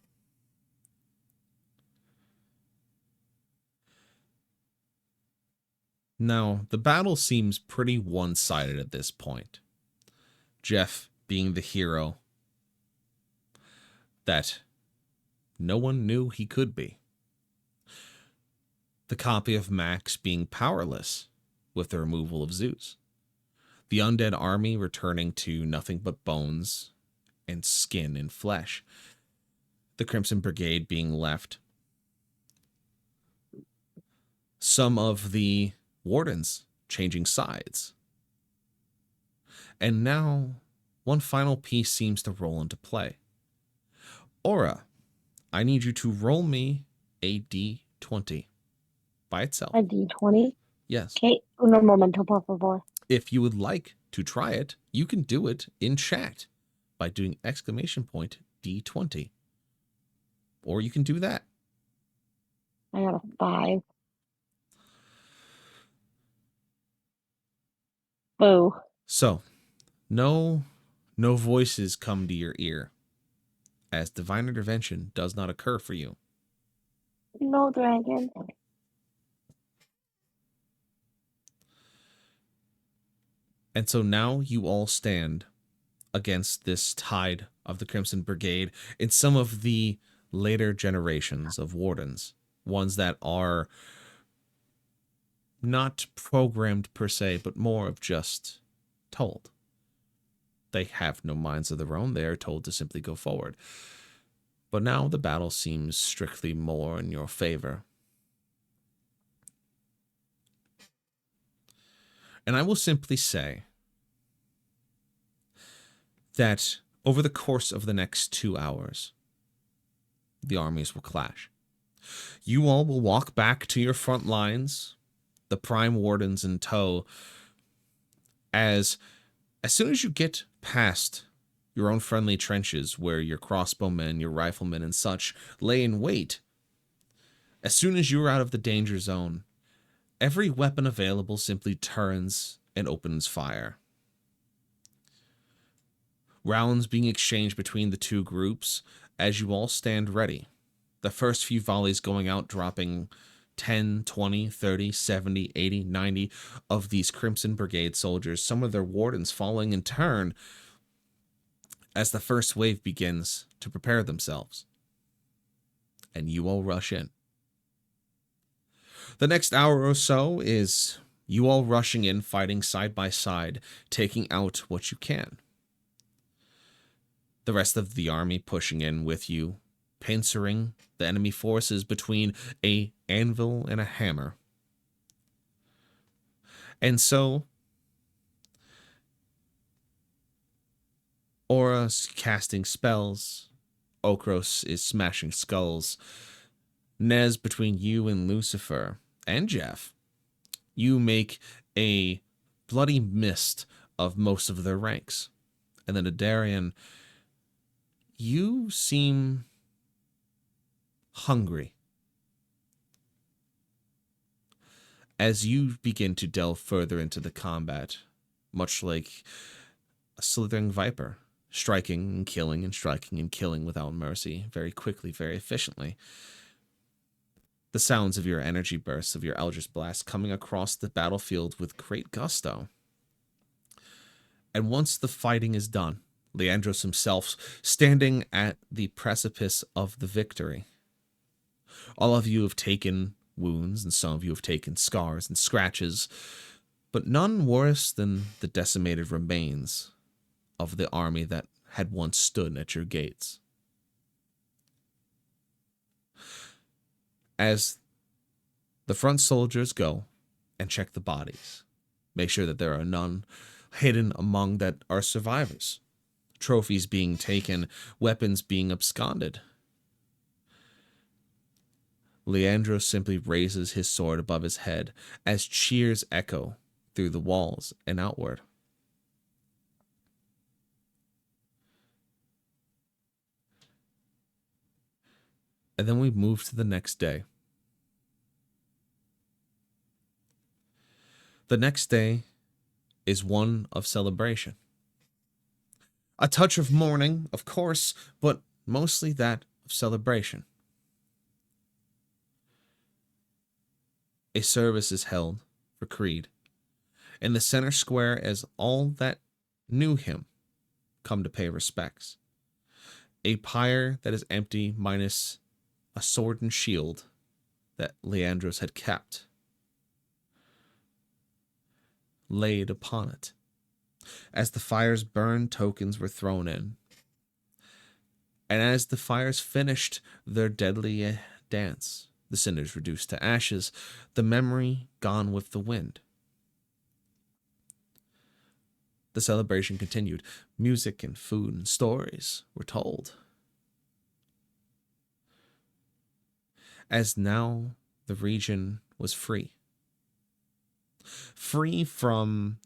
Now, the battle seems pretty one-sided at this point. Jeff being the hero that no one knew he could be. The copy of Max being powerless with the removal of Zeus. The undead army returning to nothing but bones and skin and flesh. The Crimson Brigade being left. Some of the wardens changing sides. And now, one final piece seems to roll into play. Aura, I need you to roll me a D20 by itself. A D20? Yes. Okay, un momento, por favor. If you would like to try it, you can do it in chat by doing !D20. Or you can do that. I got a 5. Boo. So, no voices come to your ear, as divine intervention does not occur for you. No dragon. And so now you all stand against this tide of the Crimson Brigade, and some of the later generations of wardens, ones that are not programmed per se, but more of just told. They have no minds of their own. They are told to simply go forward. But now the battle seems strictly more in your favor. And I will simply say that over the course of the next 2 hours, the armies will clash. You all will walk back to your front lines, the prime wardens in tow, as soon as you get past your own friendly trenches where your crossbowmen, your riflemen, and such lay in wait, as soon as you're out of the danger zone, every weapon available simply turns and opens fire. Rounds being exchanged between the two groups as you all stand ready. The first few volleys going out, dropping 10, 20, 30, 70, 80, 90 of these Crimson Brigade soldiers, some of their wardens falling in turn as the first wave begins to prepare themselves. And you all rush in. The next hour or so is you all rushing in, fighting side by side, taking out what you can. The rest of the army pushing in with you, pincering the enemy forces between a anvil and a hammer. And so, Aura's casting spells, Okros is smashing skulls, Nez, between you and Lucifer, and Jeff, you make a bloody mist of most of their ranks. And then Adarian, you seem hungry. As you begin to delve further into the combat, much like a slithering viper, striking and killing and striking and killing without mercy, very quickly, very efficiently. The sounds of your energy bursts, of your Eldritch Blast coming across the battlefield with great gusto. And once the fighting is done, Leandros himself standing at the precipice of the victory. All of you have taken wounds, and some of you have taken scars and scratches, but none worse than the decimated remains of the army that had once stood at your gates. As the front soldiers go and check the bodies, make sure that there are none hidden among that are survivors, trophies being taken, weapons being absconded. Leandro simply raises his sword above his head as cheers echo through the walls and outward. And then we move to the next day. The next day is one of celebration. A touch of mourning, of course, but mostly that of celebration. A service is held for Creed in the center square as all that knew him come to pay respects. A pyre that is empty minus a sword and shield that Leandros had kept laid upon it. As the fires burned, tokens were thrown in. And as the fires finished their deadly dance, the cinders reduced to ashes, the memory gone with the wind. The celebration continued. Music and food and stories were told. As now the region was free. Free from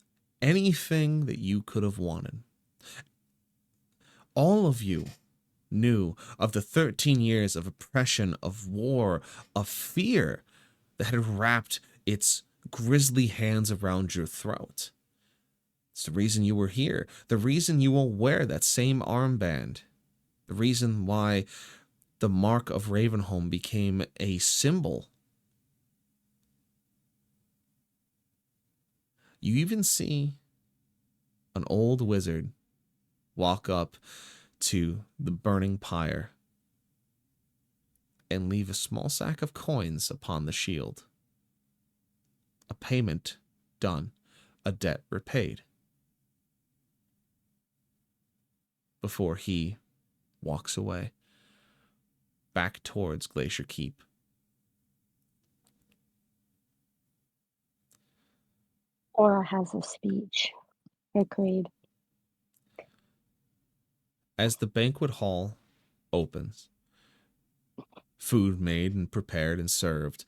anything that you could have wanted. All of you knew of the 13 years of oppression, of war, of fear that had wrapped its grisly hands around your throat. It's the reason you were here. The reason you will wear that same armband. The reason why the mark of Ravenholm became a symbol. You even see an old wizard walk up to the burning pyre and leave a small sack of coins upon the shield. A payment done, a debt repaid. Before he walks away, back towards Glacier Keep. Aura has a speech. Agreed. As the banquet hall opens, food made and prepared and served,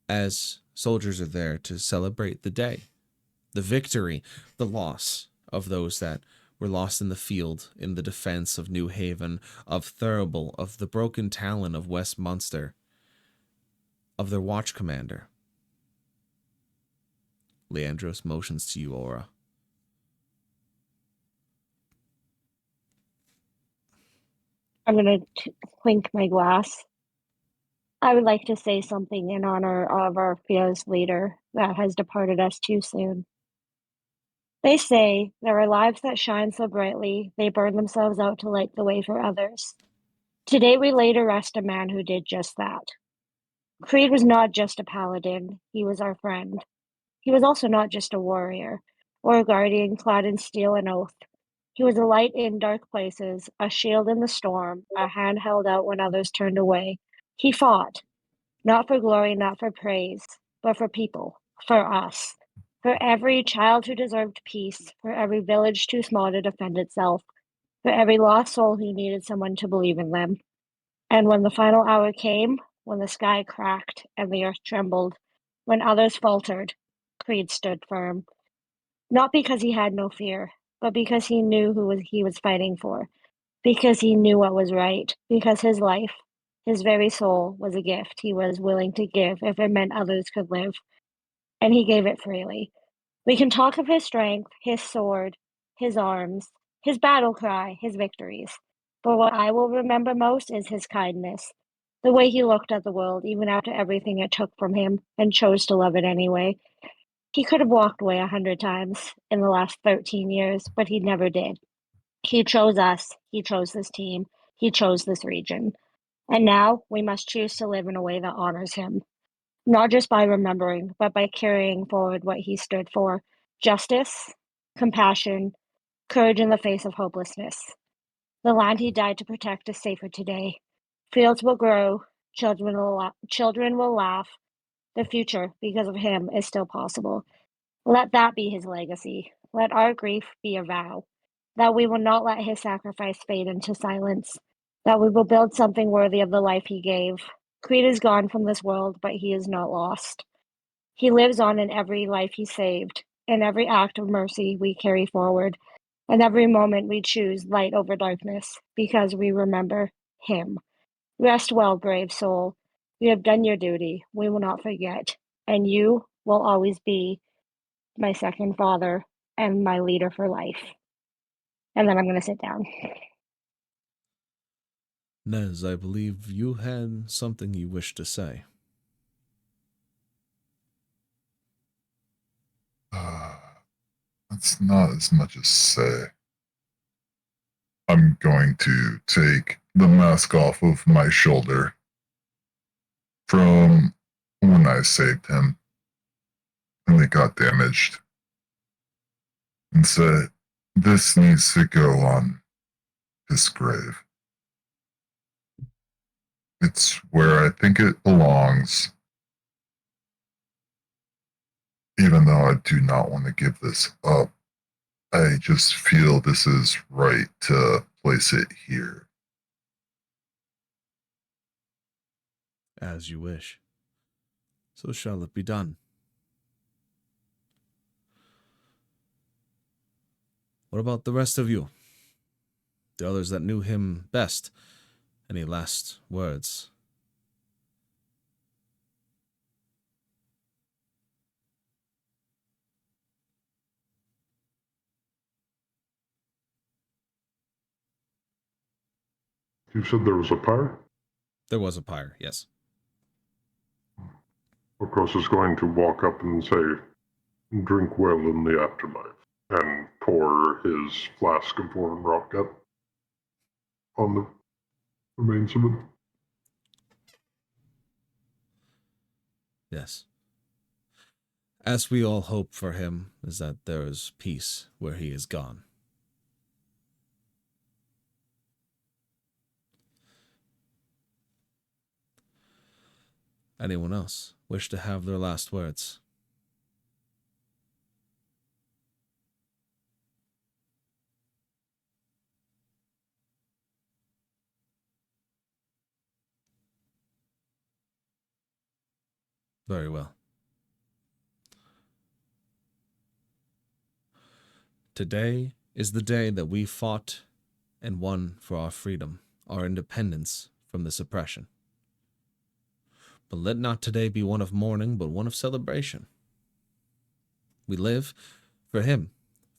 as soldiers are there to celebrate the day, the victory, the loss of those that were lost in the field in the defense of New Haven, of Thurible, of the broken talon of Westmunster, of their watch commander. Leandros motions to you, Aura. I'm going to clink my glass. I would like to say something in honor of our fearless leader that has departed us too soon. They say there are lives that shine so brightly, they burn themselves out to light the way for others. Today we lay to rest a man who did just that. Creed was not just a paladin, he was our friend. He was also not just a warrior, or a guardian clad in steel and oath. He was a light in dark places, a shield in the storm, a hand held out when others turned away. He fought, not for glory, not for praise, but for people, for us, for every child who deserved peace, for every village too small to defend itself, for every lost soul who needed someone to believe in them. And when the final hour came, when the sky cracked and the earth trembled, when others faltered, Creed stood firm. Not because he had no fear, but because he knew he was fighting for, because he knew what was right, because his life, his very soul, was a gift he was willing to give if it meant others could live. And he gave it freely. We can talk of his strength, his sword, his arms, his battle cry, his victories. But what I will remember most is his kindness. The way he looked at the world, even after everything it took from him, and chose to love it anyway. He could have walked away 100 times in the last 13 years, but he never did. He chose us. He chose this team. He chose this region. And now we must choose to live in a way that honors him, not just by remembering, but by carrying forward what he stood for: justice, compassion, courage in the face of hopelessness. The land he died to protect is safer today. Fields will grow, children will laugh. The future, because of him, is still possible. Let that be his legacy. Let our grief be a vow that we will not let his sacrifice fade into silence, that we will build something worthy of the life he gave. Creed is gone from this world, but he is not lost. He lives on in every life he saved, in every act of mercy we carry forward, and every moment we choose light over darkness, because we remember him. Rest well, brave soul. You have done your duty. We will not forget. And you will always be my second father and my leader for life. And then I'm going to sit down. Nez, I believe you had something you wished to say. That's not as much as say. I'm going to take the mask off of my shoulder from when I saved him and it got damaged and say, this needs to go on his grave. It's where I think it belongs, even though I do not want to give this up. I just feel this is right to place it here. As you wish. So shall it be done. What about the rest of you? The others that knew him best? Any last words? You said there was a pyre? There was a pyre, yes. Orcos is going to walk up and say, drink well in the afterlife, and pour his flask of warm rock up on the remains of it. Yes. As we all hope for him, is that there is peace where he is gone. Anyone else wish to have their last words? Very well. Today is the day that we fought and won for our freedom, our independence from this oppression. But let not today be one of mourning, but one of celebration. We live for him,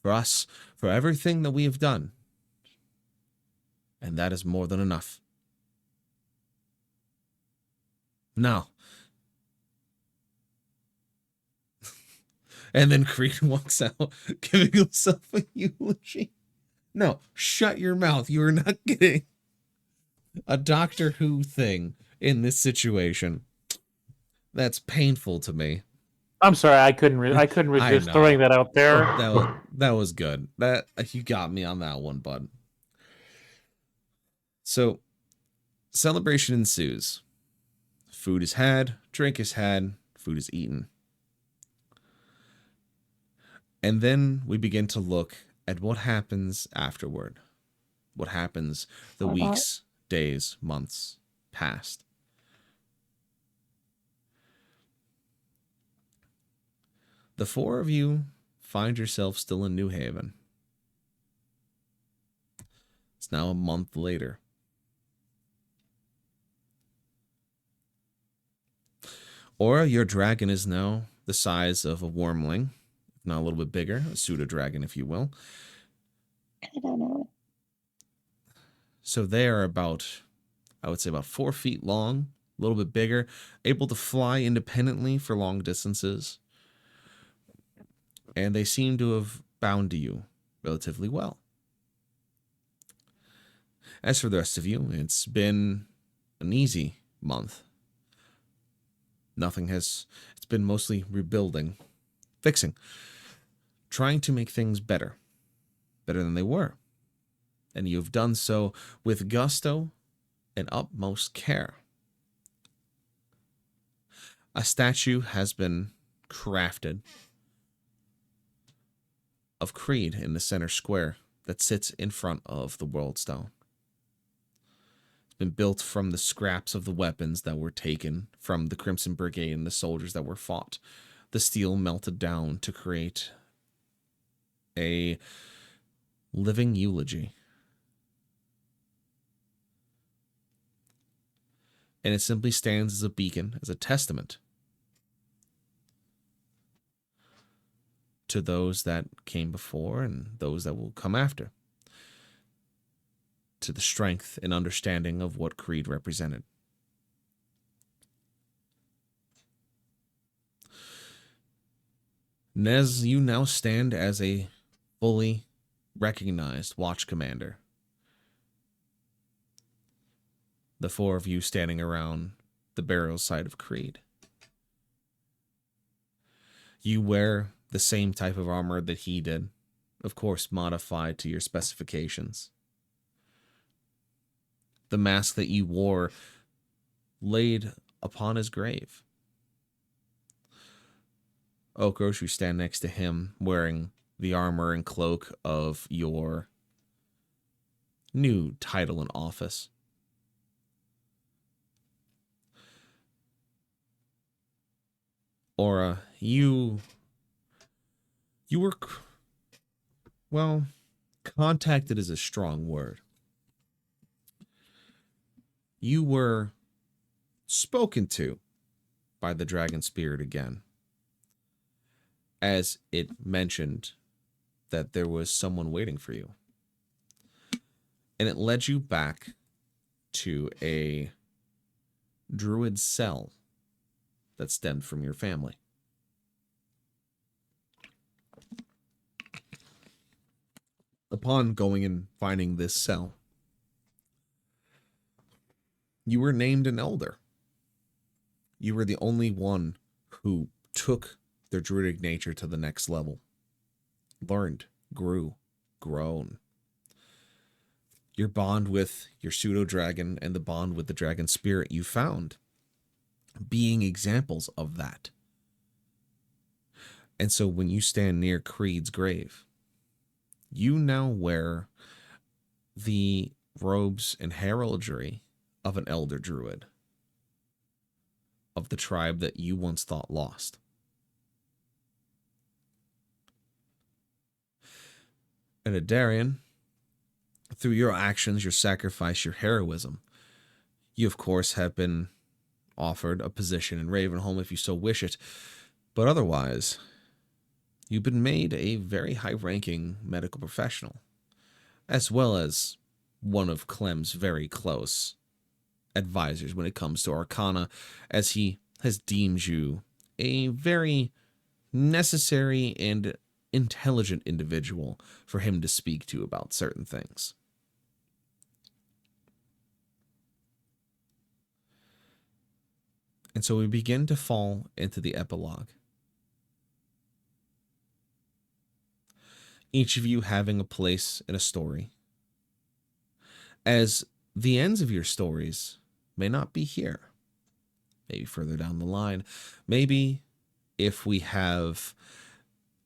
for us, for everything that we have done. And that is more than enough. Now. And then Creed walks out, giving himself a eulogy. No, shut your mouth. You are not getting a Doctor Who thing in this situation. That's painful to me. I'm sorry, I couldn't resist throwing that out there. That was good. That you got me on that one, bud. So, celebration ensues. Food is had, drink is had, food is eaten. And then we begin to look at what happens afterward. What happens the weeks, days, months past. The four of you find yourself still in New Haven. It's now a month later. Aura, your dragon is now the size of a wormling. Not a little bit bigger, a pseudo-dragon, if you will. I don't know. So they are about, I would say about 4 feet long, a little bit bigger, able to fly independently for long distances. And they seem to have bound to you relatively well. As for the rest of you, it's been an easy month. It's been mostly rebuilding, fixing, trying to make things better than they were. And you've done so with gusto and utmost care. A statue has been crafted of Creed in the center square that sits in front of the World Stone. It's been built from the scraps of the weapons that were taken from the Crimson Brigade and the soldiers that were fought. The steel melted down to create a living eulogy. And it simply stands as a beacon, as a testament to those that came before and those that will come after, to the strength and understanding of what Creed represented. Nez, you now stand as a fully recognized watch commander. The four of you standing around the burial site of Creed. You wear the same type of armor that he did, of course modified to your specifications. The mask that you wore laid upon his grave. Okrosh, you stand next to him wearing the armor and cloak of your new title and office. Aura, you were, well, contacted is a strong word. You were spoken to by the Dragon Spirit again, as it mentioned that there was someone waiting for you. And it led you back to a druid cell that stemmed from your family. Upon going and finding this cell, you were named an elder. You were the only one who took their druidic nature to the next level, learned, grew, grown. Your bond with your pseudo-dragon and the bond with the dragon spirit you found being examples of that. And so when you stand near Creed's grave, you now wear the robes and heraldry of an elder druid of the tribe that you once thought lost. And Adarian, through your actions, your sacrifice, your heroism, you of course have been offered a position in Ravenholm if you so wish it, but otherwise, you've been made a very high-ranking medical professional, as well as one of Clem's very close advisors when it comes to Arcana, as he has deemed you a very necessary and intelligent individual for him to speak to about certain things. And so we begin to fall into the epilogue. Each of you having a place in a story, as the ends of your stories may not be here. Maybe further down the line. Maybe if we have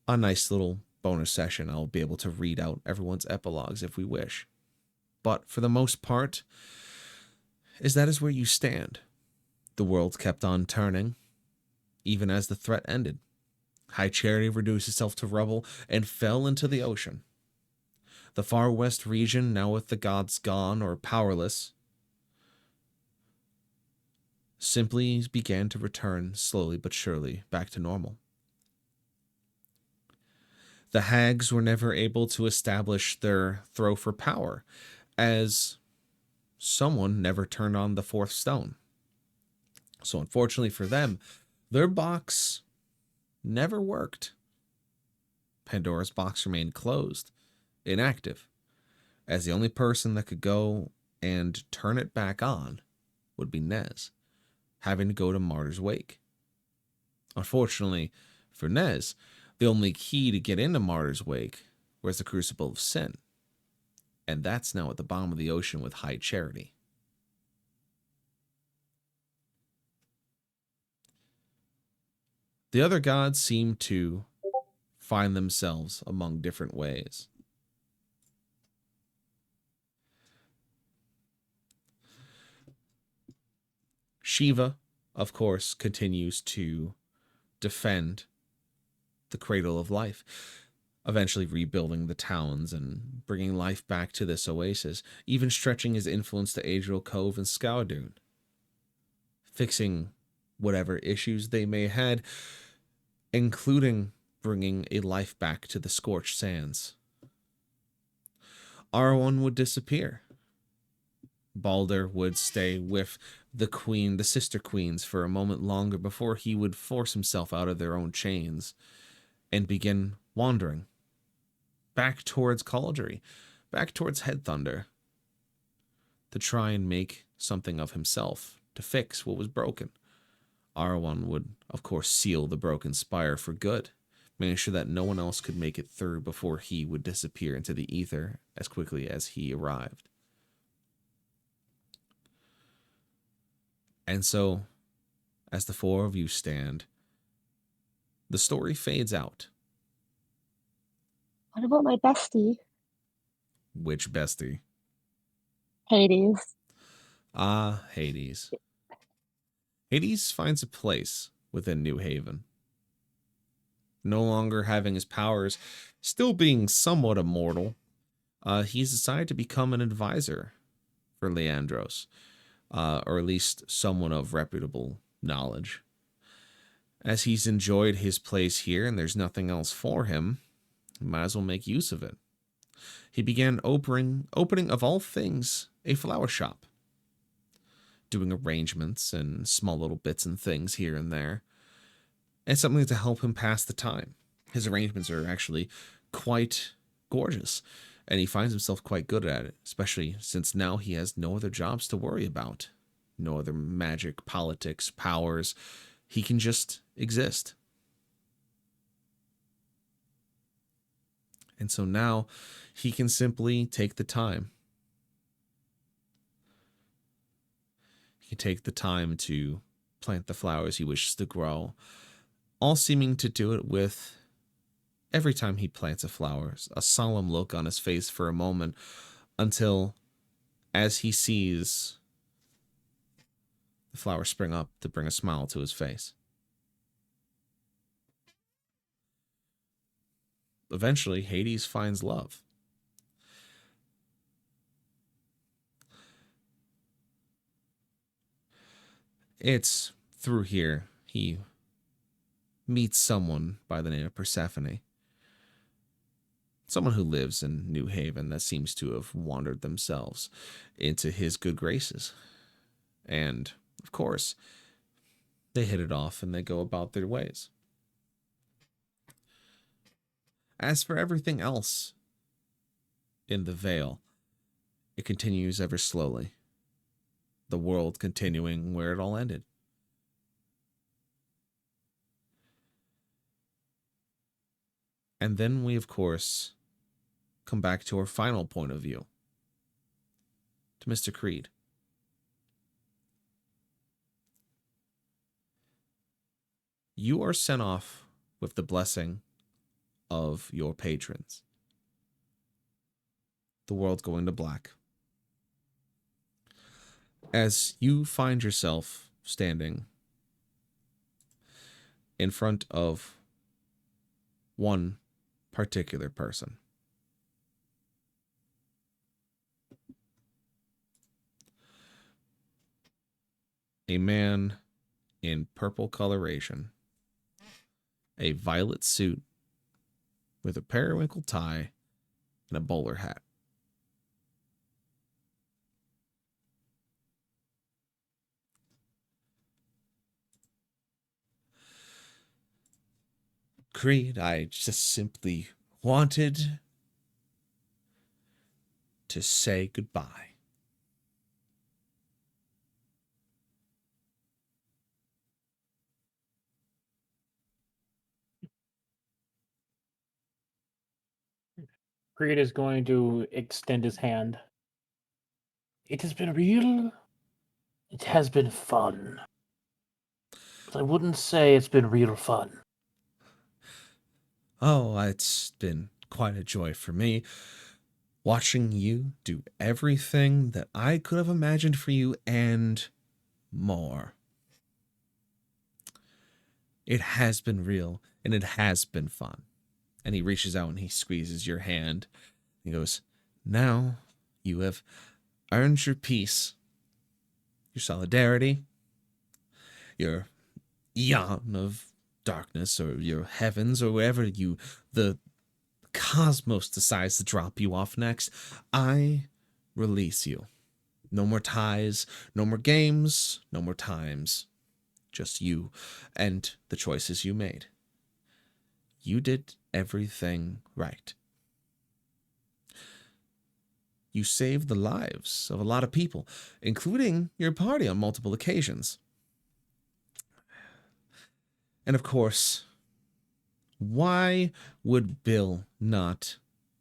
a nice little bonus session, I'll be able to read out everyone's epilogues if we wish. But for the most part, that is where you stand. The world kept on turning, even as the threat ended. High Charity reduced itself to rubble and fell into the ocean. The far west region, now with the gods gone or powerless, simply began to return slowly but surely back to normal. The hags were never able to establish their throw for power, as someone never turned on the fourth stone. So unfortunately for them, their box never worked. Pandora's box remained closed, inactive, as the only person that could go and turn it back on would be Nez, having to go to Martyr's Wake. Unfortunately for Nez, the only key to get into Martyr's Wake was the Crucible of Sin, and that's now at the bottom of the ocean with High Charity. The other gods seem to find themselves among different ways. Shiva, of course, continues to defend the cradle of life, eventually rebuilding the towns and bringing life back to this oasis, even stretching his influence to Adriel Cove and Skowdoon, fixing whatever issues they may had, including bringing a life back to the scorched sands. Arwen would disappear. Balder would stay with the queen, the sister queens, for a moment longer before he would force himself out of their own chains and begin wandering back towards Cauldry, back towards Headthunder, to try and make something of himself, to fix what was broken. Arwen would, of course, seal the broken spire for good, making sure that no one else could make it through before he would disappear into the ether as quickly as he arrived. And so, as the four of you stand, the story fades out. What about my bestie? Which bestie? Hades. Ah, Hades. Hades finds a place within New Haven. No longer having his powers, still being somewhat immortal, he's decided to become an advisor for Leandros, or at least someone of reputable knowledge. As he's enjoyed his place here and there's nothing else for him, he might as well make use of it. He began opening of all things, a flower shop, doing arrangements and small little bits and things here and there, and something to help him pass the time. His arrangements are actually quite gorgeous, and he finds himself quite good at it, especially since now he has no other jobs to worry about, no other magic, politics, powers. He can just exist. And so now he can simply take the time. He can take the time to plant the flowers he wishes to grow, all seeming to do it with, every time he plants a flower, a solemn look on his face for a moment, until as he sees the flower spring up to bring a smile to his face. Eventually, Hades finds love. It's through here he meets someone by the name of Persephone. Someone who lives in New Haven that seems to have wandered themselves into his good graces. And, of course, they hit it off and they go about their ways. As for everything else in the Vale, it continues ever slowly. The world continuing where it all ended. And then we, of course, come back to our final point of view. To Mr. Creed. You are sent off with the blessing of your patrons. The world going to black. As you find yourself standing in front of one particular person. A man in purple coloration, a violet suit with a periwinkle tie and a bowler hat. Creed, I just simply wanted to say goodbye. Creed is going to extend his hand. It has been real. It has been fun. But I wouldn't say it's been real fun. Oh, it's been quite a joy for me, watching you do everything that I could have imagined for you and more. It has been real, and it has been fun. And he reaches out and he squeezes your hand. He goes, now you have earned your peace, your solidarity, your eon of darkness, or your heavens, or wherever the cosmos decides to drop you off next. I release you. No more ties, no more games, no more times. Just you and the choices you made. You did everything right. You saved the lives of a lot of people, including your party on multiple occasions. And of course, why would Bill not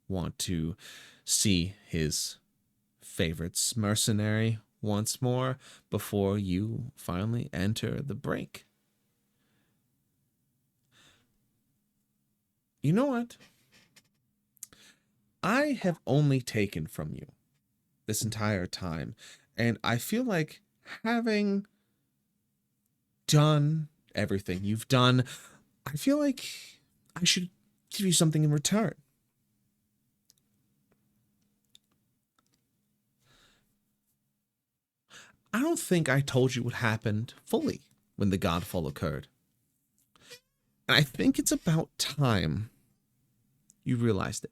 want to see his favorite mercenary once more before you finally enter the break? You know what? I have only taken from you this entire time, and I feel like, having done everything you've done, I feel like I should give you something in return. I don't think I told you what happened fully when the Godfall occurred. And I think it's about time you realized it.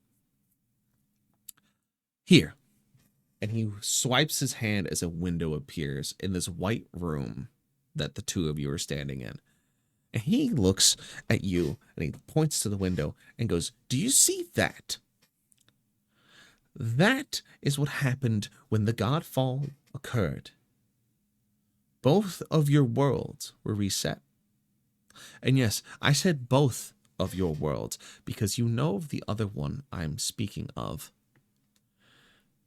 Here. And he swipes his hand as a window appears in this white room that the two of you are standing in. And he looks at you and he points to the window and goes, do you see that? That is what happened when the Godfall occurred. Both of your worlds were reset. And yes, I said both of your worlds because you know of the other one I'm speaking of.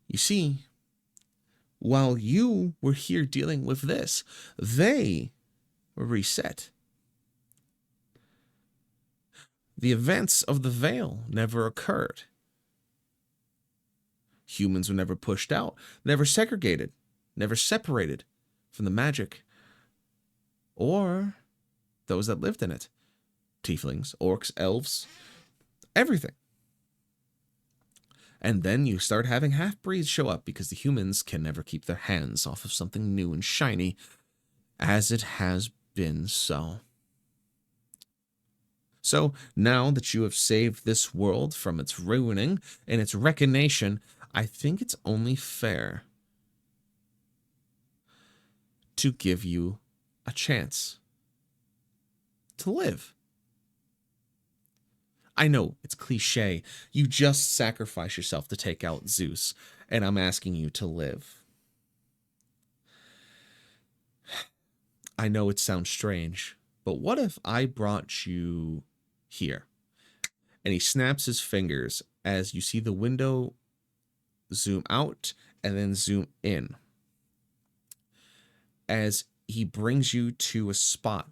You see, while you were here dealing with this, they were reset. The events of the Veil never occurred. Humans were never pushed out, never segregated, never separated from the magic or those that lived in it. Tieflings, orcs, elves, everything. And then you start having half-breeds show up because the humans can never keep their hands off of something new and shiny, as it has been so. So now that you have saved this world from its ruining and its recognition, I think it's only fair to give you a chance to live. I know, it's cliche. You just sacrifice yourself to take out Zeus, and I'm asking you to live. I know it sounds strange, but what if I brought you here? And he snaps his fingers as you see the window zoom out and then zoom in. As he brings you to a spot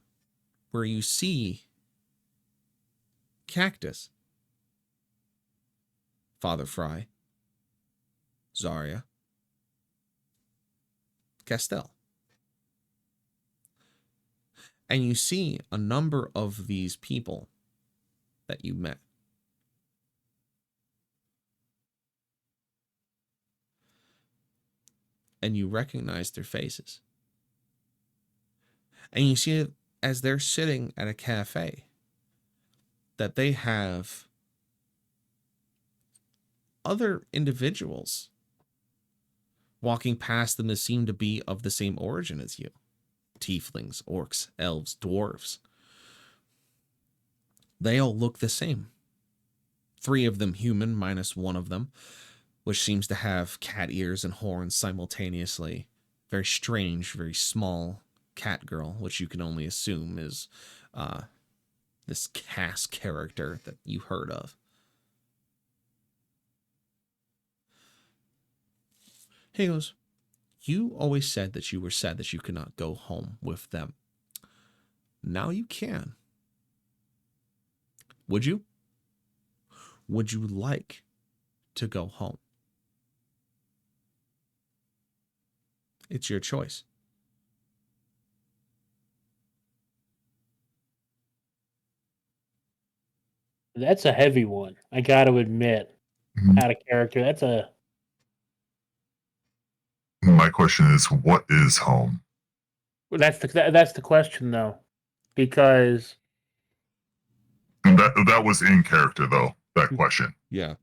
where you see Cactus, Father Fry, Zarya, Castell. And you see a number of these people that you met. And you recognize their faces. And you see it as they're sitting at a cafe that they have other individuals walking past them that seem to be of the same origin as you. Tieflings, orcs, elves, dwarves. They all look the same. 3 of them human, minus 1 of them, which seems to have cat ears and horns simultaneously. Very strange, very small cat girl, which you can only assume is this Cass character that you heard of. He goes, you always said that you were sad that you could not go home with them. Now you can. Would you? Would you like to go home? It's your choice. That's a heavy one. I got to admit, out of character. That's a. My question is, what is home? That's the question though, because And that was in character though. That question. Yeah.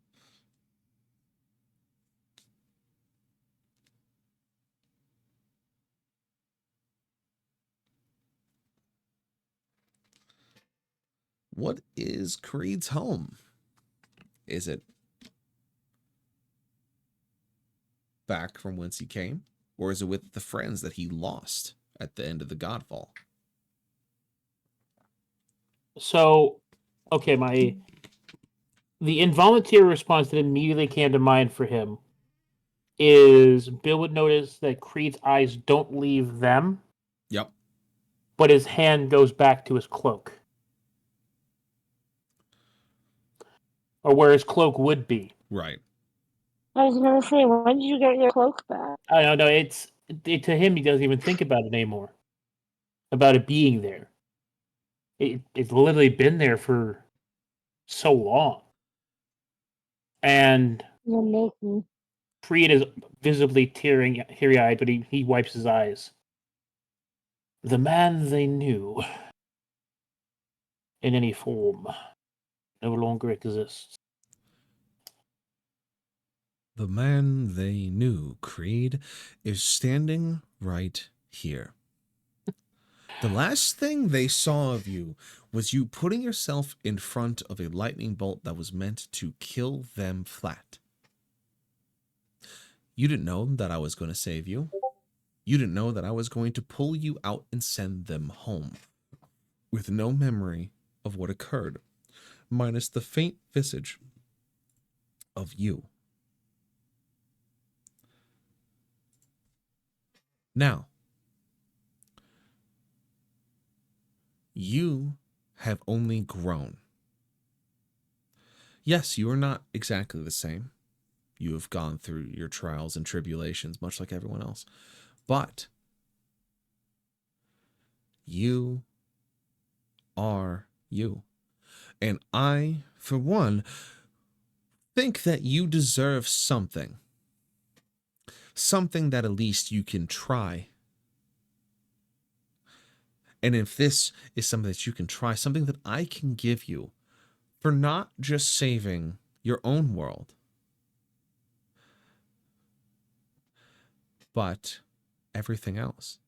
What is Creed's home? Is it back from whence he came? Or is it with the friends that he lost at the end of the Godfall? So, okay, the involuntary response that immediately came to mind for him is Bill would notice that Creed's eyes don't leave them. Yep. But his hand goes back to his cloak. Or where his cloak would be. Right. I was gonna say, when did you get your cloak back? I don't know. To him, he doesn't even think about it anymore. About it being there. It's literally been there for so long. And Creed is visibly teary-eyed, but he wipes his eyes. The man they knew in any form no longer exists. The man they knew, Creed, is standing right here. The last thing they saw of you was you putting yourself in front of a lightning bolt that was meant to kill them flat. You didn't know that I was going to save you. You didn't know that I was going to pull you out and send them home. with no memory of what occurred, minus the faint visage of you. Now, you have only grown. Yes, you are not exactly the same. You have gone through your trials and tribulations, much like everyone else. But you are you. And I, for one, think that you deserve something. Something that at least you can try. And if this is something that you can try, something that I can give you for not just saving your own world, but everything else.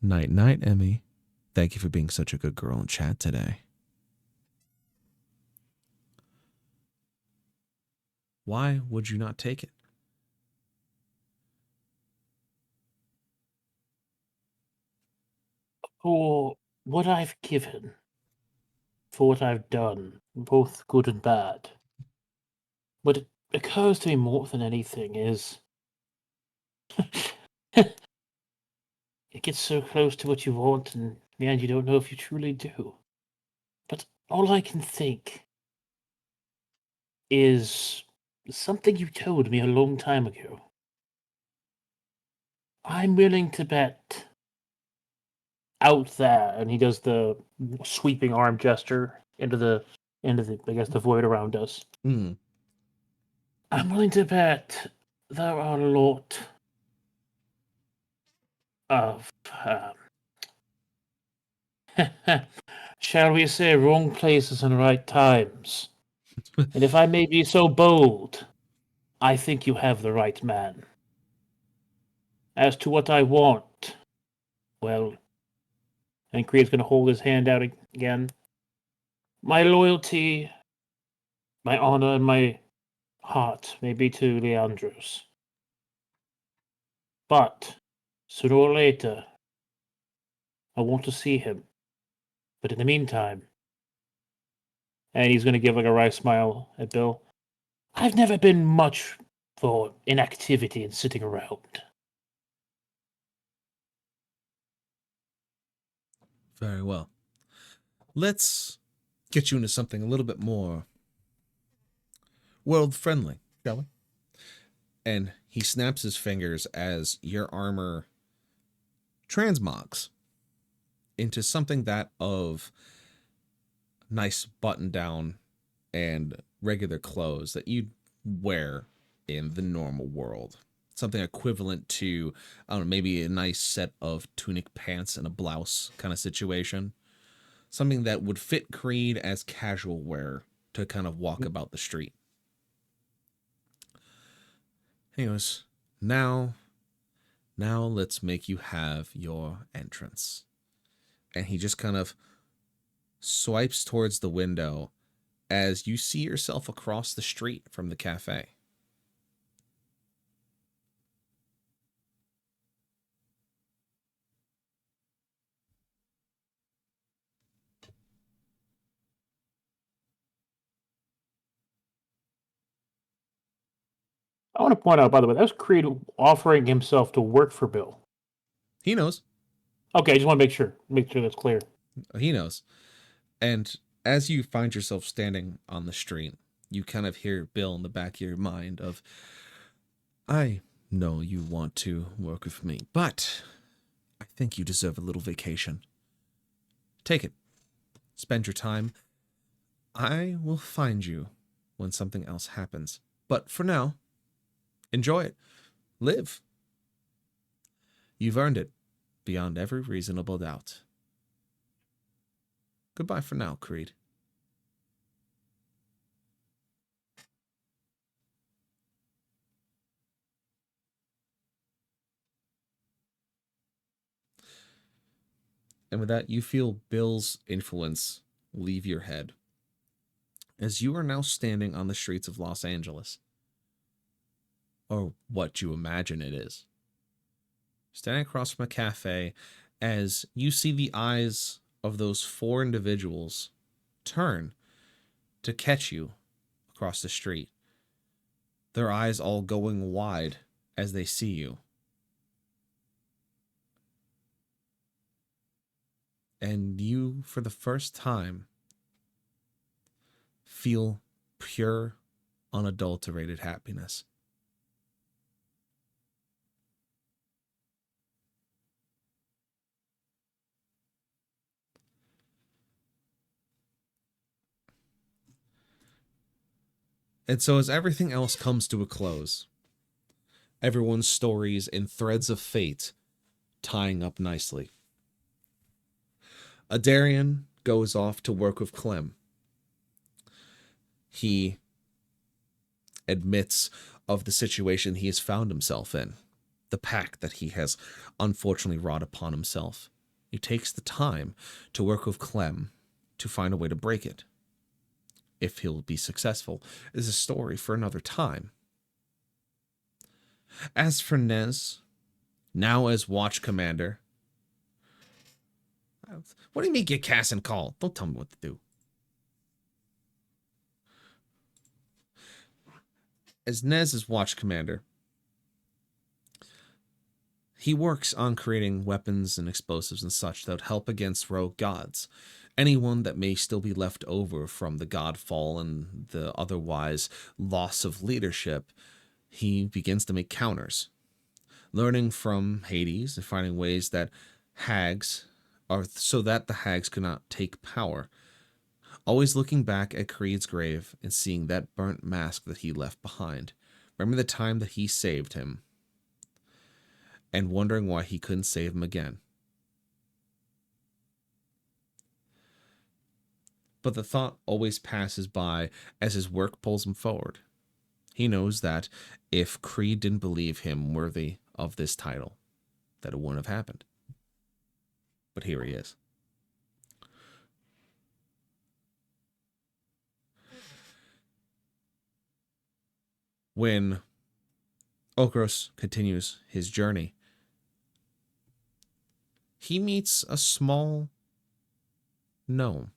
Night, night, Emmy. Thank you for being such a good girl in chat today. Why would you not take it? For what I've given, for what I've done, both good and bad. What occurs to me more than anything is it gets so close to what you want, and in the end you don't know if you truly do. But all I can think is something you told me a long time ago. I'm willing to bet out there, and he does the sweeping arm gesture into the I guess the void around us. Mm. I'm willing to bet there are a lot of shall we say, wrong places and right times. And if I may be so bold, I think you have the right man. As to what I want, well, and Creed's going to hold his hand out again. My loyalty, my honor, and my heart may be to Leandros. But sooner or later, I want to see him. But in the meantime, and he's going to give like a wry smile at Bill, I've never been much for inactivity and sitting around. Very well. Let's get you into something a little bit more world-friendly, shall we? And he snaps his fingers as your armor transmogs into something that of nice button-down and regular clothes that you'd wear in the normal world. Something equivalent to, I don't know, maybe a nice set of tunic pants and a blouse kind of situation. Something that would fit Creed as casual wear to kind of walk about the street. Anyways, now let's make you have your entrance. And he just kind of swipes towards the window as you see yourself across the street from the cafe. I want to point out, by the way, that was Creed offering himself to work for Bill. He knows. Okay, I just want to make sure that's clear. He knows. And as you find yourself standing on the street, you kind of hear Bill in the back of your mind of, I know you want to work with me, but I think you deserve a little vacation. Take it. Spend your time. I will find you when something else happens. But for now, enjoy it. Live. You've earned it beyond every reasonable doubt. Goodbye for now, Creed. And with that, you feel Bill's influence leave your head as you are now standing on the streets of Los Angeles. Or what you imagine it is. Standing across from a cafe as you see the eyes of those 4 individuals turn to catch you across the street. Their eyes all going wide as they see you. And you, for the first time, feel pure, unadulterated happiness. And so as everything else comes to a close, everyone's stories in threads of fate tying up nicely, Adarian goes off to work with Clem. He admits of the situation he has found himself in, the pact that he has unfortunately wrought upon himself. He takes the time to work with Clem to find a way to break it. If he'll be successful is a story for another time. As for Nez, now as Watch Commander, what do you mean get cast and call? Don't tell me what to do. As Nez is Watch Commander, he works on creating weapons and explosives and such that would help against rogue gods. Anyone that may still be left over from the godfall and the otherwise loss of leadership, he begins to make counters. Learning from Hades and finding ways that hags are so that the hags could not take power. Always looking back at Creed's grave and seeing that burnt mask that he left behind. Remember the time that he saved him and wondering why he couldn't save him again. But the thought always passes by as his work pulls him forward. He knows that if Creed didn't believe him worthy of this title, that it wouldn't have happened. But here he is. When Okros continues his journey, he meets a small gnome.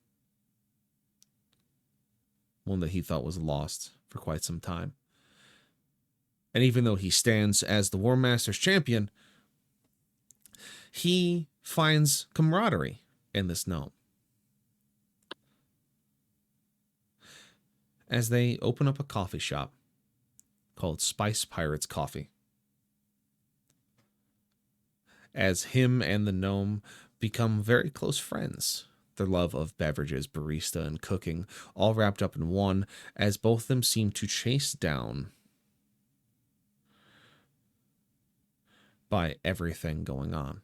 One that he thought was lost for quite some time. And even though he stands as the War Master's champion, he finds camaraderie in this gnome. As they open up a coffee shop called Spice Pirates Coffee. As him and the gnome become very close friends. Their love of beverages, barista, and cooking, all wrapped up in one, as both of them seem to chase down by everything going on.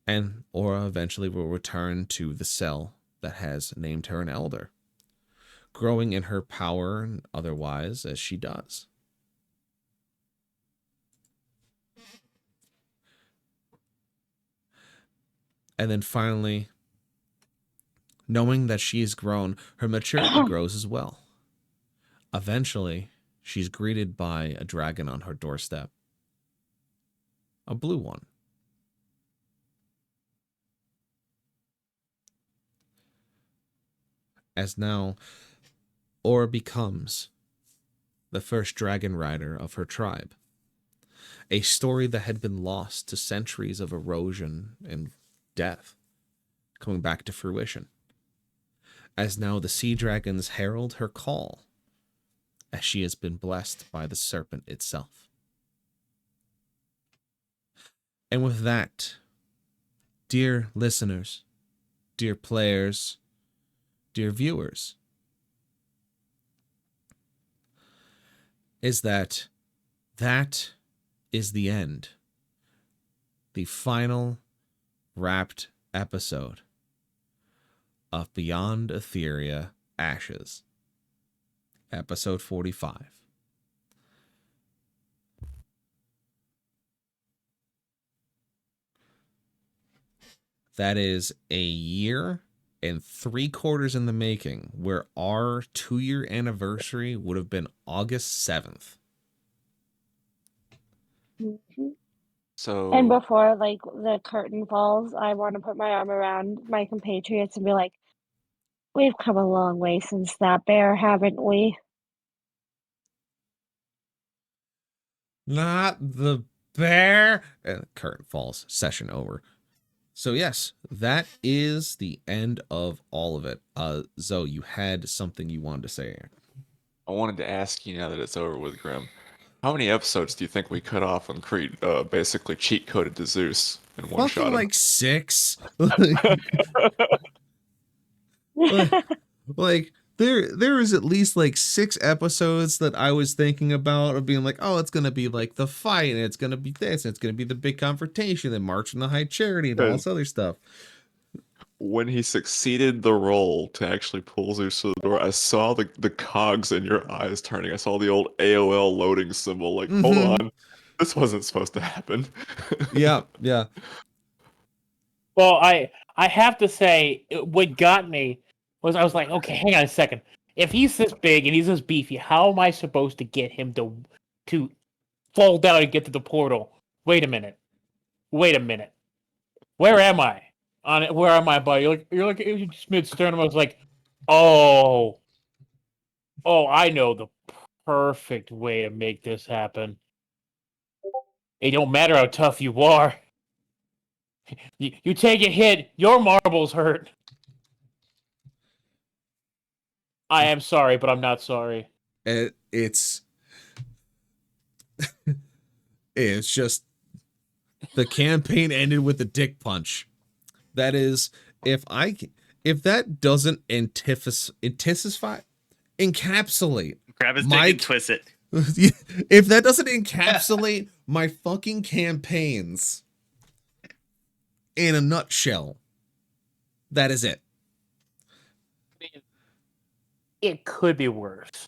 And Aura eventually will return to the cell that has named her an elder, growing in her power and otherwise as she does. And then finally, knowing that she has grown, her maturity grows as well. Eventually, she's greeted by a dragon on her doorstep. A blue one. As now, Aura becomes the first dragon rider of her tribe. A story that had been lost to centuries of erosion and death, coming back to fruition. As now the sea dragons herald her call, as she has been blessed by the serpent itself. And with that, dear listeners, dear players, dear viewers, is that is the end. The final wrapped episode of Beyond Etheria Ashes, episode 45. That is a year and 3/4 in the making, where our 2-year anniversary would have been August 7th. Mm-hmm. So And before like the curtain falls, I want to put my arm around my compatriots and be like, "We've come a long way since that bear, haven't we?" Not the bear. And the curtain falls. Session over. So yes, that is the end of all of it. Zoe, you had something you wanted to say. I wanted to ask you now that it's over with, Grim. How many episodes do you think we cut off when Creed basically cheat coded to Zeus and one Fucking shot him? like 6. Like there is at least like 6 episodes that I was thinking about of being like, oh, it's gonna be like the fight, and it's gonna be this, and it's gonna be the big confrontation, and March on the High Charity, and all this other stuff. When he succeeded the role to actually pull Zeus to the door, I saw the cogs in your eyes turning. I saw the old AOL loading symbol. Like, hold on, this wasn't supposed to happen. Yeah. Well, I have to say, what got me was I was like, okay, hang on a second. If he's this big and he's this beefy, how am I supposed to get him to fall down and get to the portal? Wait a minute. Where am I? On it? Where am I, buddy? You're just mid sternum. I was like, oh, I know the perfect way to make this happen. It don't matter how tough you are. You take a hit, your marbles hurt. I am sorry, but I'm not sorry. It's just the campaign ended with a dick punch. That is, if that doesn't encapsulate Grab his dick and twist it. if that doesn't encapsulate my fucking campaigns in a nutshell, that is it. It could be worse.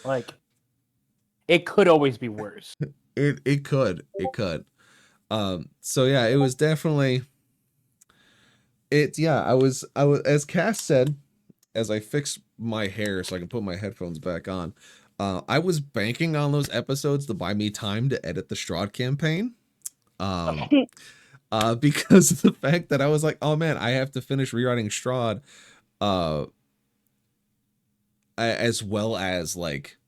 Like, it could always be worse. It could. So yeah, it was definitely I was as Cass said, as I fixed my hair so I can put my headphones back on, I was banking on those episodes to buy me time to edit the Strahd campaign. Because of the fact that I was like, oh man, I have to finish rewriting Strahd, as well as like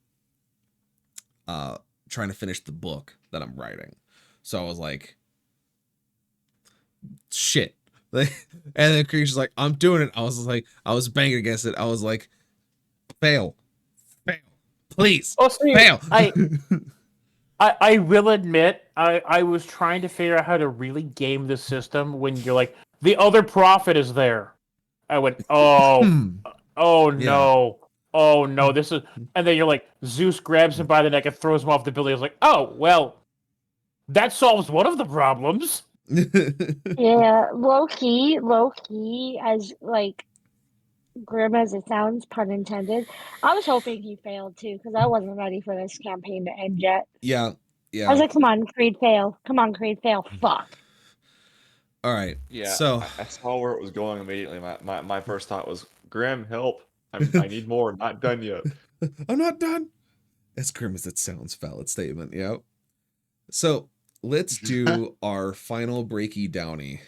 trying to finish the book that I'm writing. So I was like, shit. And then Creature's like, I'm doing it. I was banging against it. I was like, fail, please, fail. I will admit, I was trying to figure out how to really game the system when you're like, the other prophet is there. I went, oh no, this is, and then you're like, Zeus grabs him by the neck and throws him off the building. I was like, oh, well, that solves one of the problems. Yeah, low key, as like grim as it sounds, pun intended. I was hoping he failed too, because I wasn't ready for this campaign to end yet. Yeah. I was like, come on, Creed, fail. Fuck. All right. Yeah, So I saw where it was going immediately. My first thought was, Grim, help. I need more. Not done yet. I'm not done. As grim as it sounds, valid statement. Yep. So let's do our final breaky downy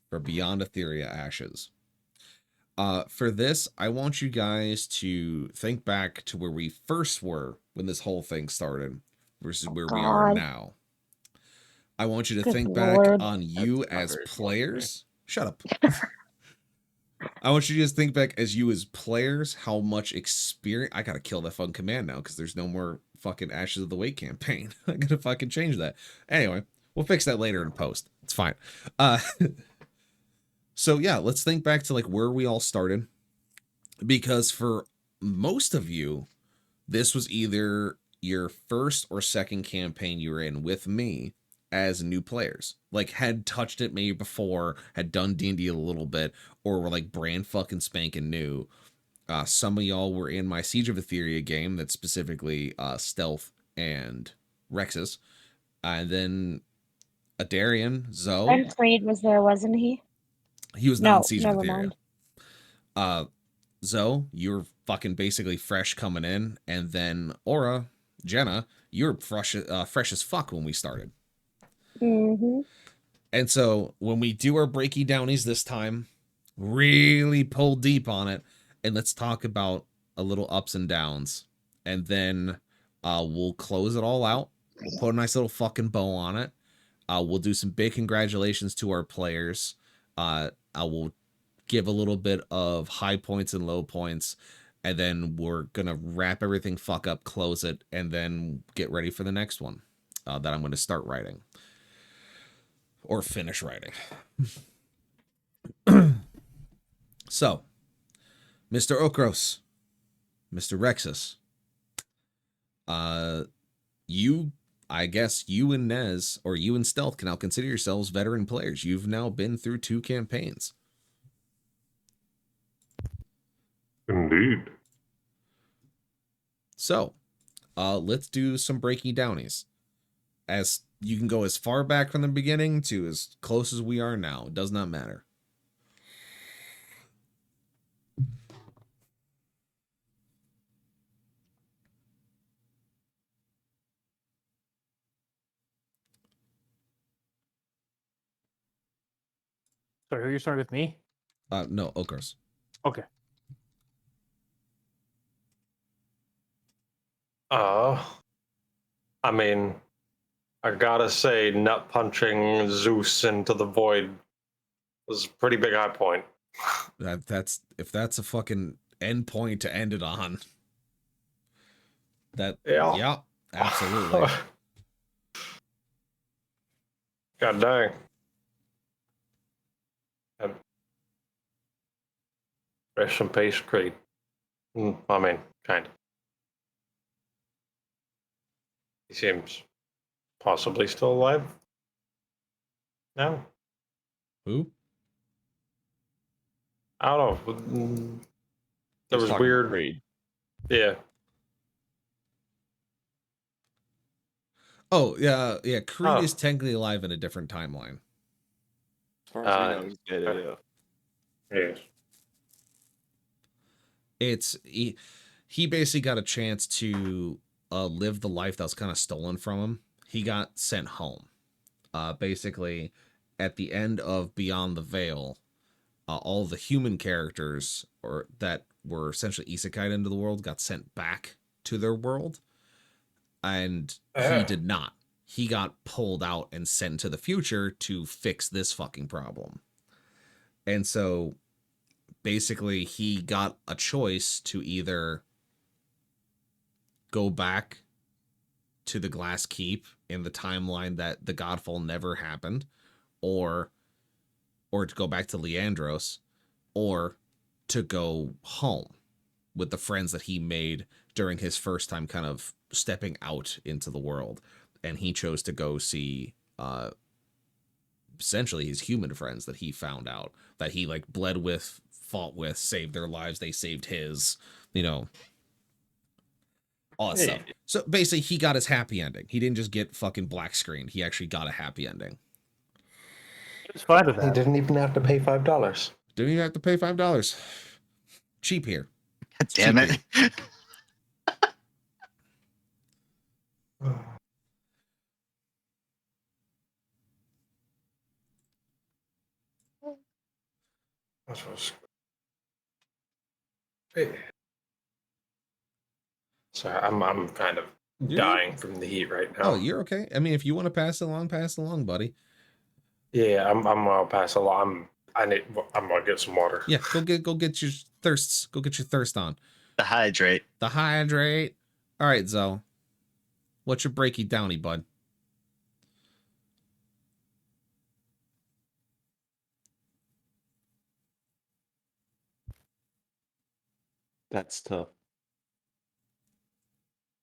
for Beyond Etheria Ashes. For this, I want you guys to think back to where we first were when this whole thing started versus where we are now. I want you to think back on you as players. Shut up. I want you to just think back as you as players, how much experience. I gotta kill that fucking command now because there's no more fucking Ashes of the Wake campaign. I gotta fucking change that. Anyway, we'll fix that later in post. It's fine. So yeah, let's think back to like where we all started, because for most of you, this was either your first or second campaign you were in with me as new players, like had touched it maybe before, had done D&D a little bit, or were like brand fucking spanking new. Some of y'all were in my Siege of Etheria game that's specifically Stealth and Rexus, and then Adarian, Zoe. And Creed was there, wasn't he? He was not in Siege of never Etheria. mind. Zoe, you're fucking basically fresh coming in, and then Aura, Jenna, you're fresh as fuck when we started. Mm-hmm. And so when we do our breaky downies this time, really pull deep on it, and let's talk about a little ups and downs. And then we'll close it all out. We'll put a nice little fucking bow on it. We'll do some big congratulations to our players. I will give a little bit of high points and low points, and then we're gonna wrap everything fuck up, close it, and then get ready for the next one that I'm going to start writing or finish writing. So, Mr. Okros, Mr. Rexus, I guess you and Nez, or you and Stealth, can now consider yourselves veteran players. You've now been through 2 campaigns. Indeed. So, let's do some breaking downies. As you can go as far back from the beginning to as close as we are now. It does not matter. Sorry, who you starting with me? No, Okros. Okay. I mean, I gotta say, nut punching Zeus into the void was a pretty big high point. That's if that's a fucking end point to end it on. Yeah, absolutely. God dang. Rest in peace, Creed. I mean, kind of. He seems possibly still alive. No? Who? I don't know. There He's was talking weird. Creed. Yeah. Oh, yeah. Creed Oh. is technically alive in a different timeline. As far as we know, he's dead. Yeah. Yes. It's he basically got a chance to live the life that was kind of stolen from him. He got sent home. Basically, at the end of Beyond the Veil, all the human characters or that were essentially isekai into the world got sent back to their world, and he did not. He got pulled out and sent to the future to fix this fucking problem. And so basically he got a choice to either go back to the Glass Keep in the timeline that the Godfall never happened, or to go back to Leandros, or to go home with the friends that he made during his first time kind of stepping out into the world. And he chose to go see essentially his human friends that he found out, that he like bled with, fought with, saved their lives, they saved his, all that stuff. So basically he got his happy ending. He didn't just get fucking black screened. He actually got a happy ending. It's fine with that. He didn't even have to pay $5. Didn't even have to pay $5. Cheap here. It's Damn cheap it. here. Sorry, I'm kind of dying from the heat right now. Oh, you're okay. I mean, if you want to pass it along, buddy. Yeah, I'm gonna pass along. I'm gonna get some water. Yeah, go get your thirsts. Go get your thirst on. The hydrate. The hydrate. All right, Zoe. What's your breaky downy, bud? That's tough.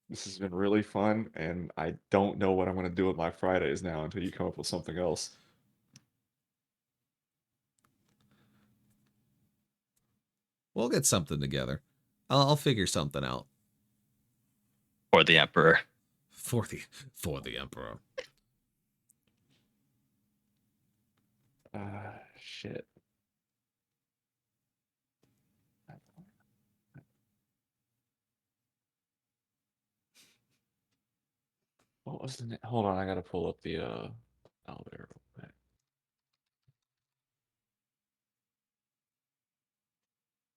This has been really fun, and I don't know what I'm going to do with my Fridays now until you come up with something else. We'll get something together. I'll figure something out. For the Emperor. For the Emperor. Shit. was the name? Hold on, I gotta pull up the oh there. Okay.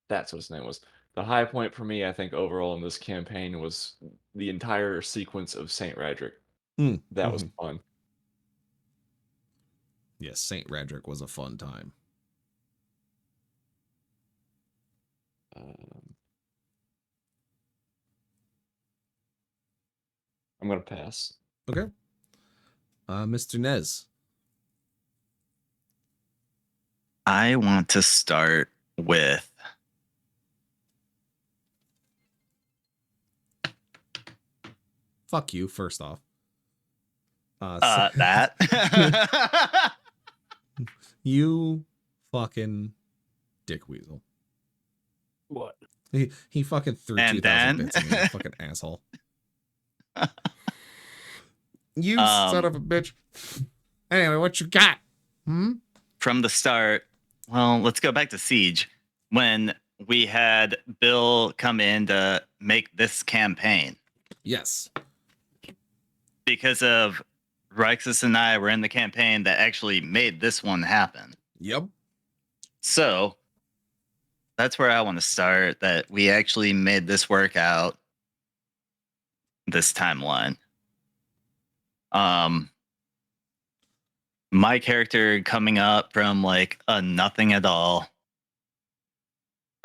That's what his name was. The high point for me, I think, overall in this campaign was the entire sequence of Saint Radric. That was fun. Yes, Saint Radric was a fun time. I'm gonna pass. Okay. Mr. Nez. I want to start with Fuck you, first off. that. You fucking dick weasel. What? He fucking threw And 2,000 then- bits at me, you fucking asshole. You son of a bitch. Anyway, what you got? From the start, well, let's go back to Siege. When we had Bill come in to make this campaign. Yes. Because of Ryxus and I were in the campaign that actually made this one happen. Yep. So that's where I want to start, that we actually made this work out, this timeline. My character coming up from like a nothing at all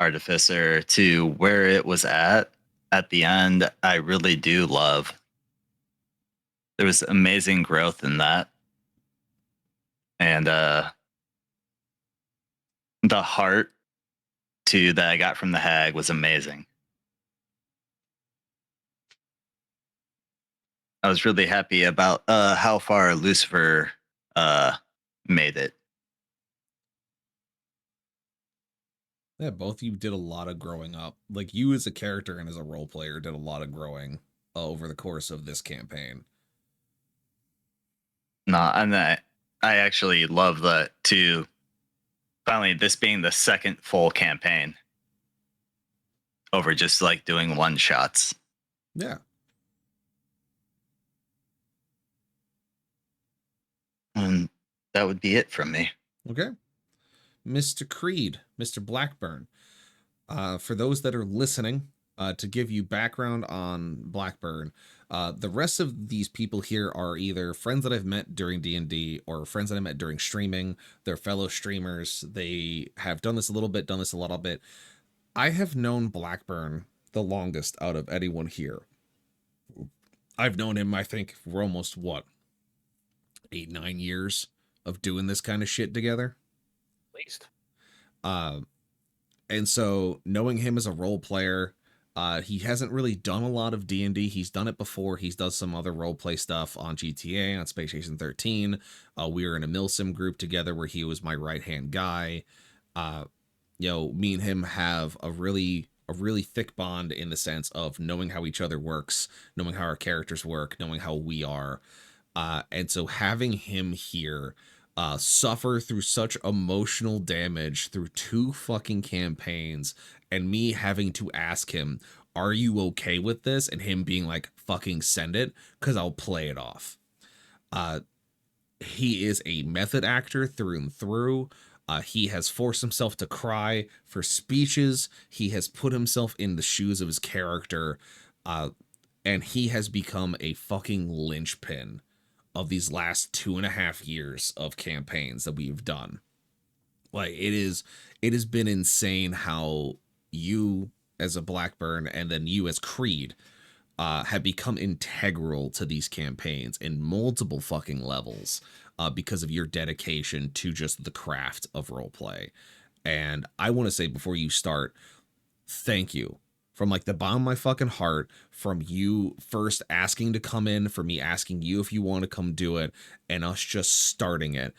artificer to where it was at the end, I really do love. There was amazing growth in that. And the heart too that I got from the hag was amazing. I was really happy about how far Lucifer made it. Yeah, both of you did a lot of growing up. Like, you as a character and as a role player did a lot of growing over the course of this campaign. No, and I actually love that too. Finally, this being the second full campaign over just like doing one shots. Yeah. And that would be it from me. Okay. Mr. Creed, Mr. Blackburn. For those that are listening, to give you background on Blackburn, the rest of these people here are either friends that I've met during D&D or friends that I met during streaming. They're fellow streamers. They have done this a little bit, done this a little bit. I have known Blackburn the longest out of anyone here. I've known him, I think, for almost, 8-9 years of doing this kind of shit together. At least. And so knowing him as a role player, he hasn't really done a lot of D&D. He's done it before. He's done some other role play stuff on GTA, on Space Station 13. We were in a Milsim group together where he was my right-hand guy. Me and him have a really thick bond in the sense of knowing how each other works, knowing how our characters work, knowing how we are. And so having him here suffer through such emotional damage through 2 fucking campaigns, and me having to ask him, are you okay with this? And him being like, fucking send it, because I'll play it off. He is a method actor through and through. He has forced himself to cry for speeches. He has put himself in the shoes of his character. And he has become a fucking linchpin of these last 2.5 years of campaigns that we've done. Like, it has been insane how you as a Blackburn and then you as Creed have become integral to these campaigns in multiple fucking levels because of your dedication to just the craft of roleplay. And I want to say before you start, thank you. From like the bottom of my fucking heart, from you first asking to come in, for me asking you if you want to come do it, and us just starting it.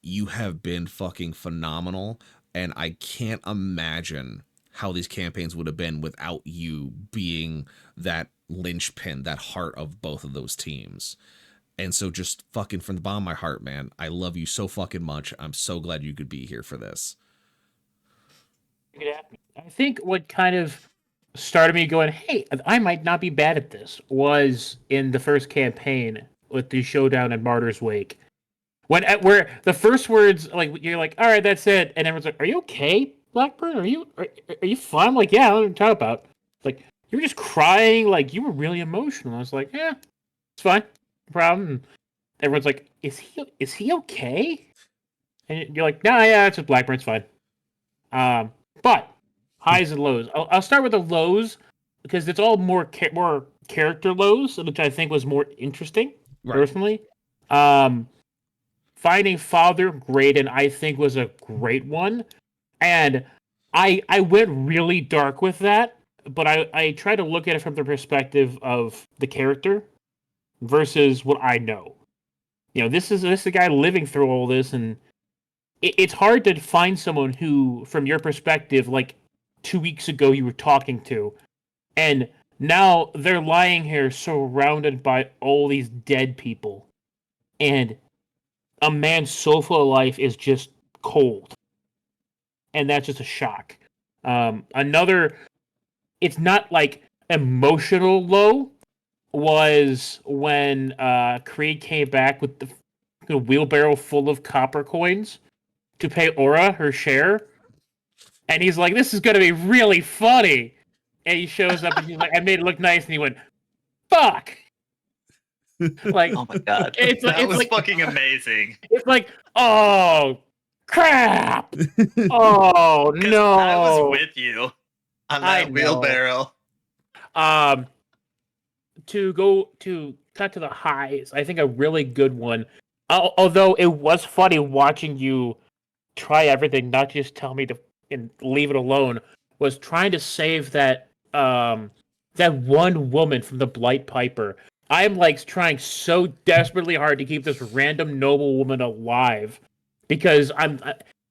You have been fucking phenomenal, and I can't imagine how these campaigns would have been without you being that linchpin, that heart of both of those teams. And so just fucking from the bottom of my heart, man, I love you so fucking much. I'm so glad you could be here for this. I think what kind of started me going, hey, I might not be bad at this, was in the first campaign with the showdown at Martyr's Wake. Where the first words, like, you're like, all right, that's it. And everyone's like, are you okay, Blackburn? Are you fine? I'm like, yeah, what are you talking about? Like, you were just crying, like, you were really emotional. I was like, yeah, it's fine. No problem. And everyone's like, is he okay? And you're like, nah, yeah, it's just Blackburn, it's fine. But highs and lows. I'll start with the lows because it's all more character lows, which I think was more interesting personally. Finding Father Graydon, I think, was a great one, and I went really dark with that, but I try to look at it from the perspective of the character versus what I know. You know, this is a guy living through all this, and it's hard to find someone who, from your perspective, like 2 weeks ago you were talking to, and now they're lying here surrounded by all these dead people, and a man's so full of life is just cold, and that's just a shock. Another, it's not like emotional low, was when Creed came back with the wheelbarrow full of copper coins to pay Aura her share, and he's like, "This is gonna be really funny," and he shows up and he's like, "I made it look nice," and he went, "Fuck." Like, Oh my god, it's was like, fucking amazing. It's like, oh crap! Oh 'Cause no! I was with you on I that know. wheelbarrow. To cut to the highs, I think a really good one. Although it was funny watching you try everything, not just tell me to and leave it alone, was trying to save that that one woman from the Blight Piper. I'm like trying so desperately hard to keep this random noble woman alive because I'm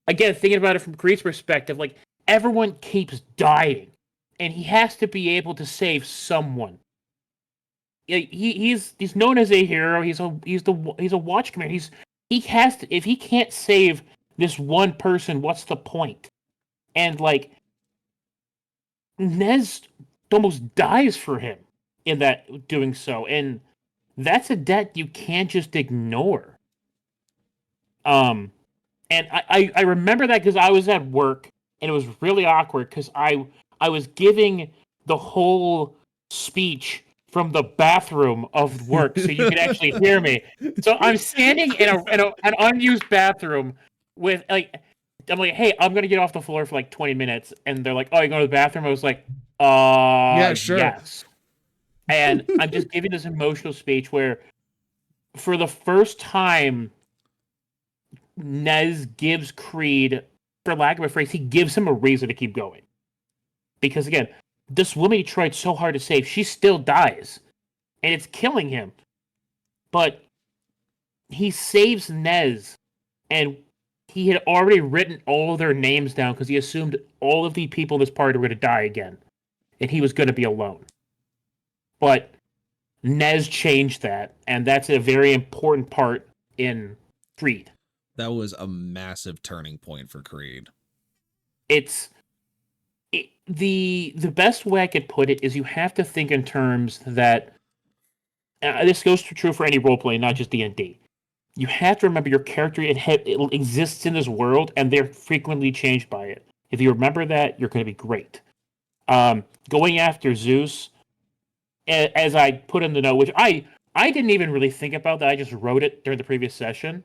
again thinking about it from Creed's perspective. Like, everyone keeps dying, and he has to be able to save someone. He's known as a hero. He's a watch commander. He has to, if he can't save this one person, what's the point? And like, Nez almost dies for him in that doing so, and that's a debt you can't just ignore. And I remember that because I was at work and it was really awkward because I was giving the whole speech from the bathroom of work so you could actually hear me. So I'm standing in an unused bathroom with like, I'm like, hey, I'm gonna get off the floor for like 20 minutes, and they're like, oh, you go to the bathroom? I was like, Yeah, sure. yes. And I'm just giving this emotional speech where, for the first time, Nez gives Creed, for lack of a phrase, he gives him a reason to keep going. Because again, this woman he tried so hard to save, she still dies. And it's killing him. But he saves Nez, and he had already written all their names down because he assumed all of the people in this party were going to die again. And he was going to be alone. But Nez changed that, and that's a very important part in Creed. That was a massive turning point for Creed. The best way I could put it is you have to think in terms that this goes true for any role play, not just D&D. You have to remember your character it exists in this world, and they're frequently changed by it. If you remember that, you're going to be great. Going after Zeus, as I put in the note, which I didn't even really think about that. I just wrote it during the previous session.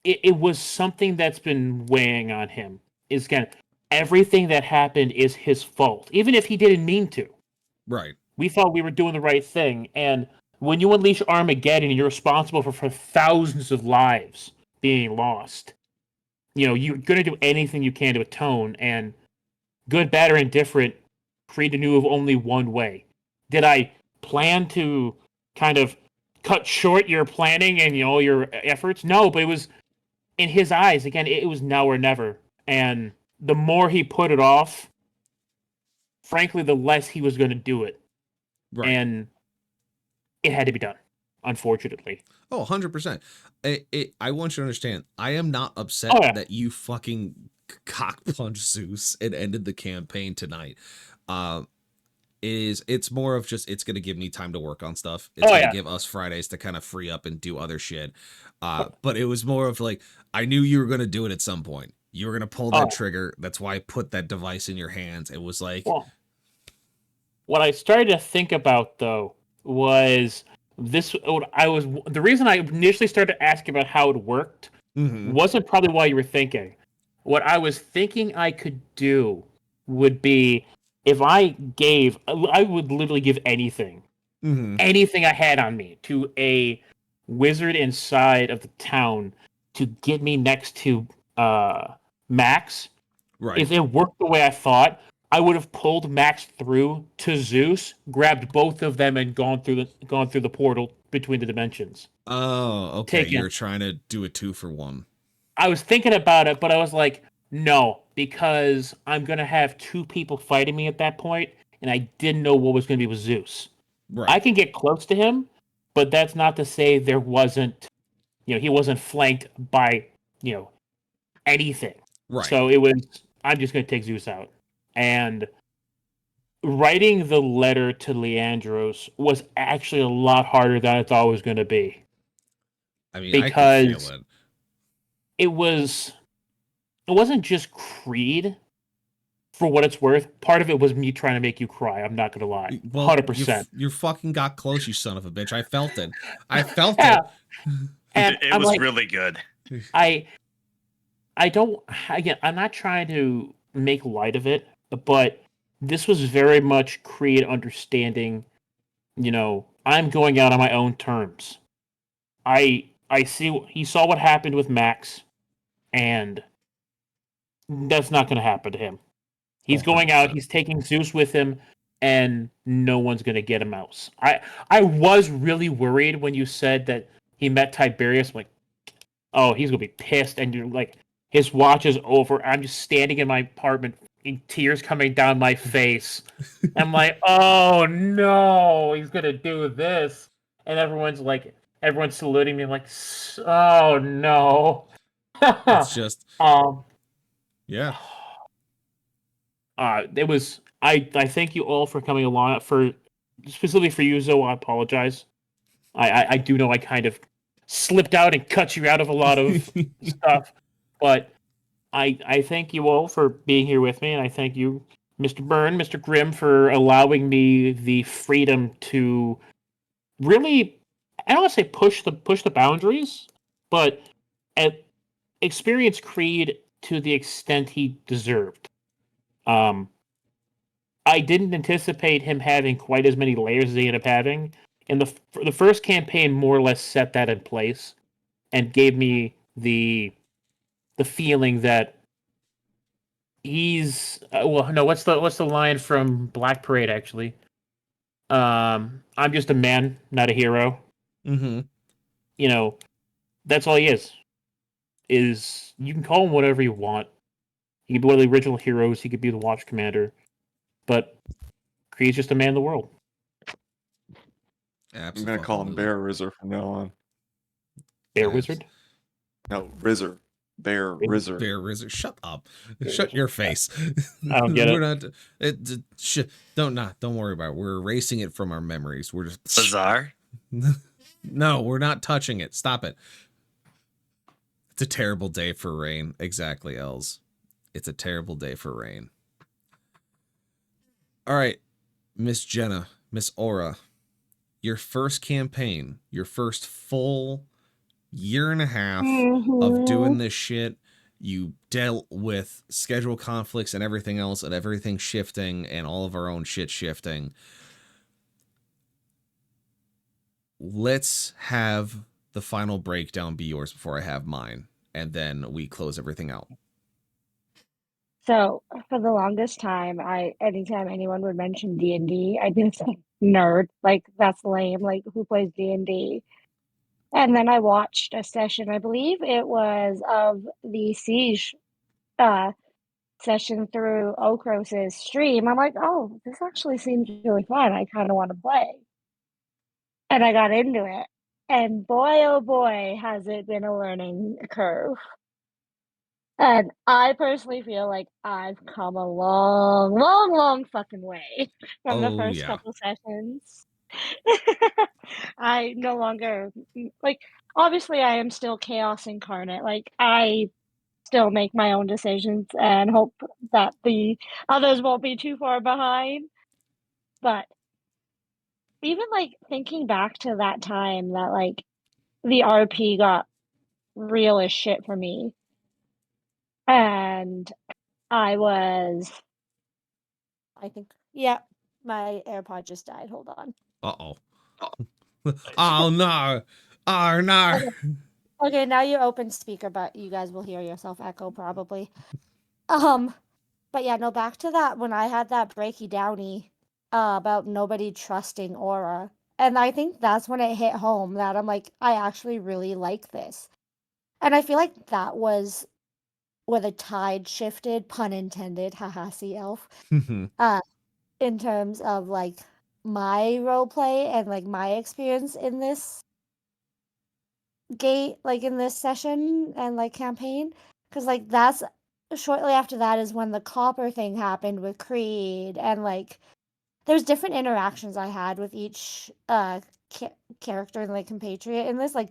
It was something that's been weighing on him. Is again, everything that happened is his fault, even if he didn't mean to. Right. We thought we were doing the right thing, and when you unleash Armageddon, you're responsible for thousands of lives being lost. You know, you're going to do anything you can to atone, and good, bad, or indifferent, Creed knew of only one way. Did I plan to kind of cut short your planning and your efforts? No, but it was, in his eyes, again, it was now or never. And the more he put it off, frankly, the less he was going to do it. Right. And it had to be done, unfortunately. Oh, 100%. I want you to understand, I am not upset Oh, yeah. that you fucking cock punch Zeus and ended the campaign tonight. It's more of just, it's going to give me time to work on stuff. It's going to give us Fridays to kind of free up and do other shit. But it was more of like, I knew you were going to do it at some point. You were going to pull that trigger. That's why I put that device in your hands. It was like, what I started to think about though was this. The reason I initially started asking about how it worked wasn't probably why you were thinking. What I was thinking I could do would be, if I would literally give anything I had on me to a wizard inside of the town to get me next to Max. right. If it worked the way I thought, I would have pulled Max through to Zeus, grabbed both of them, and gone through the portal between the dimensions. Oh, okay. You're trying to do a 2-for-1. I was thinking about it, but I was like, no, because I'm gonna have two people fighting me at that point, and I didn't know what was gonna be with Zeus. Right. I can get close to him, but that's not to say there wasn't, he wasn't flanked by, anything. Right. So it was, I'm just gonna take Zeus out. And writing the letter to Leandros was actually a lot harder than I thought it was going to be. I mean, because I could feel it. It wasn't just Creed, for what it's worth. Part of it was me trying to make you cry. I'm not going to lie. Well, 100%. You fucking got close, you son of a bitch. I felt it. I felt it. And it was really good. I'm not trying to make light of it, but this was very much Creed understanding, I'm going out on my own terms. He saw what happened with Max, and that's not going to happen to him. He's going out, he's taking Zeus with him, and no one's going to get him out. I was really worried when you said that he met Tiberius. I'm like, oh, he's going to be pissed, and you're like, his watch is over. I'm just standing in my apartment, tears coming down my face. I'm like, oh no, he's gonna do this, and everyone's saluting me. I'm like, oh no. It's just, yeah. It was. I thank you all for coming along. Specifically for you, Zoe, I apologize. I do know I kind of slipped out and cut you out of a lot of stuff, but I thank you all for being here with me, and I thank you, Mr. Byrne, Mr. Grimm, for allowing me the freedom to really, I don't want to say push the boundaries, but experience Creed to the extent he deserved. I didn't anticipate him having quite as many layers as he ended up having, and the first campaign more or less set that in place and gave me the feeling that he's what's the line from Black Parade actually? I'm just a man, not a hero. That's all he is you can call him whatever you want. He could be one of the original heroes, he could be the Watch Commander, but Creed's just a man of the world. I'm gonna call him Bear Rizzer from now on. Bear Wizard? No, Rizzer. Bear Rizzer. Bear Rizzer. Shut up. Shut your face. I don't get Don't worry about it. We're erasing it from our memories. We're just Bizarre. No, we're not touching it. Stop it. It's a terrible day for rain. Exactly, Els. It's a terrible day for rain. All right, Miss Jenna, Miss Aura, your first campaign, your first full year and a half of doing this shit. You dealt with schedule conflicts and everything else, and everything shifting, and all of our own shit shifting. Let's have the final breakdown be yours before I have mine, and then we close everything out. So for the longest time, anytime anyone would mention D&D, I'd be like, nerd, like that's lame, like who plays D&D? And then I watched a session, I believe it was of the Siege session through Okros's stream. I'm like, oh, this actually seems really fun. I kind of want to play. And I got into it. And boy, oh boy, has it been a learning curve. And I personally feel like I've come a long, long, long fucking way from the Oh, first yeah. couple sessions. I no longer like obviously I am still chaos incarnate. Like I still make my own decisions and hope that the others won't be too far behind. But even like thinking back to that time that like the RP got real as shit for me. And I was I think yeah, my AirPod just died. Hold on. Uh-oh. Oh, no. Oh, no. Okay. Okay, now you open speaker, but you guys will hear yourself echo probably. But yeah, no, back to that when I had that breaky downy about nobody trusting Aura. And I think that's when it hit home that I'm like, I actually really like this. And I feel like that was where the tide shifted, pun intended, haha, see elf. In terms of like my role play and like my experience in this like in this session and like campaign. Cause like that's shortly after that is when the copper thing happened with Creed and like there's different interactions I had with each character and like compatriot in this. Like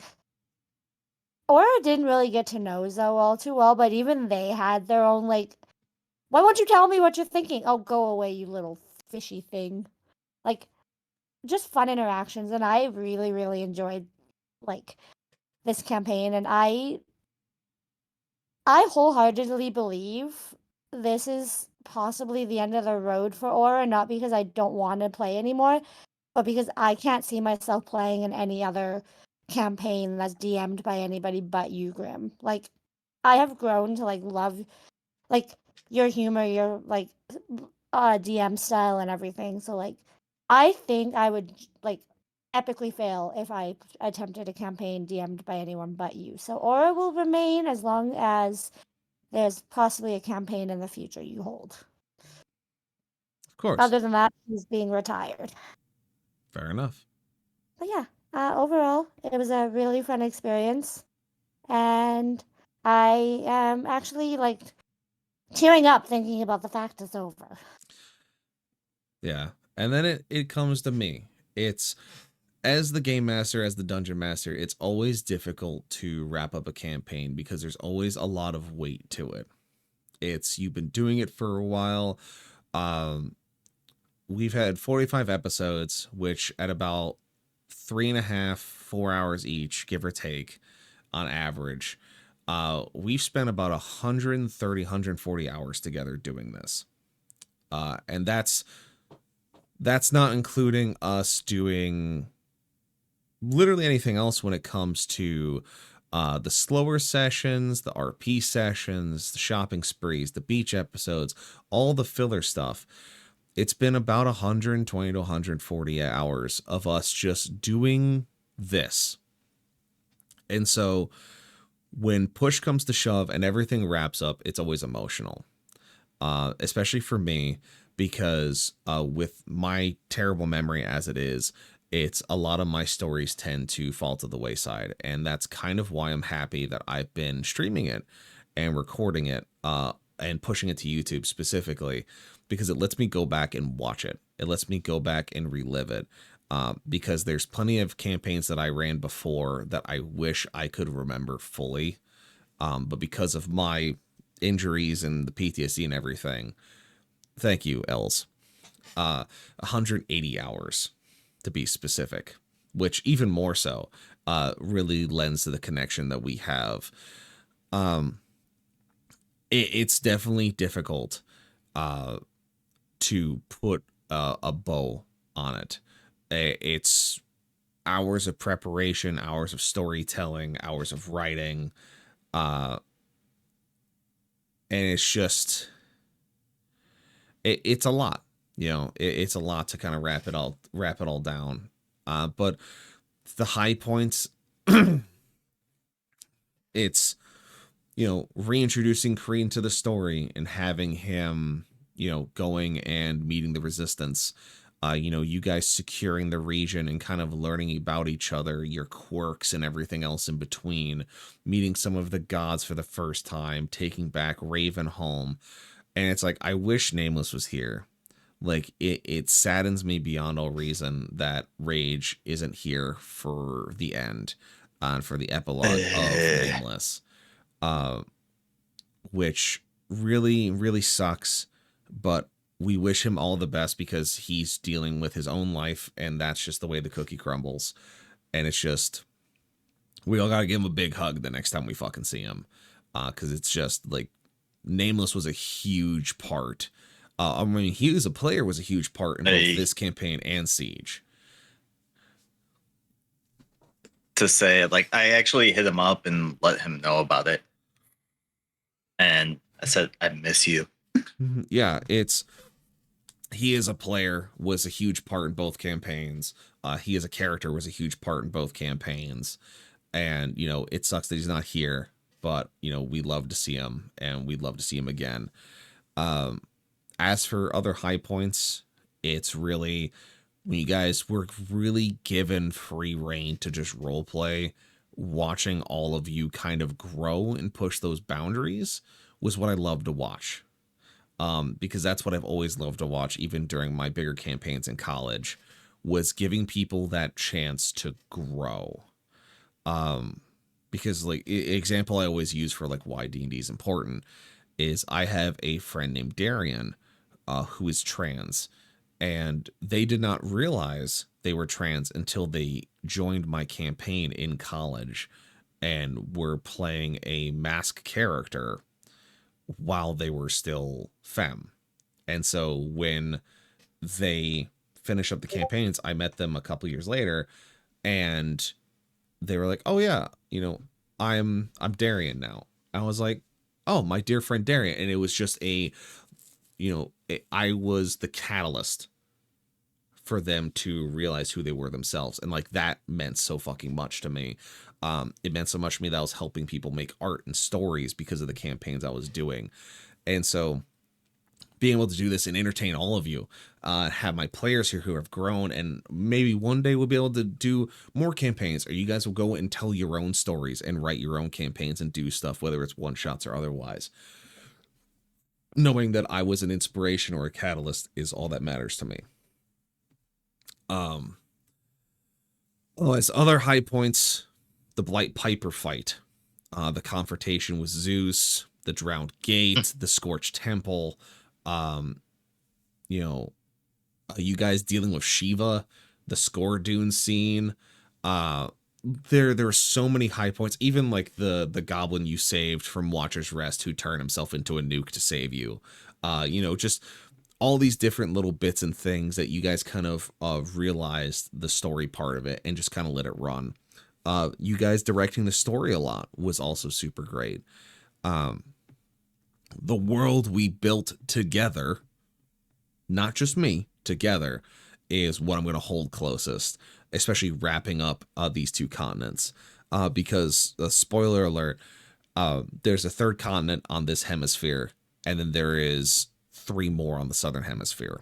Aura didn't really get to know Zoe all too well, but even they had their own like, why won't you tell me what you're thinking? Oh, go away, you little fishy thing. Like just fun interactions, and I really, really enjoyed like this campaign, and I wholeheartedly believe this is possibly the end of the road for Aura, not because I don't want to play anymore, but because I can't see myself playing in any other campaign that's DM'd by anybody but you, Grim. Like, I have grown to like love like your humor, your like DM style and everything. So like, I think I would like epically fail if I attempted a campaign DM'd by anyone but you. So Aura will remain as long as there's possibly a campaign in the future you hold. Of course. Other than that, he's being retired. Fair enough. But yeah, overall, it was a really fun experience. And I am actually like tearing up thinking about the fact it's over. Yeah. And then it comes to me. It's as the game master, as the dungeon master, it's always difficult to wrap up a campaign because there's always a lot of weight to it. It's you've been doing it for a while. We've had 45 episodes, which at about 3.5, 4 hours each, give or take, on average. We've spent about 130, 140 hours together doing this. And that's not including us doing literally anything else when it comes to the slower sessions, the RP sessions, the shopping sprees, the beach episodes, all the filler stuff. It's been about 120 to 140 hours of us just doing this. And so when push comes to shove and everything wraps up, it's always emotional. Especially for me, because with my terrible memory as it is, it's a lot of my stories tend to fall to the wayside. And that's kind of why I'm happy that I've been streaming it and recording it and pushing it to YouTube specifically, because it lets me go back and watch it. It lets me go back and relive it. Because there's plenty of campaigns that I ran before that I wish I could remember fully. But because of my injuries and the PTSD and everything, thank you, Els. 180 hours to be specific, which even more so really lends to the connection that we have. It's definitely difficult to put a bow on it. It's hours of preparation, hours of storytelling, hours of writing, and it's just it's a lot. You know, it's a lot to kind of wrap it all down. But the high points, it's, you know, reintroducing Kree into the story and having him, you know, going and meeting the resistance, You know, you guys securing the region and kind of learning about each other, your quirks and everything else in between, meeting some of the gods for the first time, taking back Raven home. And it's like, I wish Nameless was here. Like, it saddens me beyond all reason that Rage isn't here for the end, for the epilogue of Nameless, which really, really sucks. But we wish him all the best because he's dealing with his own life, and that's just the way the cookie crumbles. And it's just, we all gotta give him a big hug the next time we fucking see him, because it's just like, Nameless was a huge part. I mean, he as a player was a huge part in both this campaign and Siege. To say it, like, I actually hit him up and let him know about it, and I said, I miss you. Yeah, he as a player was a huge part in both campaigns. He as a character was a huge part in both campaigns. And, you know, it sucks that he's not here, but, you know, we love to see him, and we'd love to see him again. As for other high points, it's really when you guys were really given free reign to just role play, watching all of you kind of grow and push those boundaries was what I loved to watch. Because that's what I've always loved to watch, even during my bigger campaigns in college, was giving people that chance to grow. Because, like, example I always use for, like, why D&D is important is I have a friend named Darian, who is trans, and they did not realize they were trans until they joined my campaign in college and were playing a mask character while they were still femme. And so when they finish up the campaigns, I met them a couple years later, and they were like, oh yeah, you know, I'm Darian now. I was like, oh, my dear friend Darian. And it was just I was the catalyst for them to realize who they were themselves. And like, that meant so fucking much to me. It meant so much to me that I was helping people make art and stories because of the campaigns I was doing. And so being able to do this and entertain all of you, have my players here who have grown, and maybe one day we'll be able to do more campaigns, or you guys will go and tell your own stories and write your own campaigns and do stuff, whether it's one shots or otherwise. Knowing that I was an inspiration or a catalyst is all that matters to me. As other high points, the Blight Piper fight, the confrontation with Zeus, the Drowned Gate, the Scorched Temple, you guys dealing with Shiva, the Score Dune scene. There are so many high points. Even like the goblin you saved from Watcher's Rest, who turned himself into a nuke to save you. Just all these different little bits and things that you guys kind of realized the story part of it and just kind of let it run. You guys directing the story a lot was also super great. The world we built together, not just me, together, is what I'm going to hold closest, especially wrapping up these two continents. Because, spoiler alert, there's a third continent on this hemisphere, and then there is 3 more on the southern hemisphere.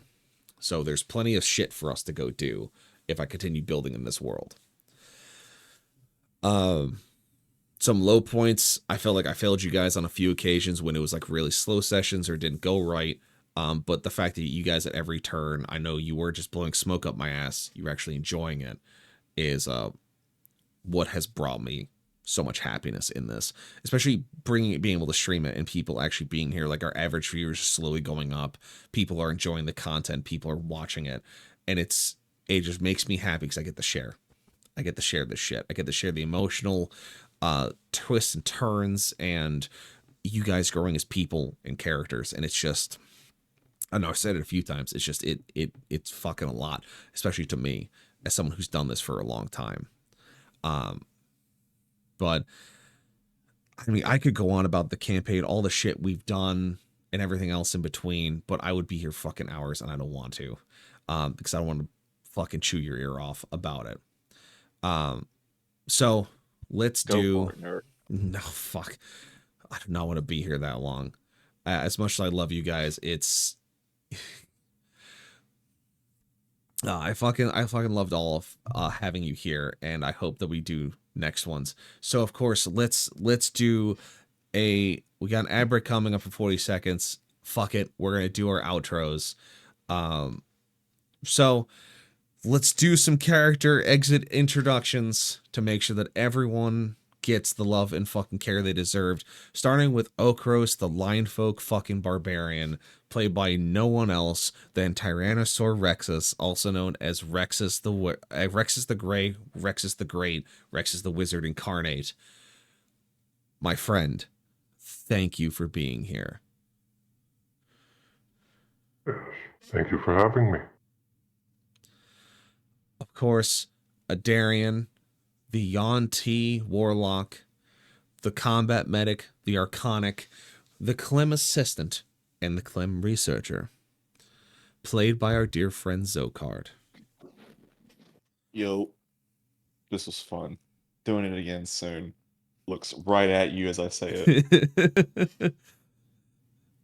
So there's plenty of shit for us to go do if I continue building in this world. Some low points, I felt like I failed you guys on a few occasions when it was like really slow sessions or didn't go right. But the fact that you guys at every turn, I know you were just blowing smoke up my ass, you were actually enjoying it, is what has brought me so much happiness in this, especially being able to stream it and people actually being here. Like, our average viewers are slowly going up. People are enjoying the content. People are watching it. And it just makes me happy because I get to share. I get to share this shit. I get to share the emotional twists and turns and you guys growing as people and characters. And it's just, I know I've said it a few times. It's just, it's fucking a lot, especially to me as someone who's done this for a long time. But I mean, I could go on about the campaign, all the shit we've done and everything else in between, but I would be here fucking hours and I don't want to, because I don't want to fucking chew your ear off about it. So let's do, no, fuck. I do not want to be here that long. As much as I love you guys, it's I fucking loved all of having you here, and I hope that we do next ones. So of course, let's do we got an ad break coming up for 40 seconds. Fuck it, we're gonna do our outros. So let's do some character exit introductions to make sure that everyone gets the love and fucking care they deserved. Starting with Okros, the Linefolk fucking barbarian, played by no one else than Tyrannosaur Rexus, also known as Rexus the Grey, Rexus the Great, Rexus the Wizard Incarnate. My friend, thank you for being here. Thank you for having me. Of course, Adarian, the Yuan-Ti Warlock, the Combat Medic, the Arconic, the Clem Assistant, and the Clem Researcher, played by our dear friend Zokard. Yo, this was fun. Doing it again soon. Looks right at you as I say it.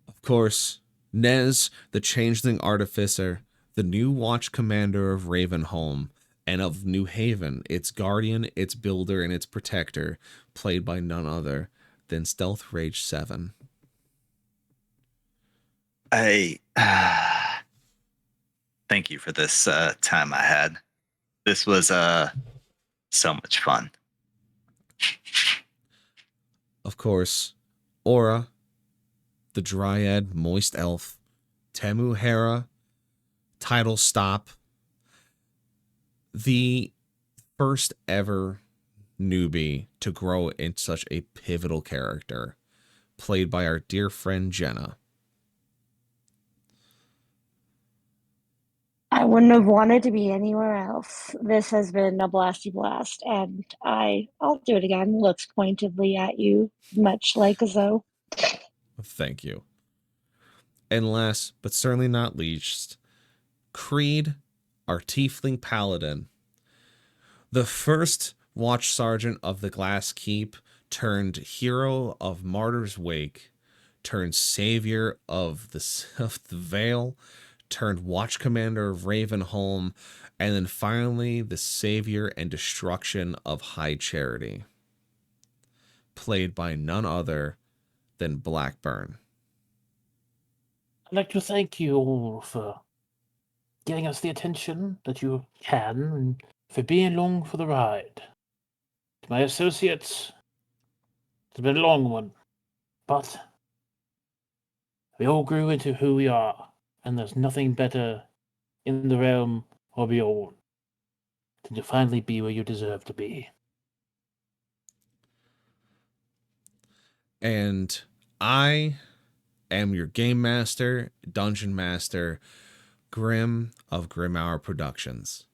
Of course, Nez, the Changeling Artificer, the new Watch Commander of Ravenholm, and of New Haven, its guardian, its builder, and its protector, played by none other than Stealth Rage 7. Thank you for this time I had. This was so much fun. Of course, Aura, the Dryad Moist Elf, Temu Hera, Title Stop, the first ever newbie to grow into such a pivotal character, played by our dear friend Jenna. I wouldn't have wanted to be anywhere else. This has been a blasty blast, and I'll do it again. Looks pointedly at you, much like a Zoe. Thank you. And last, but certainly not least, Creed, our Tiefling Paladin. The first Watch Sergeant of the Glass Keep, turned hero of Martyr's Wake, turned savior of the Vale, turned Watch Commander of Ravenholm, and then finally the savior and destruction of High Charity, played by none other than Blackburn. I'd like to thank you all for giving us the attention that you can and for being along for the ride. To my associates, it's been a long one, but we all grew into who we are, and there's nothing better in the realm or beyond than to finally be where you deserve to be. And I am your game master, dungeon master, Grim of Grim Hour Productions.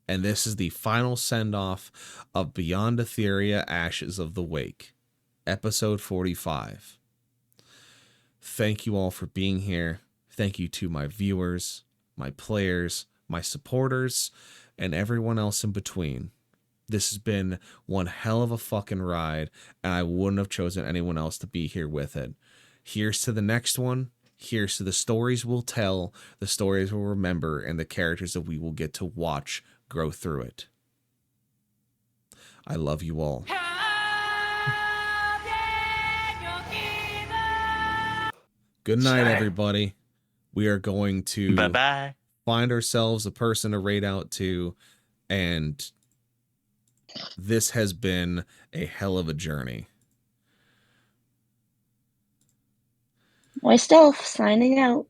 And this is the final send-off of Beyond Etheria Ashes of the Wake, episode 45. Thank you all for being here. Thank you to my viewers, my players, my supporters, and everyone else in between. This has been one hell of a fucking ride, and I wouldn't have chosen anyone else to be here with it. Here's to the next one. Here's to the stories we'll tell, the stories we'll remember, and the characters that we will get to watch grow through it. I love you all. Good night, everybody. We are going to Bye-bye. find ourselves a person to raid out to, and this has been a hell of a journey. Moist Elf signing out.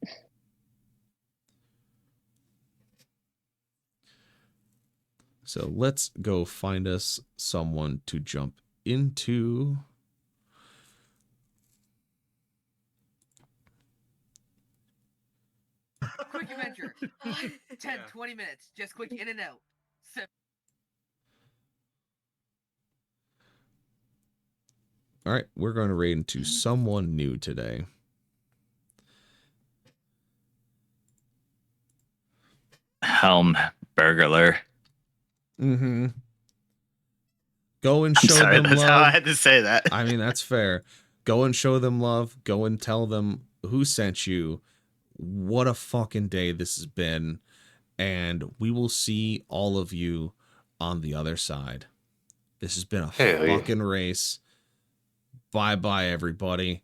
So let's go find us someone to jump into. Quick adventure. 10, 20 minutes. Just quick in and out. All right, we're going to raid into someone new today. Helm Burglar. Mm-hmm. Go and I'm show sorry, them that's love. how I had to say that. I mean, that's fair. Go and show them love. Go and tell them who sent you. What a fucking day this has been. and we will see all of you on the other side. This has been a Hey. fucking race. Bye-bye, everybody.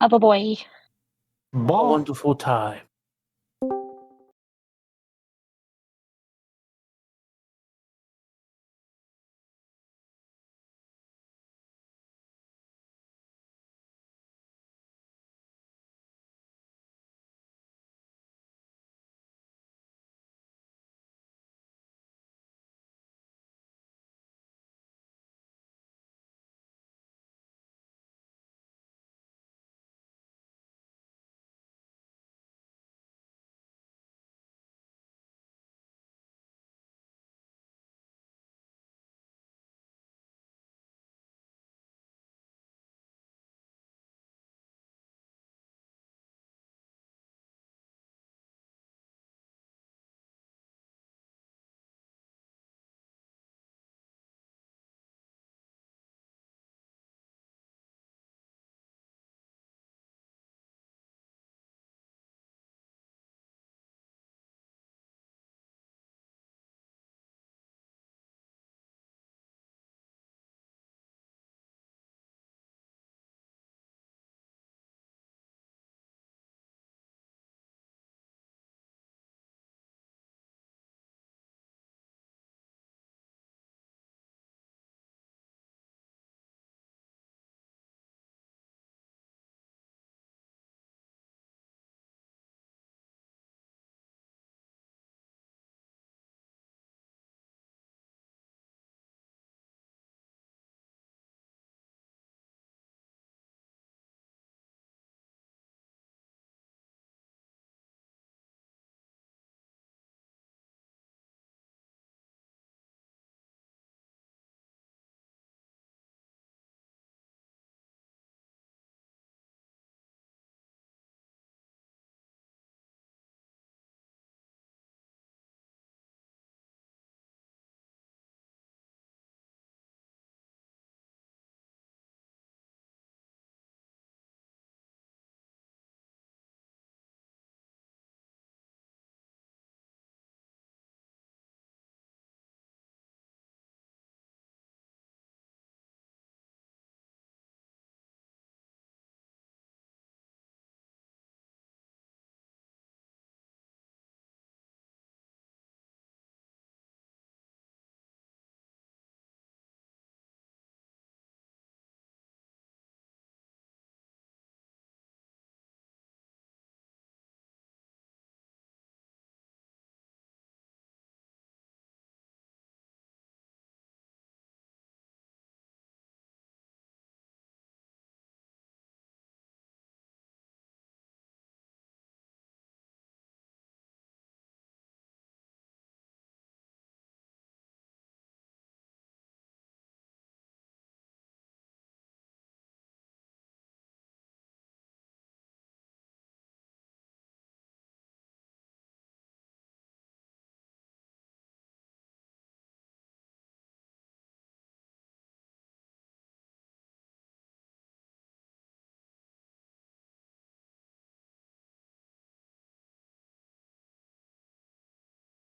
Have a boy. A wonderful time.